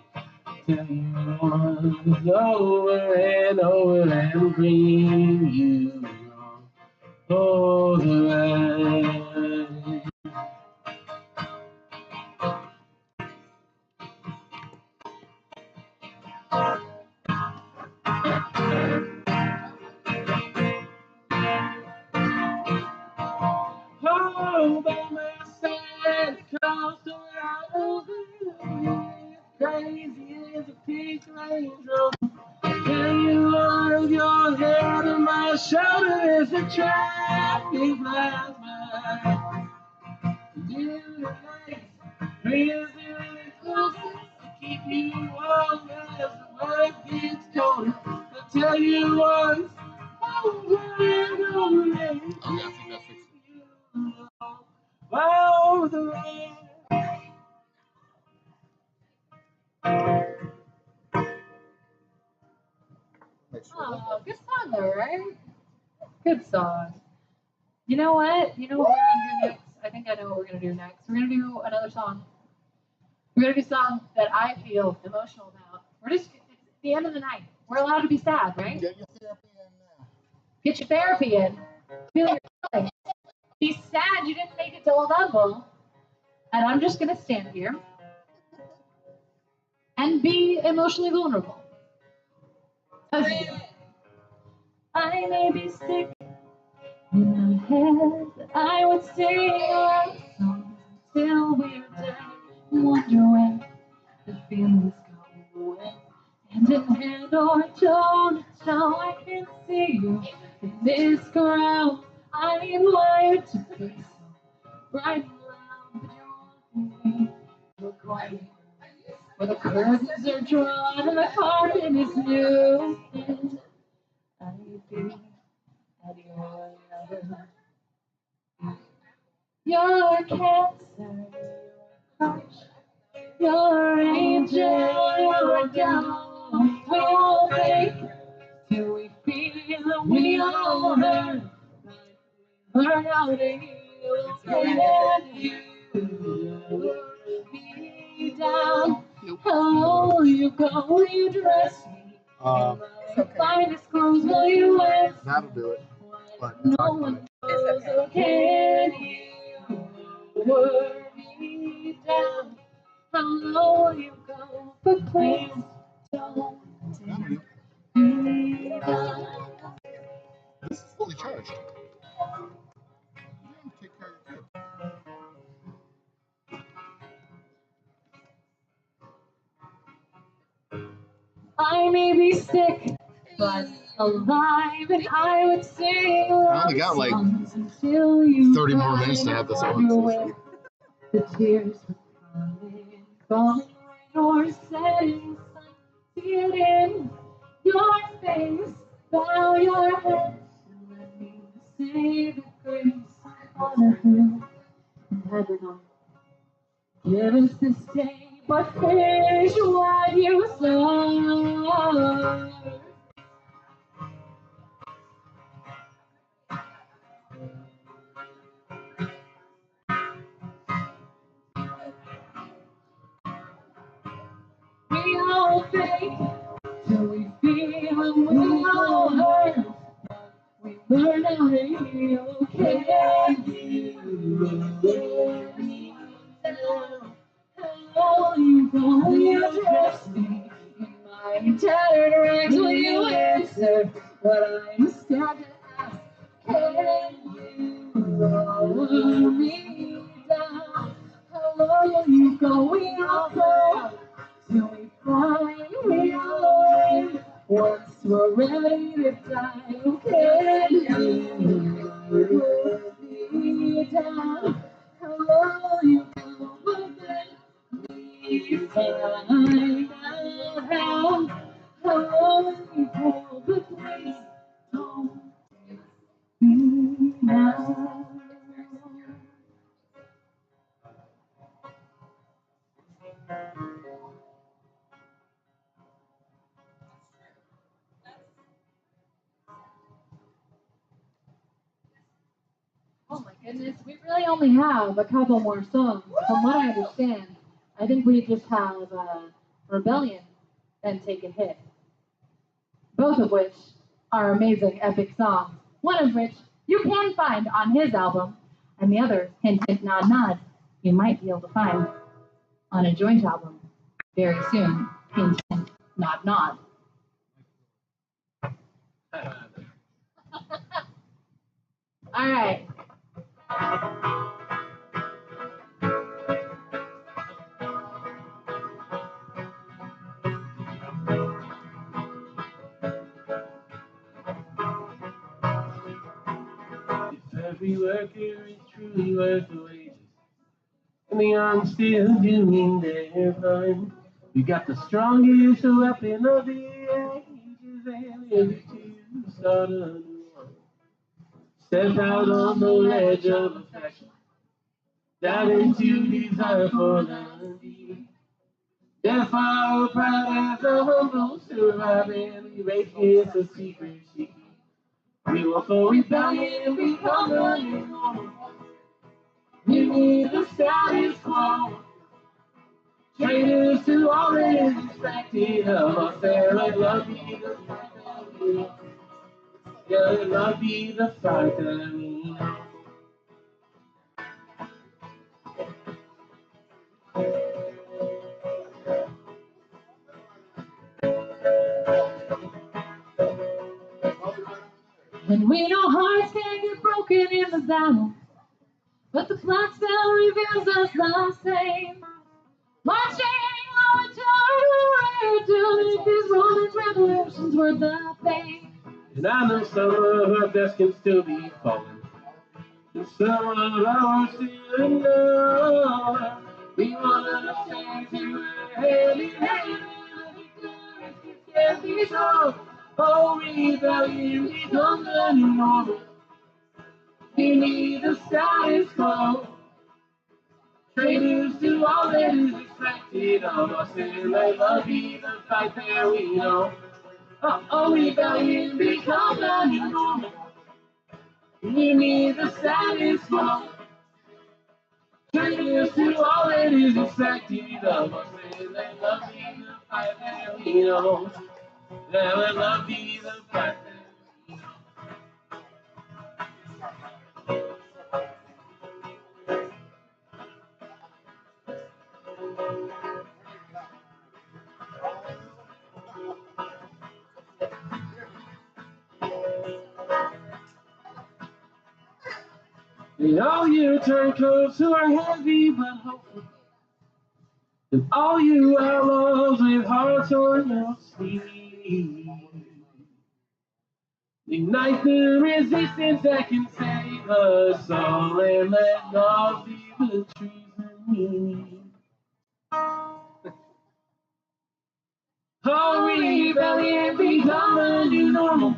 Tell you once over and over and bring you on. Oh, the ride. Oh, by my side, across the world, crazy as a pink Range Rover. Tell you all your head on my shoulder as the traffic flies by. You nice, really close to keep you warm as the world gets colder. I tell you once, over and over again. Okay, I think that fixed it. Oh, the rain. Make sure. Oh, good song though, right? Good song. You know what? You know what we're gonna do next? I think I know what we're gonna do next. We're gonna do another song. We're gonna do a song that I feel emotional about. It's the end of the night. We're allowed to be sad, right? Get your therapy in now. Get your therapy in. Feel your feelings. Be sad you didn't make it to Old Humble. And I'm just gonna stand here and be emotionally vulnerable. I may be sick in my head, but I would sing our songs until we're dead. Wonder when the feelings go away. Hand in hand or toe to toe, I can see you in this crowd. I'm wired to be so bright and loud, but you're quiet. Where the curtains are drawn and the carpet is new. I'd be at your level. Your cancer, your crush, your angel, your devil. We'll make till we feel that we all hurt. Learn how to heal. Can you be down? How will you go? Will you dress me? Finest clothes will you wear? That'll do it. But No one knows. So can you lower me down? How low will you go? But please don't that'll do. take me down. This is fully charged. You have to take care of your kids. I may be sick, but alive, and I would sing I only got like until you 30 more minutes to have this on. So. the tears were falling or setting sun. See it in your face, bow your head, and let me say the grace on you. Heaven on. Give us this day, but finish what you start. We all fake till we feel and we all hurt. We learn how to heal. Can you let me down? How you go? Will you trust me? In my tattered rags, will you answer what I'm scared to ask? Can you lower me down? How low will you go? We all go till we find we are one. we're ready to die. Can you hold me down? How will you go with me? Find out how you hold the place. Don't be now. Oh my goodness, we really only have a couple more songs. From what I understand, I think we just have Rebellion and Take a Hit. Both of which are amazing, epic songs. One of which you can find on his album, and the other, Hint Hint Nod Nod, you might be able to find on a joint album very soon. Hint Hint Nod Nod. All right. If every worker is truly worth the wages, and the young still doing their time, we got the strongest weapon of the ages, and we're ready to start a new one. Step out on the ledge of affection, dive into desire for the deep. Therefore, proud as a humble surviving, erase the secret she keeps. We will for rebellion, become the new normal. We need the status quo. Traitors to all that is expected of us. And let love be the fight that we know. Yeah, let love be the fight that we know. And we know hearts can get broken in the battle, but the flag still reveals us the same. Marching on to to make these Roman revolutions worth the pain. And I know some of us that can still be falling. And some of ours still know. We want to stand together hand in hand. It can be so. Oh, rebellion become the new normal. We need the status quo. Traitors to all that is expected of us, and let love be the fight that we know. Oh, rebellion become the new normal. We need the status quo. Traitors to all that is expected of us, and let love be the fight that we know. Yeah, let love be the fight that we know. And all you turncoats who are heavy but hopeful, and all you outlaws with hearts on your sleeve, ignite the resistance that can save us all, and let love be the treason we need. Oh, rebellion become the new normal,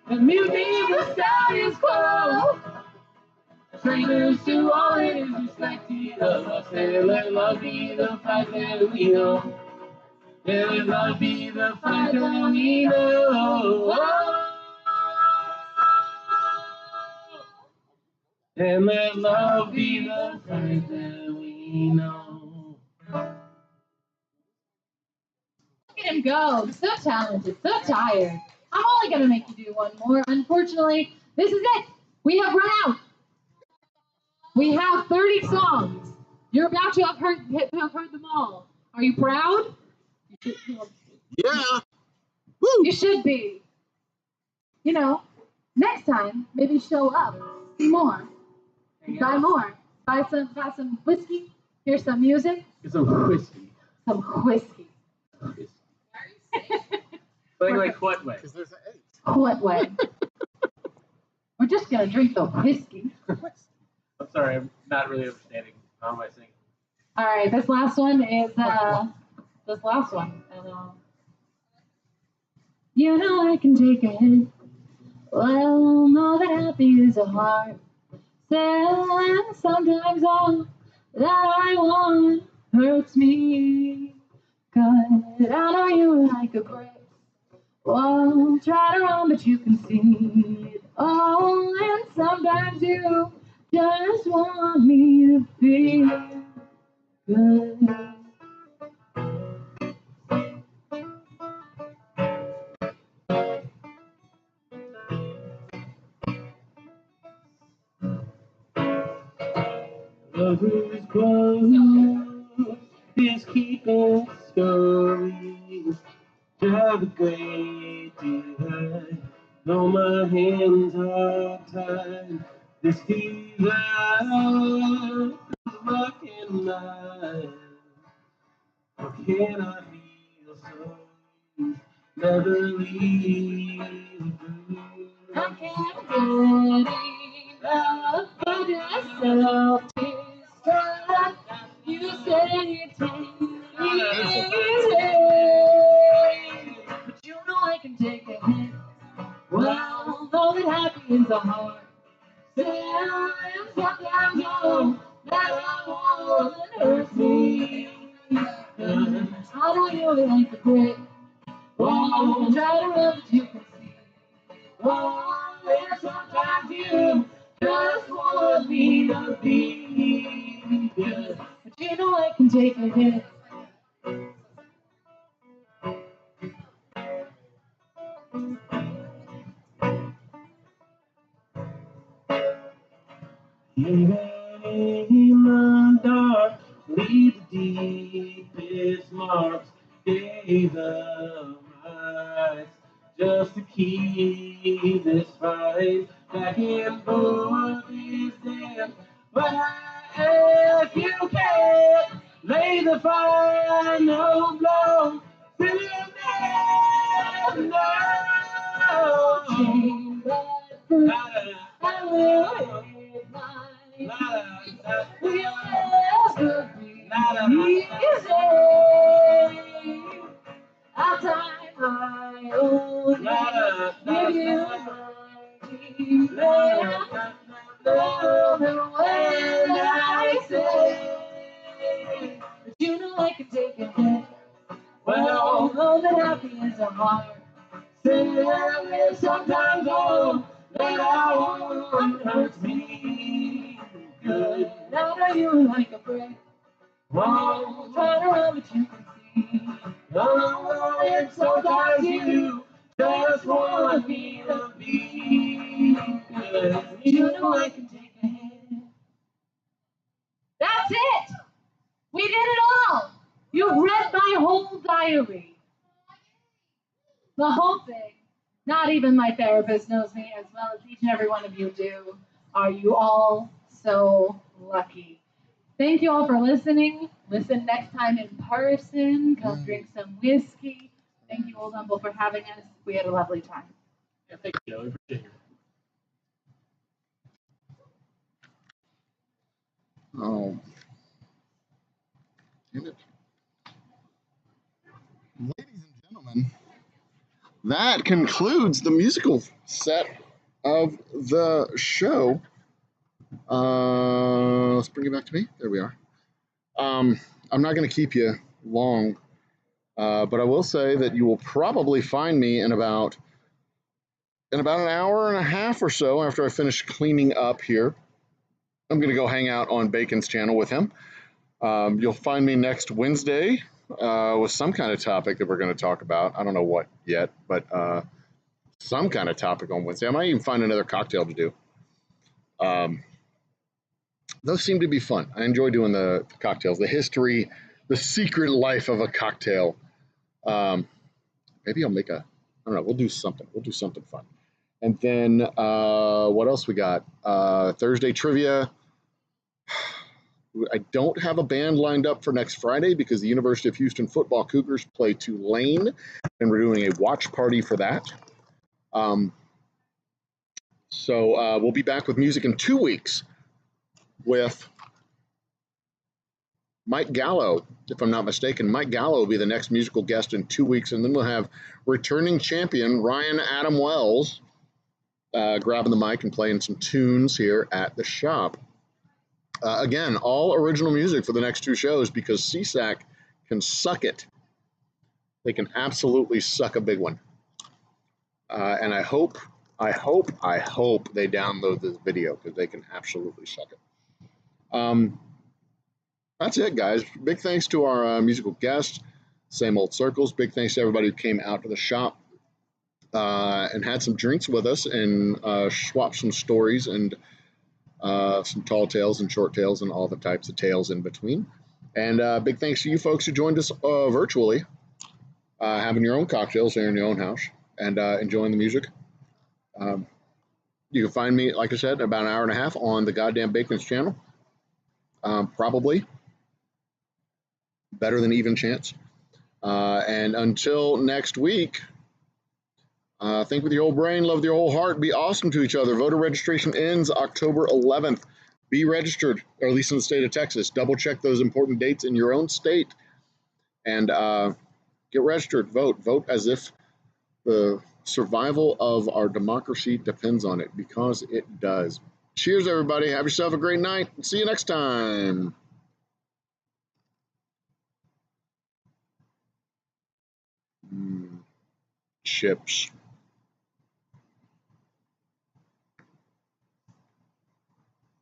and mutiny the status quo. Traitors to all that is respected of us, and let love be the fight that we know. And let love be the fight that we know. And let love be the fight that we know. Look at him go. So talented, so tired. I'm only going to make you do one more. Unfortunately, this is it. We have run out. We have 30 songs. You're about to have heard them all. Are you proud? Yeah. You should be. You know, next time, maybe show up. See more. Buy more. Buy some whiskey. Hear some music. Get some whiskey. Some whiskey. Something like what way? Because there's an H. What way? We're just gonna drink the whiskey. I'm sorry, I'm not really understanding. How am I singing? All right, this last one is this last one. And, you know I can take a hint. Well, know that happy is a heart. And sometimes all that I want hurts me. 'Cause I know you like a brick. Well, try to run, but you can see it. Oh, and sometimes you just want me to feel good. Lovers close is keeping stories. Drive a great divide. Though my hands are tied, this fever is looking light. How can I feel so? Never leave. I can't get enough of yourself this time. You say you take it easy, but you know I can take a hit. Well, though that happy is a heart. Still, and sometimes all that I want hurts me. I know you like the brick. Oh, try to run, but you can see. Oh, and sometimes you just want me to be good. But you know I can take a hit. Even in the dark, leave the deepest marks. Gave them eyes just to keep this fight back and forth is there. But if you can't lay the final blow, till you never know. I will hit my will never be easy. I'll tie my own hands, give you my deep love, and when I say that you know I can take a hit, well, know that happy is a heart. Still, sometimes all that I want hurts me good. I know you like a brick. Won't try to run, but you can see. Oh, and sometimes you just want me to be good. You know I can take a hit. That's it. We did it all. You read my whole diary. The whole thing. Not even my therapist knows me as well as each and every one of you do. Are you all so lucky? Thank you all for listening. Listen next time in person. Come drink some whiskey. Thank you, Old Humble, for having us. We had a lovely time. Yeah, thank you, Joey. Appreciate you. Oh, damn it. Ladies and gentlemen, that concludes the musical set of the show. Let's bring it back to me. There we are. I'm not going to keep you long, but I will say that you will probably find me in about an hour and a half or so after I finish cleaning up here. I'm going to go hang out on Bacon's channel with him. You'll find me next Wednesday with some kind of topic that we're going to talk about. I don't know what yet, but some kind of topic on Wednesday. I might even find another cocktail to do. Those seem to be fun. I enjoy doing the cocktails, the history, the secret life of a cocktail. Maybe I'll make I don't know, we'll do something. We'll do something fun. And then what else we got? Thursday trivia. I don't have a band lined up for next Friday because the University of Houston football Cougars play Tulane, and we're doing a watch party for that. So we'll be back with music in 2 weeks with Mike Gallo, if I'm not mistaken. Mike Gallo will be the next musical guest in 2 weeks, and then we'll have returning champion Ryan Adam Wells grabbing the mic and playing some tunes here at the shop. Again, all original music for the next 2 shows because SESAC can suck it. They can absolutely suck a big one. And I hope they download this video because they can absolutely suck it. That's it, guys. Big thanks to our musical guest, Same Old Circles. Big thanks to everybody who came out to the shop and had some drinks with us and swapped some stories and some tall tales and short tales and all the types of tales in between. And big thanks to you folks who joined us virtually, having your own cocktails here in your own house and enjoying the music. You can find me, like I said, about an hour and a half on the Goddamn Bacon's channel. Probably better than even chance. And until next week, think with your whole brain, love with your whole heart, be awesome to each other. Voter registration ends October 11th. Be registered, or at least in the state of Texas. Double check those important dates in your own state and get registered. Vote as if the survival of our democracy depends on it, because it does. Cheers, everybody. Have yourself a great night. See you next time. Chips.